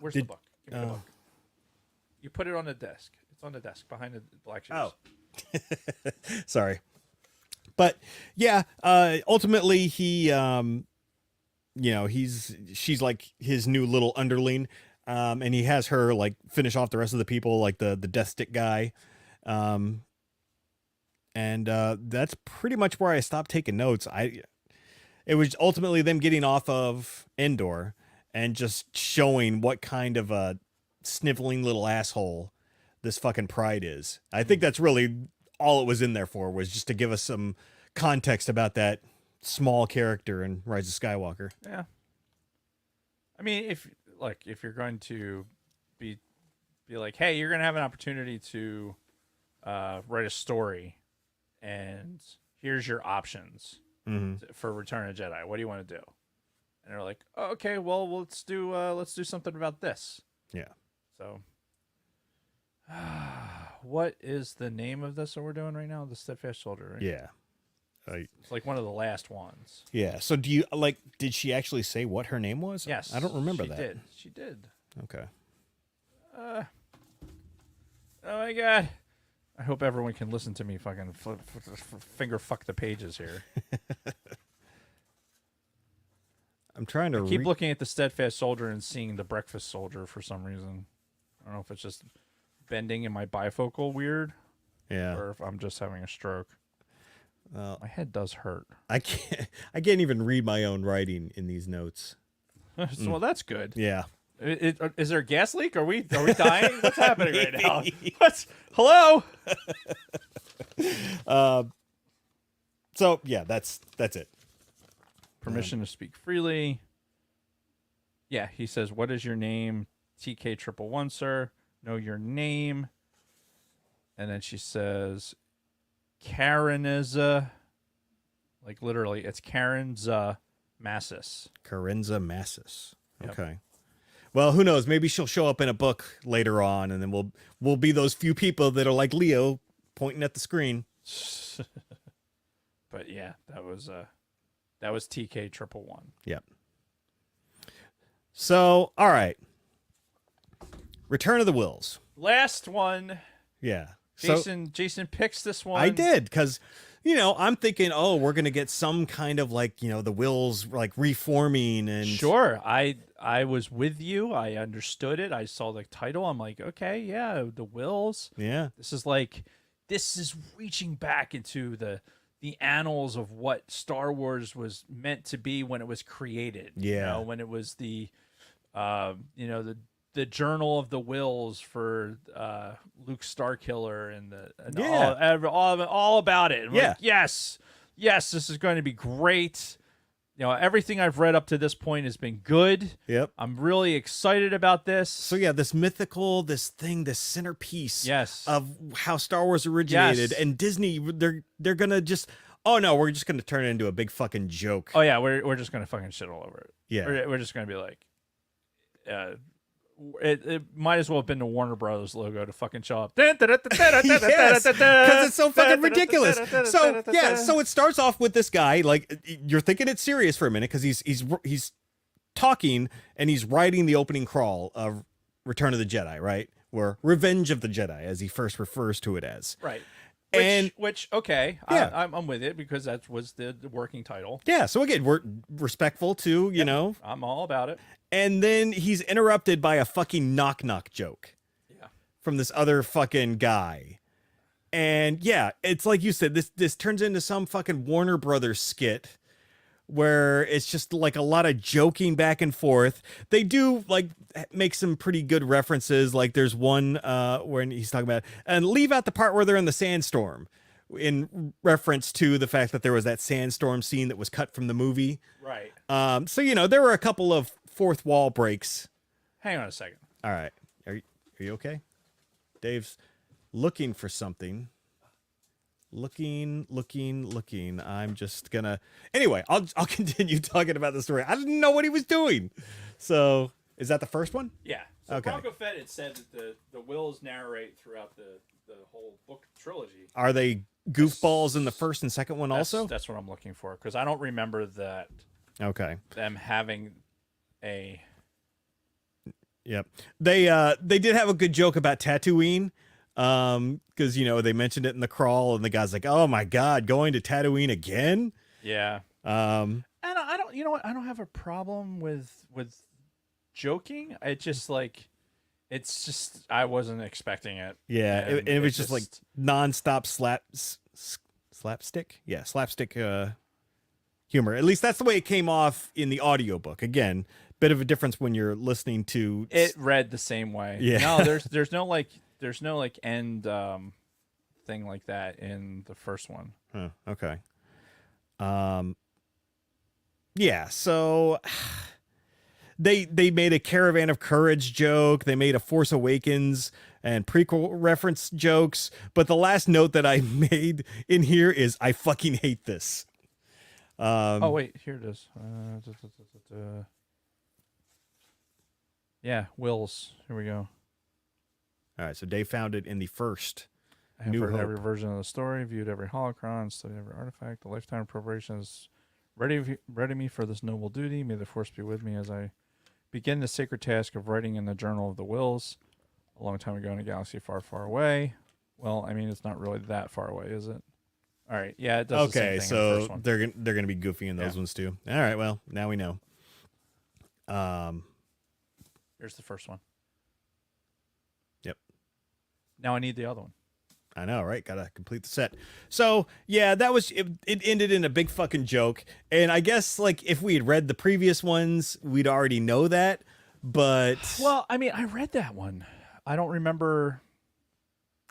Where's the book? Give me the book. You put it on the desk. It's on the desk behind the black shoes. Oh. Sorry. But yeah, ultimately he, she's like his new little underling. And he has her like finish off the rest of the people, like the death stick guy. And that's pretty much where I stopped taking notes. It was ultimately them getting off of Endor and just showing what kind of a sniveling little asshole this fucking Pride is. I think that's really all it was in there for, was just to give us some context about that small character in Rise of Skywalker. Yeah. I mean, if you're going to be like, hey, you're going to have an opportunity to write a story, and here's your options for Return of the Jedi. What do you want to do? And they're like, oh, okay, well, let's do something about this. Yeah. So, what is the name of this that we're doing right now? The Steadfast Soldier, right? Yeah. It's like one of the last ones. Yeah. So did she actually say what her name was? Yes. I don't remember that. She did. Okay. Oh my God. I hope everyone can listen to me fucking finger fuck the pages here. I'm trying to keep looking at the Steadfast Soldier and seeing the Breakfast Soldier for some reason. I don't know if it's just bending in my bifocal weird. Yeah. Or if I'm just having a stroke. My head does hurt. I can't even read my own writing in these notes. Well, that's good. Yeah. Is there a gas leak? Are we dying? What's happening right now? Hello? So yeah, that's it. Permission to speak freely. Yeah, he says, "What is your name?" TK111, sir. Know your name. And then she says, Karenza, like literally, it's Karenza Massis. Karenza Massis. Yep. Okay. Well, who knows? Maybe she'll show up in a book later on, and then we'll be those few people that are like Leo, pointing at the screen. But yeah, that was TK111. Yep. So, all right. Return of the Wills. Last one. Yeah. Jason picks this one. I did, because, I'm thinking, oh, we're going to get some kind of the Wills reforming. And sure. I was with you. I understood it. I saw the title. I'm like, okay, yeah, the Wills. Yeah. This is reaching back into the annals of what Star Wars was meant to be when it was created. Yeah. When it was the Journal of the Wills for Luke Starkiller and all about it. And like, yes, this is going to be great. Everything I've read up to this point has been good. Yep. I'm really excited about this. So yeah, this centerpiece yes. of how Star Wars originated, yes. and Disney, they're gonna just, oh no, we're just gonna turn it into a big fucking joke. Oh yeah, we're just gonna fucking shit all over it. Yeah. We're just gonna be like, it might as well have been the Warner Brothers logo to fucking show up. Yes, because it's so fucking ridiculous. So yeah, so it starts off with this guy, like, you're thinking it's serious for a minute because he's talking and he's writing the opening crawl of Return of the Jedi, right? Or Revenge of the Jedi, as he first refers to it as. Right. Which okay, yeah. I'm with it because that was the working title. Yeah. So again, we're respectful to I'm all about it. And then he's interrupted by a fucking knock joke. Yeah. From this other fucking guy. And yeah, it's like you said, this turns into some fucking Warner Brothers skit where it's just like a lot of joking back and forth. They do make some pretty good references. Like there's one when he's talking about, and leave out the part where they're in the sandstorm, in reference to the fact that there was that sandstorm scene that was cut from the movie. Right. So there were a couple of fourth wall breaks. Hang on a second. All right. Are you okay? Dave's looking for something. Looking. I'm just gonna. Anyway, I'll continue talking about the story. I didn't know what he was doing. So, is that the first one? Yeah. So okay. Bronco Fett had said that the Wills narrate throughout the whole book trilogy. Are they goofballs in the first and second one also? That's what I'm looking for, because I don't remember that. Okay. Them having a. Yep. They did have a good joke about Tatooine. Because they mentioned it in the crawl, and the guy's like, "Oh my god, going to Tatooine again?" Yeah. And I don't, I don't have a problem with joking. It just It's just I wasn't expecting it. Yeah, And it was just like nonstop slapstick. Yeah, slapstick humor. At least that's the way it came off in the audiobook. Again, bit of a difference when you're listening to it read the same way. Yeah. No, there's no like end thing like that in the first one. Huh, okay. Yeah, so they made a Caravan of Courage joke, they made a Force Awakens and prequel reference jokes, but the last note that I made in here is I fucking hate this. Oh wait, here it is. Yeah, Wills. Here we go. All right, so Dave found it in the first I have New heard Hope. every version of the story, viewed every holocron, studied every artifact. The lifetime of preparation is ready me for this noble duty. May the force be with me as I begin the sacred task of writing in the Journal of the Wills. A long time ago in a galaxy far, far away. Well, I mean, it's not really that far away, is it? All right, yeah, it does. Okay, the same thing in the so first one. they're gonna be goofy in those ones too. All right, well now we know. Here's the first one. Yep. Now I need the other one. I know, right? Gotta complete the set. So yeah, that was it. It ended in a big fucking joke, and I guess like if we had read the previous ones, we'd already know that. But Well, I mean, I read that one. I don't remember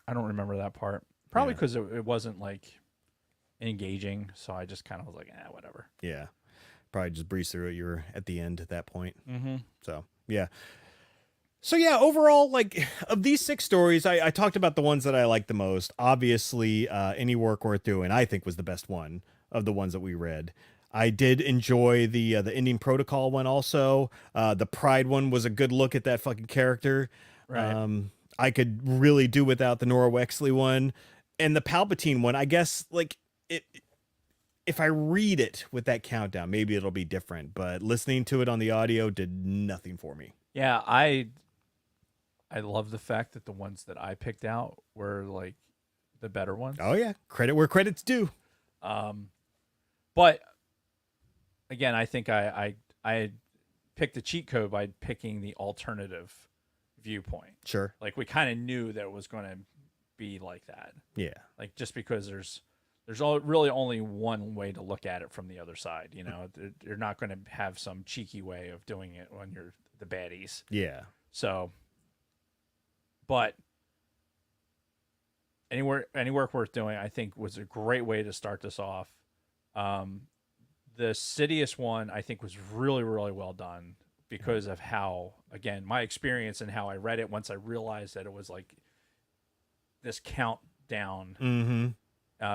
that part. Probably Yeah. because it wasn't like engaging, so I just kind of was like, whatever. yeah, probably just breeze through it. You were at the end at that point. Mm-hmm. So yeah. So yeah, overall, like of these 6 stories, I talked about the ones that I liked the most. Obviously, Any Work Worth Doing, I think, was the best one of the ones that we read. I did enjoy the ending protocol one also. The Pride one was a good look at that fucking character. Right. I could really do without the Nora Wexley one, and the Palpatine one. I guess like it. If I read it with that countdown, maybe it'll be different. But listening to it on the audio did nothing for me. Yeah, I love the fact that the ones that I picked out were like the better ones. Oh yeah, credit where credit's due. But again, I think I picked the cheat code by picking the alternative viewpoint. Sure. Like we kind of knew that it was going to be like that. Yeah. Like just because there's really only one way to look at it from the other side. You know, you're not going to have some cheeky way of doing it when you're the baddies. Yeah. So, but any work worth doing, I think, was a great way to start this off. The Sidious one, I think, was really, really well done because of how, again, my experience and how I read it once I realized that it was like this countdown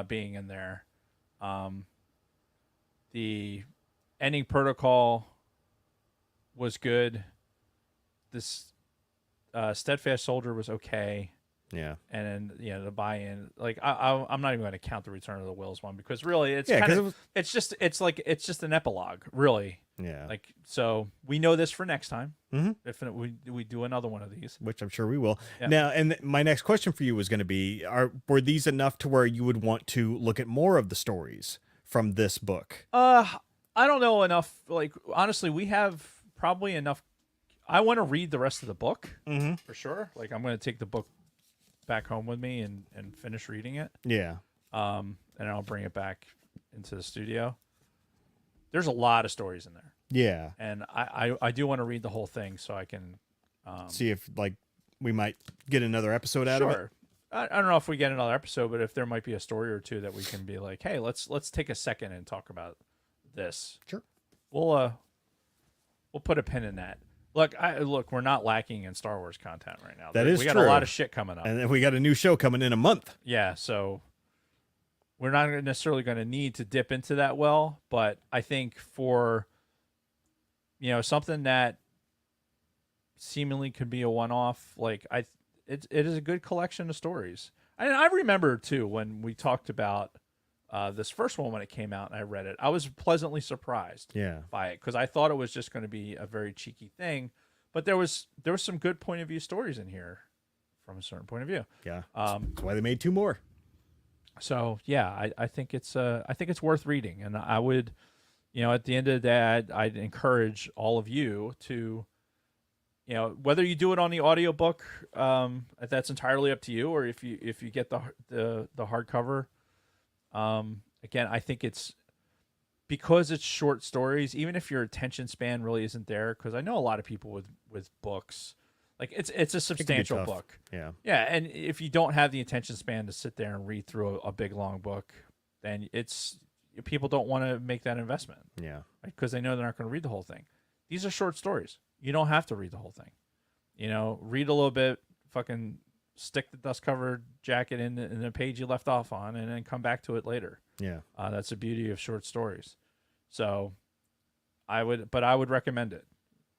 being in there. The ending protocol was good. This Steadfast Soldier was okay. Yeah. And then the buy-in, like I'm not even going to count the Return of the Wills one because really it's Yeah, kind 'cause of it's just an epilogue, really. Yeah. Like so we know this for next time Mhm. if we do another one of these. Which I'm sure we will. Yeah. Now, and my next question for you was going to be: were these enough to where you would want to look at more of the stories from this book? I don't know enough. Like honestly, we have probably enough. I want to read the rest of the book for sure. Like I'm going to take the book back home with me and finish reading it. Yeah. And I'll bring it back into the studio. There's a lot of stories in there. Yeah. And I do want to read the whole thing so I can See if like we might get another episode out of it. sure. I don't know if we get another episode, but if there might be a story or two that we can be like, hey, let's take a second and talk about this. Sure. We'll put a pin in that. Look, we're not lacking in Star Wars content right now. That is we got true. a lot of shit coming up. And then we got a new show coming in a month. Yeah, so we're not necessarily going to need to dip into that well, but I think for something that seemingly could be a one-off, like it is a good collection of stories. And I remember too when we talked about this first one when it came out and I read it, I was pleasantly surprised by it because I thought it was just going to be a very cheeky thing, but there was some good point of view stories in here from a certain point of view. Yeah. That's why they made 2 more. So yeah, I think it's worth reading, and I would, at the end of the day, I'd encourage all of you to, you know, whether you do it on the audiobook, that's entirely up to you, or if you get the hardcover. Again, I think it's because it's short stories, even if your attention span really isn't there, because I know a lot of people with books, like it's a substantial book. Yeah. Yeah, and if you don't have the attention span to sit there and read through a big long book, then people don't want to make that investment. Yeah. Because they know they're not going to read the whole thing. These are short stories. You don't have to read the whole thing. You know, read a little bit, fucking stick the dust covered jacket in the page you left off on, and then come back to it later. Yeah. That's the beauty of short stories. So I would recommend it.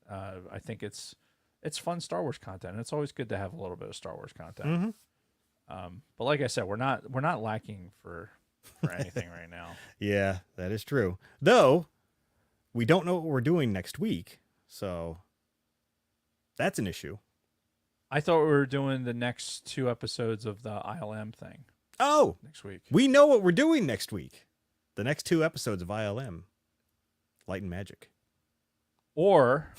I think it's fun Star Wars content, and it's always good to have a little bit of Star Wars content. But like I said, we're not lacking for anything right now. Yeah, that is true. Though we don't know what we're doing next week, so that's an issue. I thought we were doing the next 2 episodes of the ILM thing. Oh, next week. We know what we're doing next week. The next 2 episodes of ILM, Light and Magic. Or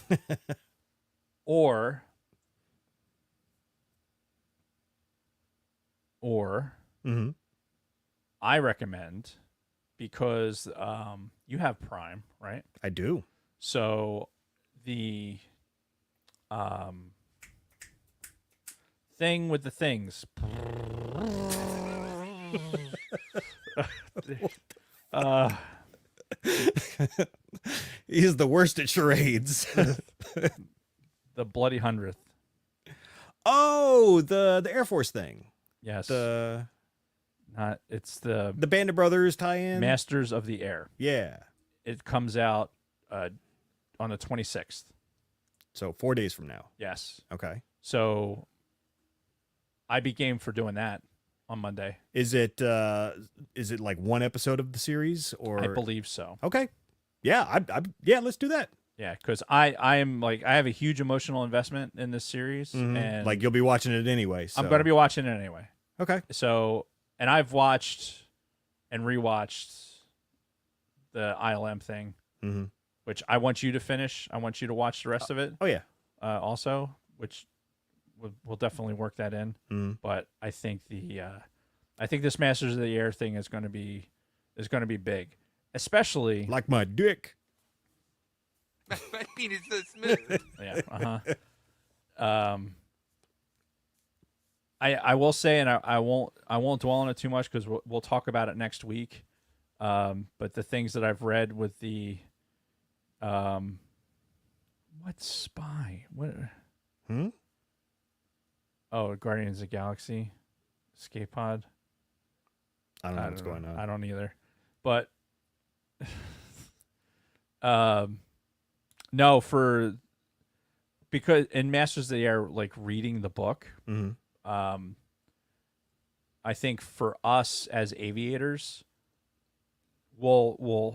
I recommend, because you have Prime, right? I do. So the thing with the things. He's the worst at charades. The Bloody 100th. Oh, the Air Force thing. Yes. It's the Band of Brothers tie-in. Masters of the Air. Yeah. It comes out on the 26th. So 4 days from now. Yes. Okay. So I'd be game for doing that on Monday. Is it like 1 episode of the series, or? I believe so. Okay. Yeah. Yeah. Let's do that. Yeah, because I am like, I have a huge emotional investment in this series, and like you'll be watching it anyway. So. I'm going to be watching it anyway. Okay. So, and I've watched and rewatched the ILM thing, which I want you to finish. I want you to watch the rest of it. Oh yeah. Also, which we'll definitely work that in. But I think this Masters of the Air thing is going to be big, especially like my dick. My penis is so smooth. Yeah. I will say, and I won't dwell on it too much because we'll talk about it next week. But the things that I've read with the what spy? What? Oh, Guardians of the Galaxy escape pod. I don't know what's going on. I don't either. But no, because in Masters of the Air, like reading the book, I think for us as aviators, I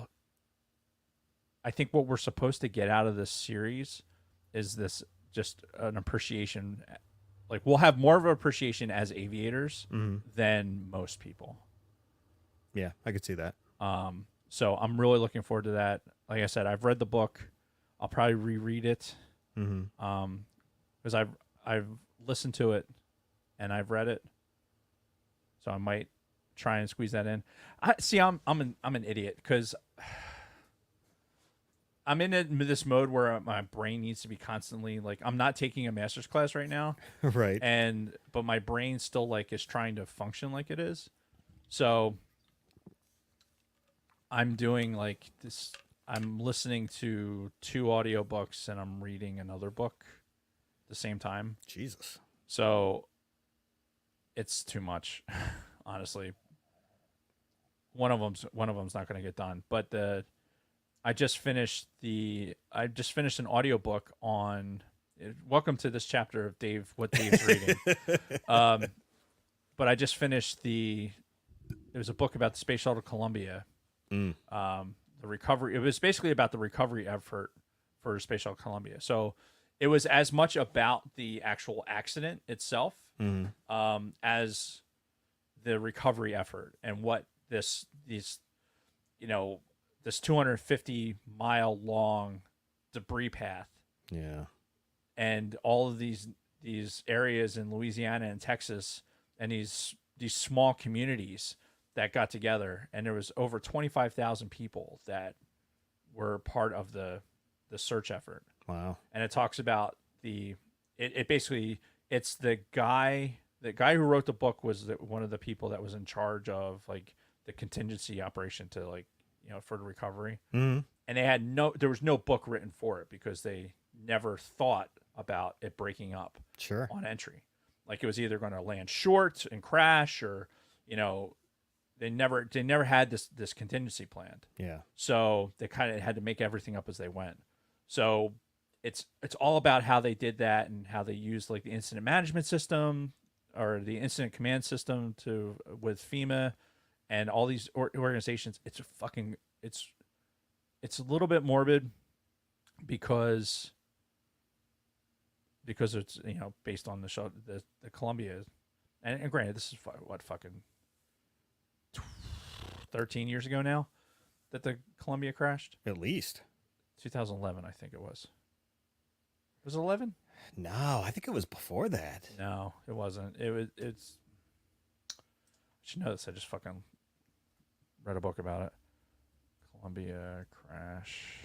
think what we're supposed to get out of this series is this just an appreciation. Like we'll have more of an appreciation as aviators than most people. Yeah, I could see that. So I'm really looking forward to that. Like I said, I've read the book. I'll probably reread it. Because I've listened to it and I've read it. So I might try and squeeze that in. I'm an idiot because I'm in this mode where my brain needs to be constantly like, I'm not taking a master's class right now. Right. But my brain still like is trying to function like it is. So I'm doing like this. I'm listening to 2 audiobooks and I'm reading another book at the same time. Jesus. So it's too much, honestly. One of them's not going to get done, but I just finished an audiobook on welcome to this chapter of what Dave's reading. But I just finished there was a book about the Space Shuttle Columbia. The recovery. It was basically about the recovery effort for Space Shuttle Columbia. So it was as much about the actual accident itself as the recovery effort and what this 250-mile long debris path and all of these areas in Louisiana and Texas, and these small communities that got together, and there was over 25,000 people that were part of the search effort. Wow. And it talks about it basically, it's the guy who wrote the book was one of the people that was in charge of like the contingency operation to like, for the recovery. Mm-hmm. And there was no book written for it because they never thought about it breaking up Sure. on entry. Like it was either going to land short and crash, or they never had this contingency planned. Yeah. So they kind of had to make everything up as they went. So it's all about how they did that and how they used like the incident management system or the incident command system with FEMA and all these organizations. It's a little bit morbid because it's based on the show, the Columbia, and granted this is fucking 13 years ago now that the Columbia crashed. At least 2011, I think it was. Was it 11? No, I think it was before that. No, it wasn't. It's. I should know this. I just fucking read a book about it. Columbia crash.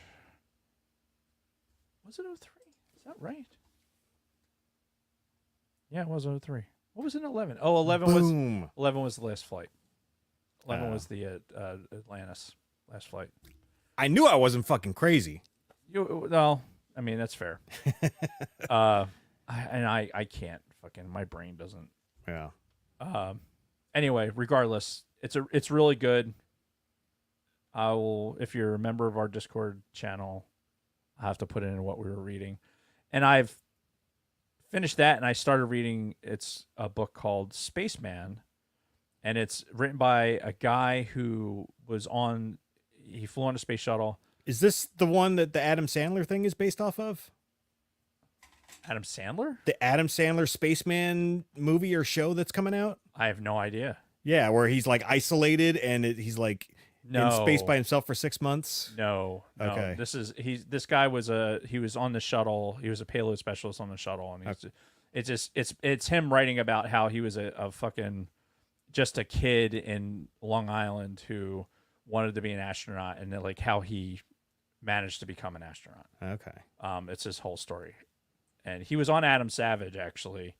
Was it 03? Is that right? Yeah, it was 03. What was it in 11? Oh, 11 was the last flight. 11 was the Atlantis last flight. I knew I wasn't fucking crazy. No, I mean that's fair. I can't fucking, my brain doesn't. Yeah. Anyway, regardless, it's really good. I will, if you're a member of our Discord channel, I have to put in what we were reading, and I've finished that, and I started reading. It's a book called Spaceman, and it's written by a guy who he flew on a space shuttle. Is this the one that the Adam Sandler thing is based off of? Adam Sandler? The Adam Sandler Spaceman movie or show that's coming out? I have no idea. Yeah, where he's like isolated and he's like in space by himself for 6 months. No. Okay. This guy was on the shuttle. He was a payload specialist on the shuttle, and it's him writing about how he was a fucking just a kid in Long Island who wanted to be an astronaut, and then, like how he managed to become an astronaut. Okay. It's his whole story, and he was on Adam Savage actually,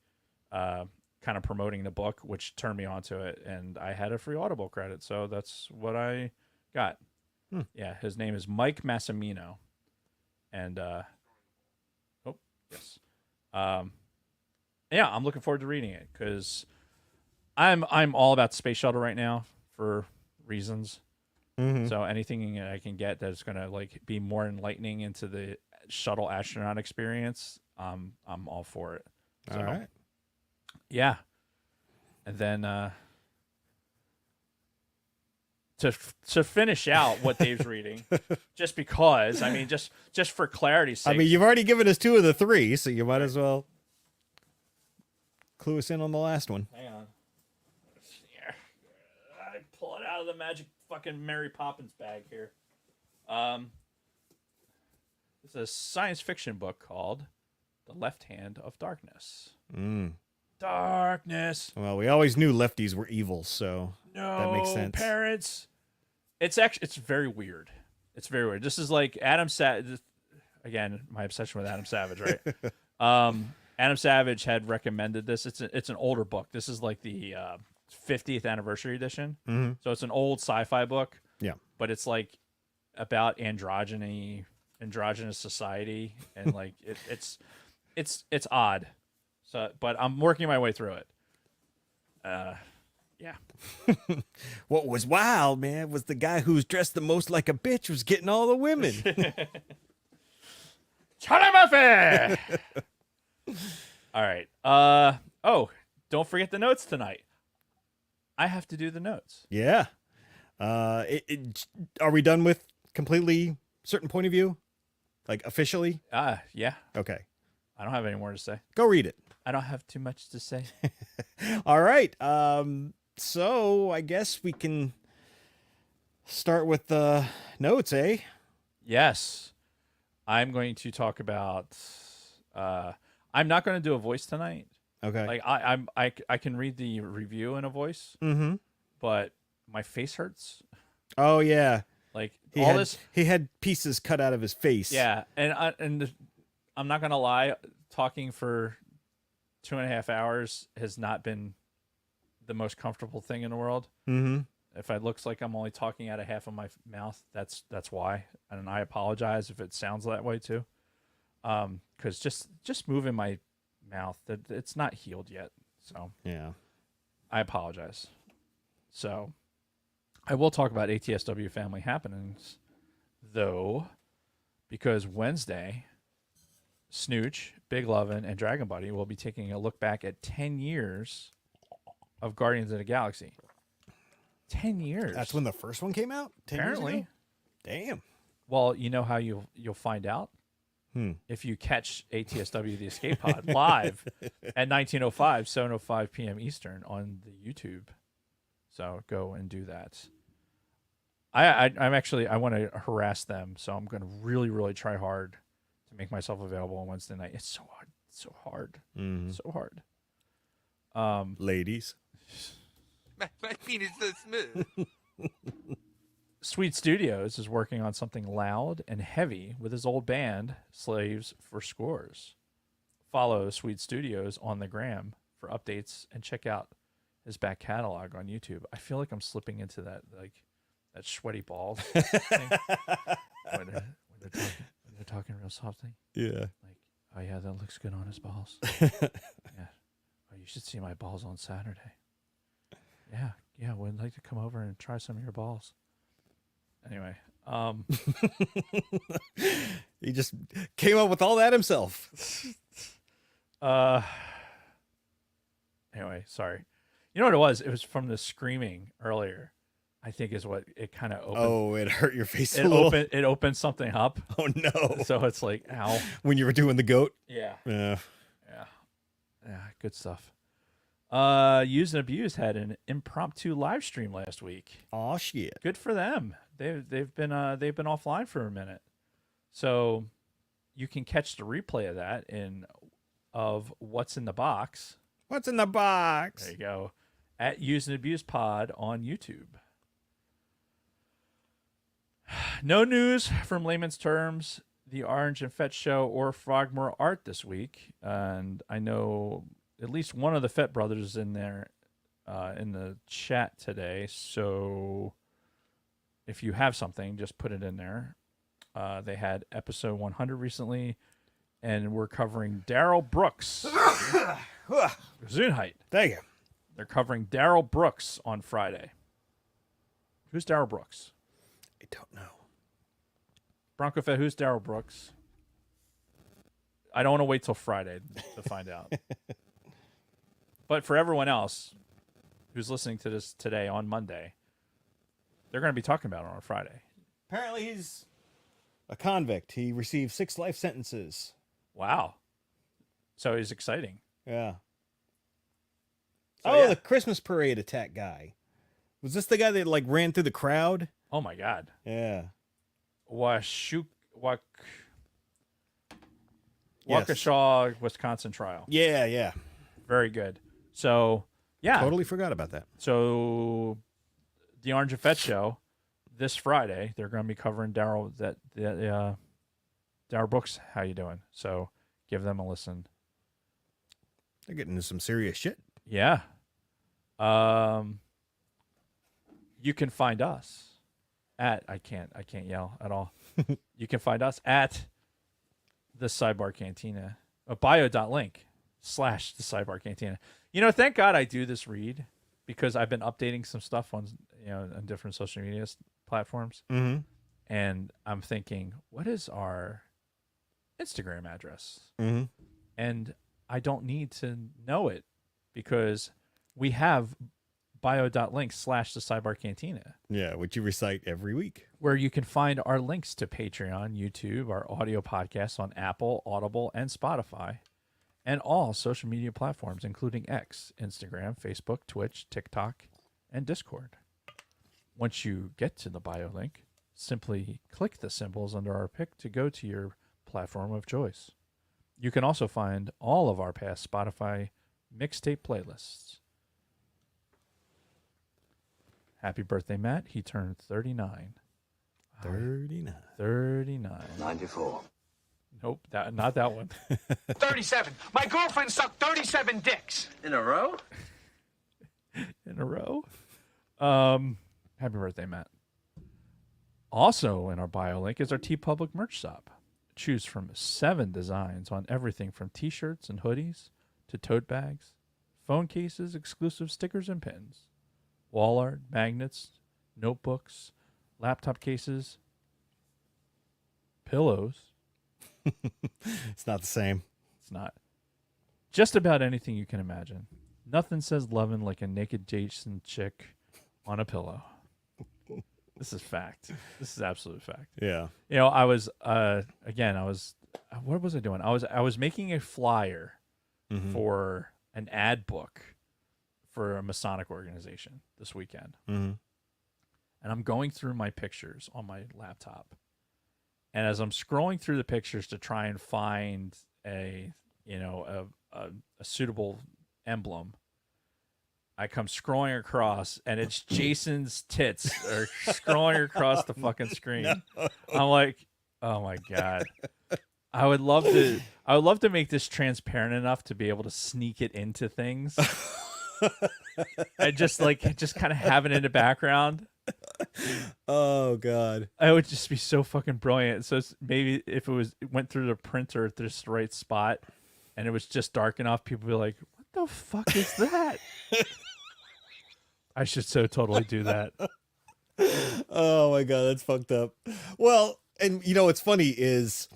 kind of promoting the book, which turned me onto it, and I had a free Audible credit, so that's what I got. Yeah, his name is Mike Massimino, and yeah, I'm looking forward to reading it because I'm all about the space shuttle right now for reasons. Mm-hmm. So anything I can get that's gonna like be more enlightening into the shuttle astronaut experience, I'm all for it. So, all right. Yeah, and then to finish out what Dave's reading, just because I mean, just for clarity's sake. I mean, you've already given us 2 of the 3, so you might as well clue us in on the last one. Hang on. Here. I pull it out of the magic fucking Mary Poppins bag here. It's a science fiction book called The Left Hand of Darkness. Darkness. Well, we always knew lefties were evil, so No, that makes sense. Parents. It's very weird. It's very weird. This is like Adam Savage. Again, my obsession with Adam Savage, right? Adam Savage had recommended this. It's an older book. This is like the 50th anniversary edition. Mm-hmm. So it's an old sci-fi book. Yeah. But it's like about androgynous society, and like it's odd. So, but I'm working my way through it. Yeah. What was wild, man, was the guy who's dressed the most like a bitch was getting all the women. Charlie Murphy. All right. Oh, don't forget the notes tonight. I have to do the notes. Yeah. Are we done with completely certain point of view? Like officially? Yeah. Okay. I don't have any more to say. Go read it. I don't have too much to say. All right. So I guess we can start with the notes, eh? Yes. I'm going to talk about I'm not going to do a voice tonight. Okay. Like I can read the review in a voice, Mm-hmm. but my face hurts. Oh yeah. Like He had pieces cut out of his face. Yeah, and I'm not gonna lie, talking for 2.5 hours has not been the most comfortable thing in the world. Mm-hmm. If it looks like I'm only talking out of half of my mouth, that's why, and I apologize if it sounds that way too. Because just moving my mouth, it's not healed yet, so Yeah. I apologize. So I will talk about ATSW family happenings, though, because Wednesday, Snooch, Big Lovin', and Dragon Buddy will be taking a look back at 10 years of Guardians of the Galaxy. 10 years. That's when the first one came out? 10 years Apparently. ago? Damn. Well, you know how you'll find out? If you catch ATSW The Escape Pod live at 19:05, 7:05 p.m. Eastern on the YouTube. So go and do that. I'm actually, I want to harass them, so I'm going to really try hard to make myself available on Wednesday night. It's so hard. It's so hard. Mm-hmm. So hard. Ladies. My penis is so smooth. Sweet Studios is working on something loud and heavy with his old band, Slaves for Scores. Follow Sweet Studios on the gram for updates and check out his back catalog on YouTube. I feel like I'm slipping into that sweaty balls thing. when they're talking real softly. Yeah. Like, oh yeah, that looks good on his balls. Yeah. Oh, you should see my balls on Saturday. Yeah, would like to come over and try some of your balls. Anyway, He just came up with all that himself. Anyway, sorry. You know what it was? It was from the screaming earlier. I think is what it kind of opened. Oh, it hurt your face a little. It opened something up. Oh no! So it's like, ow. When you were doing the goat. Yeah. Yeah. Good stuff. Used and Abused had an impromptu live stream last week. Oh shit! Good for them. They've been offline for a minute, so you can catch the replay of that of What's in the Box. What's in the box? There you go. At Used and Abused Pod on YouTube. No news from Layman's Terms, the Orange and Fett Show, or Frogmore Art this week. And I know at least one of the Fett brothers in there in the chat today. So if you have something, just put it in there. They had episode 100 recently, and we're covering Daryl Brooks. Gesundheit. Thank you. They're covering Daryl Brooks on Friday. Who's Daryl Brooks? I don't know. Bronco Fett, who's Daryl Brooks? I don't want to wait till Friday to find out. But for everyone else who's listening to this today on Monday, they're going to be talking about it on Friday. Apparently he's a convict. He received 6 life sentences. Wow. So he's exciting. Yeah. So, oh, yeah. the Christmas parade attack guy. Was this the guy that like ran through the crowd? Oh my God. Yeah. Waukesha, Wisconsin trial. Yeah. Very good. So, yeah. Totally forgot about that. So, the Orange and Fett Show this Friday, they're going to be covering Daryl Brooks. How you doing? So, give them a listen. They're getting into some serious shit. Yeah. You can find us at I can't yell at all. You can find us at the Sidebar Cantina, bio.link/the Sidebar Cantina. You know, thank God I do this read because I've been updating some stuff on on different social media platforms, and I'm thinking, what is our Instagram address? And I don't need to know it because we have bio.link/the Sidebar Cantina. Yeah, which you recite every week. Where you can find our links to Patreon, YouTube, our audio podcasts on Apple, Audible, and Spotify, and all social media platforms, including X, Instagram, Facebook, Twitch, TikTok, and Discord. Once you get to the bio link, simply click the symbols under our pic to go to your platform of choice. You can also find all of our past Spotify mixtape playlists. Happy birthday, Matt. He turned 39. 39. 39. 94. Nope, not that one. 37. My girlfriend sucked 37 dicks. In a row? In a row. Happy birthday, Matt. Also in our bio link is our TeePublic merch shop. Choose from 7 designs on everything from t-shirts and hoodies to tote bags, phone cases, exclusive stickers and pins, wall art, magnets, notebooks, laptop cases, pillows. It's not the same. It's not. Just about anything you can imagine. Nothing says loving like a naked Jason chick on a pillow. This is fact. This is absolute fact. Yeah. You know, I was what was I doing? I was making a flyer for an ad book for a Masonic organization this weekend. Mm-hmm. And I'm going through my pictures on my laptop. And as I'm scrolling through the pictures to try and find a suitable emblem, I come scrolling across, and it's Jason's tits are scrolling across the fucking screen. No. I'm like, oh my God. I would love to make this transparent enough to be able to sneak it into things. And just kind of have it in the background. Oh God. It would just be so fucking brilliant. So maybe if it went through the printer at this right spot and it was just dark enough, people would be like, what the fuck is that? I should so totally do that. Oh my God, that's fucked up. Well, and what's funny is,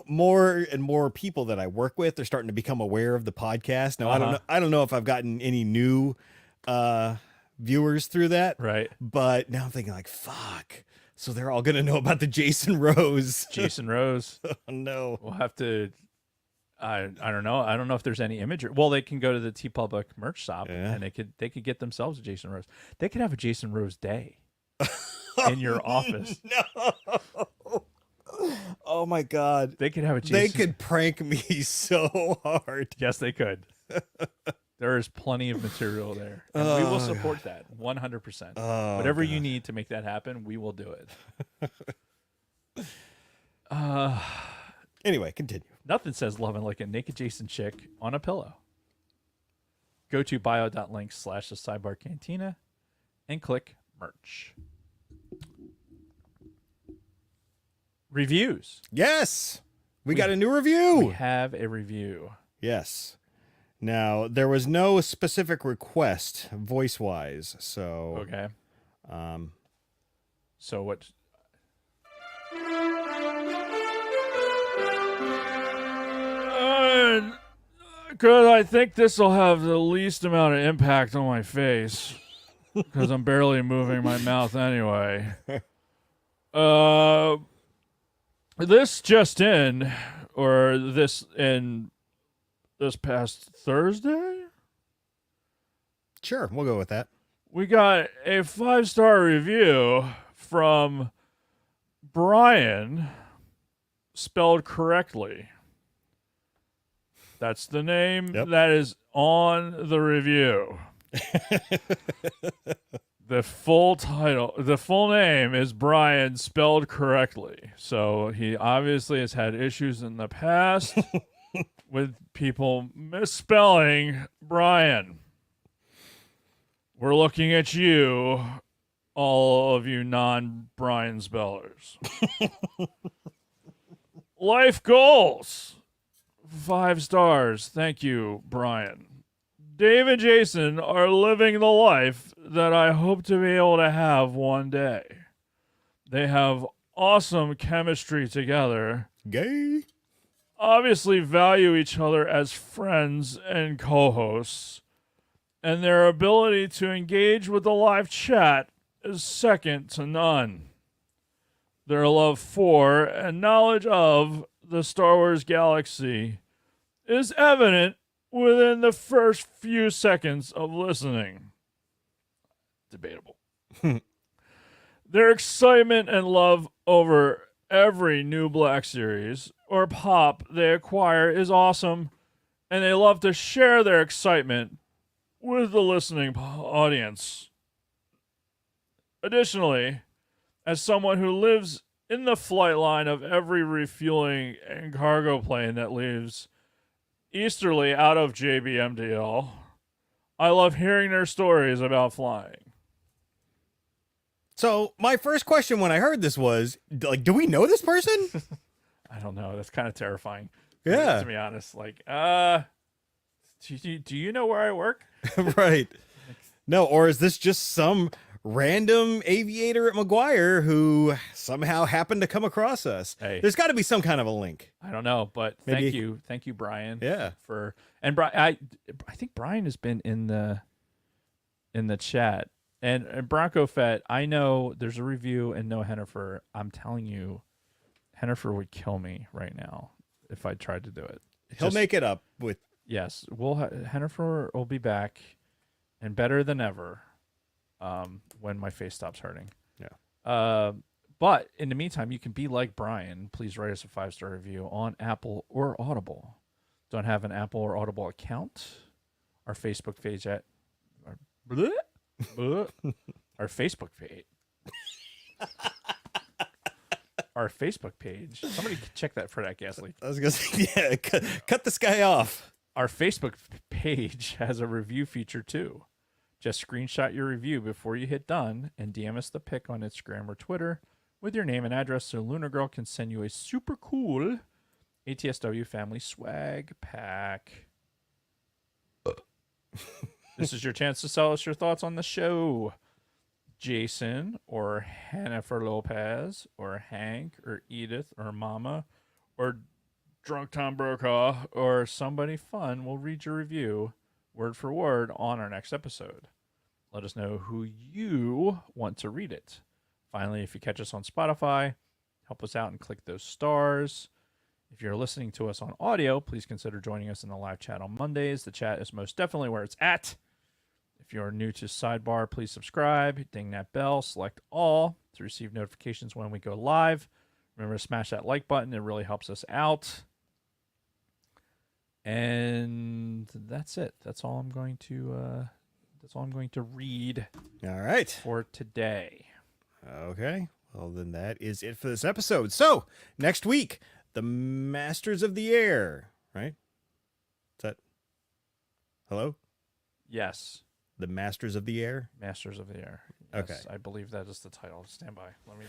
more and more people that I work with are starting to become aware of the podcast. Now, I don't know if I've gotten any new viewers through that. Right. But now I'm thinking like, fuck. So they're all going to know about the Jason Rose. Jason Rose. Oh, no. We'll have to, I don't know. I don't know if there's any imagery. Well, they can go to the TeePublic merch shop and they could get themselves a Jason Rose. They could have a Jason Rose day in your office. No. Oh my God. They could have a Jason. They could prank me so hard. Yes, they could. There is plenty of material there. And we will support that 100%. Whatever you need to make that happen, we will do it. Anyway, continue. Nothing says loving like a naked Jason chick on a pillow. Go to bio.link/the sidebar cantina and click merch. Reviews. Yes. We got a new review. We have a review. Yes. Now, there was no specific request voice-wise, so... Okay. So what... Because I think this will have the least amount of impact on my face. Because I'm barely moving my mouth anyway. This just in, or this past Thursday? Sure, we'll go with that. We got a 5-star review from Brian, spelled correctly. That's the name that is on the review. The full name is Brian, spelled correctly. So he obviously has had issues in the past with people misspelling Brian. We're looking at you, all of you non-Brian spellers. Life goals. 5 stars. Thank you, Brian. Dave and Jason are living the life that I hope to be able to have one day. They have awesome chemistry together. Gay. Obviously value each other as friends and co-hosts. And their ability to engage with the live chat is second to none. Their love for and knowledge of the Star Wars galaxy is evident within the first few seconds of listening. Debatable. Their excitement and love over every new Black series or pop they acquire is awesome, and they love to share their excitement with the listening audience. Additionally, as someone who lives in the flight line of every refueling and cargo plane that leaves easterly out of JBMDL, I love hearing their stories about flying. So my first question when I heard this was, like, do we know this person? I don't know. That's kind of terrifying. Yeah. To be honest, like, do you know where I work? Right. No, or is this just some random aviator at McGuire who somehow happened to come across us? Hey. There's got to be some kind of a link. I don't know, but Maybe- thank you, Brian. Yeah. And I think Brian has been in the chat. And Bronco Fett, I know there's a review and no Hennifer. I'm telling you, Hennifer would kill me right now if I tried to do it. He'll make it up with. Yes, Hennifer will be back and better than ever when my face stops hurting. Yeah. But in the meantime, you can be like Brian. Please write us a 5-star review on Apple or Audible. Don't have an Apple or Audible account? Our Facebook page at our Facebook page. Our Facebook page. Somebody check that for that gas leak. I was gonna say, yeah, cut this guy off. Our Facebook page has a review feature too. Just screenshot your review before you hit done and DM us the pic on Instagram or Twitter with your name and address so Lunar Girl can send you a super cool ATSW family swag pack. This is your chance to tell us your thoughts on the show. Jason or Jennifer Lopez or Hank or Edith or Mama or Drunk Tom Brokaw or somebody fun will read your review word for word on our next episode. Let us know who you want to read it. Finally, if you catch us on Spotify, help us out and click those stars. If you're listening to us on audio, please consider joining us in the live chat on Mondays. The chat is most definitely where it's at. If you're new to Sidebar, please subscribe, ding that bell, select all to receive notifications when we go live. Remember to smash that like button. It really helps us out. And that's it. That's all I'm going to read. All right. For today. Okay. Well, then that is it for this episode. So next week, the Masters of the Air, right? Is that hello? Yes. The Masters of the Air? Masters of the Air. Yes, Okay. I believe that is the title. Stand by. Let me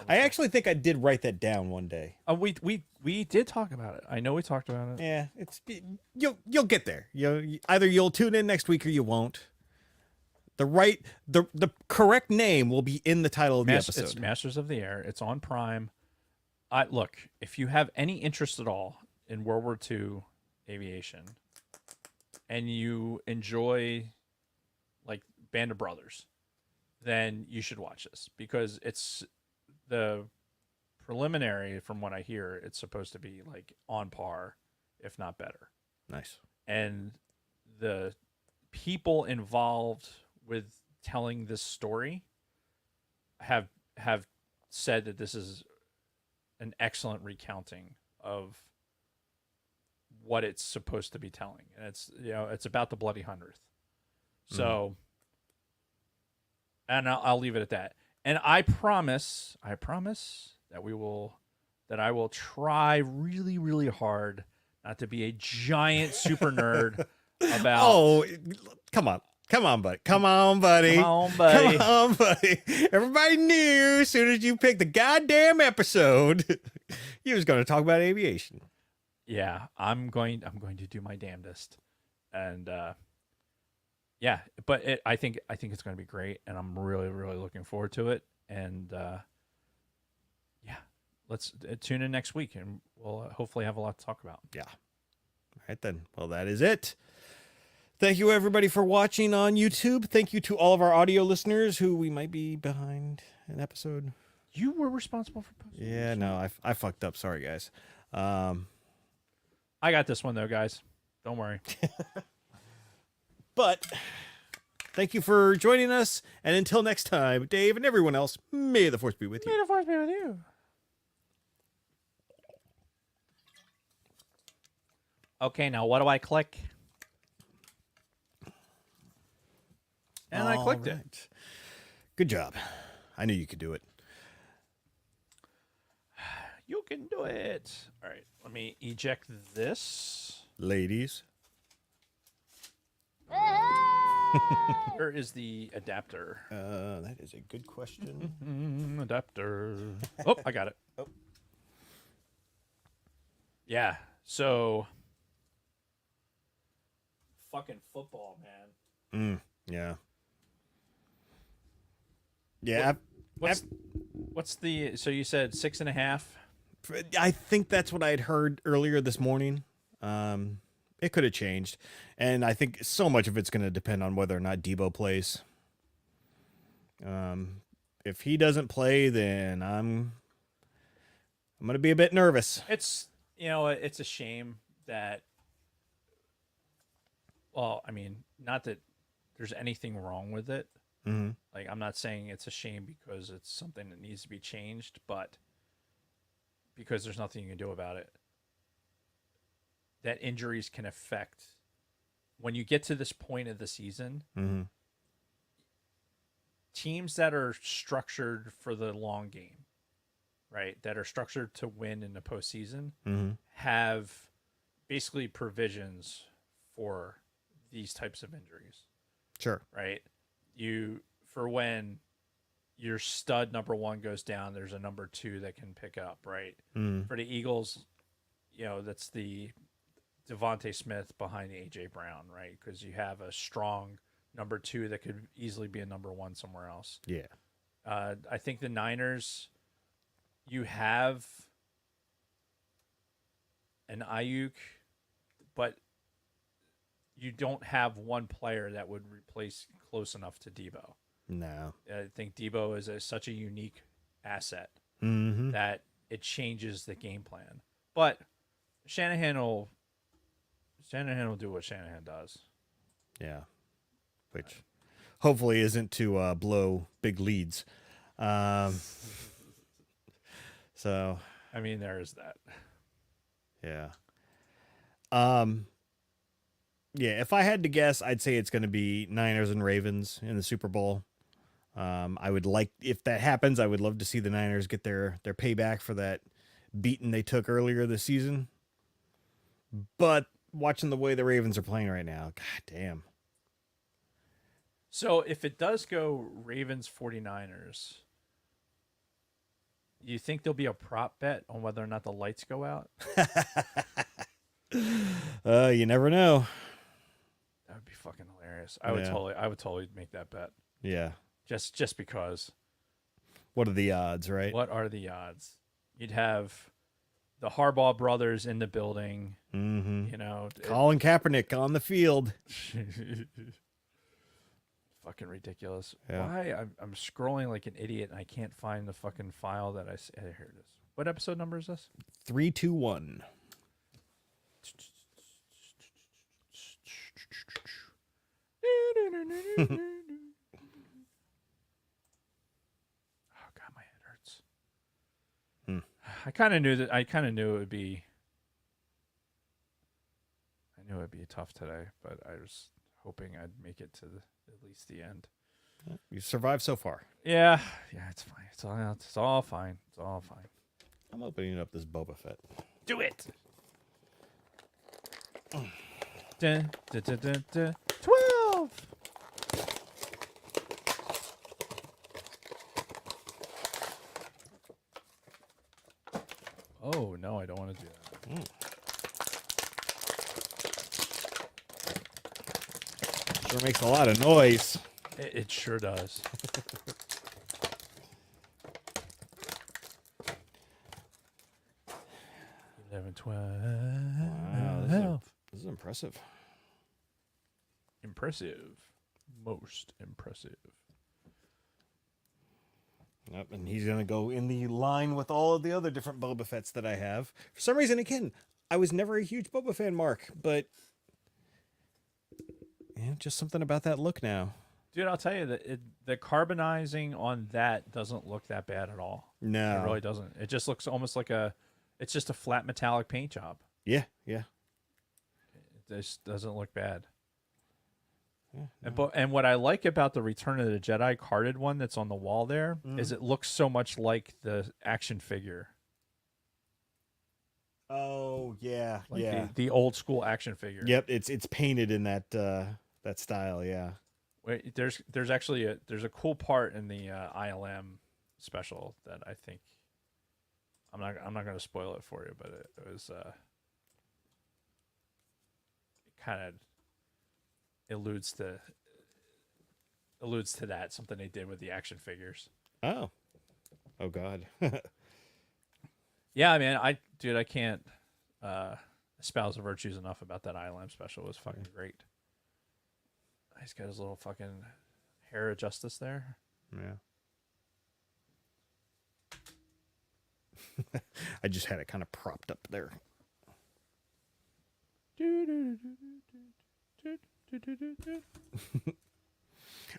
I actually think I did write that down one day. We did talk about it. I know we talked about it. Yeah, you'll get there. Either you'll tune in next week or you won't. The correct name will be in the title of the episode. It's Masters of the Air. It's on Prime. Look, if you have any interest at all in World War II aviation and you enjoy like Band of Brothers, then you should watch this because it's the preliminary. From what I hear, it's supposed to be like on par, if not better. Nice. And the people involved with telling this story have said that this is an excellent recounting of what it's supposed to be telling, and it's about the bloody 100th. So, and I'll leave it at that. And I promise that I will try really, really hard not to be a giant super nerd about. Oh, come on. Come on, buddy. Come on, buddy. Everybody knew as soon as you picked the goddamn episode, you was going to talk about aviation. Yeah, I'm going to do my damnedest, and yeah, but I think it's going to be great, and I'm really, really looking forward to it. And yeah, let's tune in next week, and we'll hopefully have a lot to talk about. Yeah. All right then. Well, that is it. Thank you, everybody, for watching on YouTube. Thank you to all of our audio listeners who we might be behind an episode. You were responsible for posting. Yeah, no, I fucked up. Sorry, guys. I got this one, though, guys. Don't worry. But thank you for joining us. And until next time, Dave and everyone else, may the force be with you. May the force be with you. Okay, now what do I click? And I clicked it. it. Good job. I knew you could do it. You can do it. All right, let me eject this. Ladies. Where is the adapter? That is a good question. Adapter. Oh, I got it. Oh. Yeah. So, fucking football, man. Yeah. Yeah. What's the? So you said 6.5. I think that's what I had heard earlier this morning. It could have changed, and I think so much of it's going to depend on whether or not Debo plays. If he doesn't play, then I'm going to be a bit nervous. It's it's a shame that. Well, I mean, not that there's anything wrong with it. Mm-hmm. Like, I'm not saying it's a shame because it's something that needs to be changed, but because there's nothing you can do about it. That injuries can affect when you get to this point of the season. Mm-hmm. Teams that are structured for the long game, right? That are structured to win in the postseason have basically provisions for these types of injuries. Sure. Right? For when your stud number 1 goes down, there's a number 2 that can pick up, right? For the Eagles, that's the Devontae Smith behind AJ Brown, right? Because you have a strong number 2 that could easily be a number 1 somewhere else. Yeah. I think the Niners, you have an Ayuk, but you don't have one player that would replace close enough to Debo. No. I think Debo is such a unique asset that it changes the game plan. But Shanahan will do what Shanahan does. Yeah. Which hopefully isn't to blow big leads. So. I mean, there is that. Yeah. Yeah, if I had to guess, I'd say it's going to be Niners and Ravens in the Super Bowl. I would like, if that happens, I would love to see the Niners get their payback for that beating they took earlier this season. But watching the way the Ravens are playing right now, god damn. So if it does go Ravens 49ers, you think there'll be a prop bet on whether or not the lights go out? You never know. That would be fucking hilarious. I would totally make that bet. Yeah. Just because. What are the odds, right? What are the odds? You'd have the Harbaugh brothers in the building. Mm-hmm. Colin Kaepernick on the field. Fucking ridiculous. Yeah. Why? I'm scrolling like an idiot and I can't find the fucking file that here it is. What episode number is this? 321. Oh god, my head hurts. I kind of knew it would be. I knew it'd be tough today, but I was hoping I'd make it to at least the end. You survived so far. Yeah, it's fine. It's all fine. It's all fine. I'm opening up this Boba Fett. Do it. Dun, dun, dun, dun, dun. 12. Oh no, I don't want to do that. Sure makes a lot of noise. It sure does. $11, $12. Wow, this is impressive. Impressive. Most impressive. Yep, and he's going to go in the line with all of the other different Boba Fetts that I have. For some reason, again, I was never a huge Boba fan, Mark, but yeah, just something about that look now. Dude, I'll tell you that the carbonizing on that doesn't look that bad at all. No. It really doesn't. It just looks almost like it's just a flat metallic paint job. Yeah, yeah. this doesn't look bad. And what I like about the Return of the Jedi carded one that's on the wall there is it looks so much like the action figure. Oh yeah, Like yeah. the old school action figure. Yep, it's painted in that that style. Yeah. Wait, there's actually a cool part in the ILM special that I think I'm not going to spoil it for you, but it was it kind of alludes to that, something they did with the action figures. Oh God. Yeah, man, I can't espouse the virtues enough about that ILM special. It was fucking great. He's got his little fucking hair of justice there. Yeah. I just had it kind of propped up there.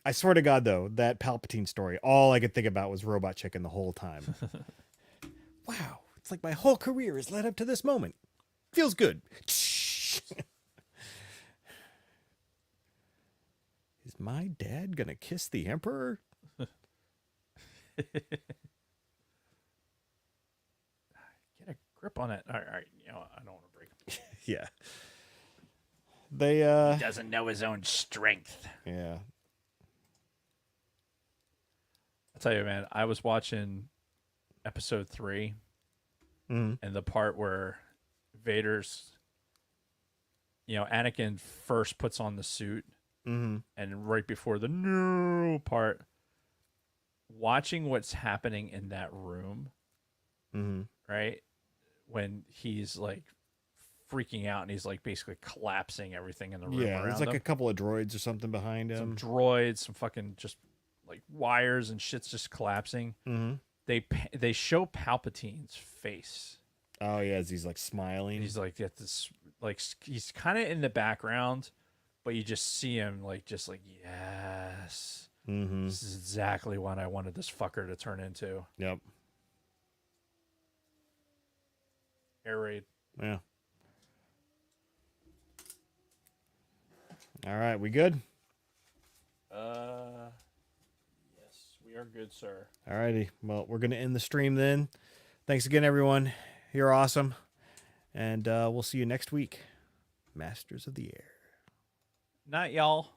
I swear to God, though, that Palpatine story, all I could think about was Robot Chicken the whole time. Wow, it's like my whole career has led up to this moment. Feels good. Is my dad gonna kiss the Emperor? Get a grip on it. All right, you know, I don't want to break it. Yeah. They He doesn't know his own strength. Yeah. I'll tell you, man, I was watching episode 3 and the part where Vader's, Anakin first puts on the suit and right before the no part, watching what's happening in that room, right? When he's like freaking out and he's like basically collapsing everything in the room. Yeah, around there's like him. a couple of droids or something behind Some him. droids, some fucking just like wires and shit's just collapsing. They show Palpatine's face. Oh yeah, as he's like smiling. He's like at this, like he's kind of in the background, but you just see him like yes, this is exactly what I wanted this fucker to turn into. Yep. Air raid. Yeah. All right, we good? Yes, we are good, sir. All righty. Well, we're going to end the stream then. Thanks again, everyone. You're awesome. And we'll see you next week. Masters of the Air. Night, y'all.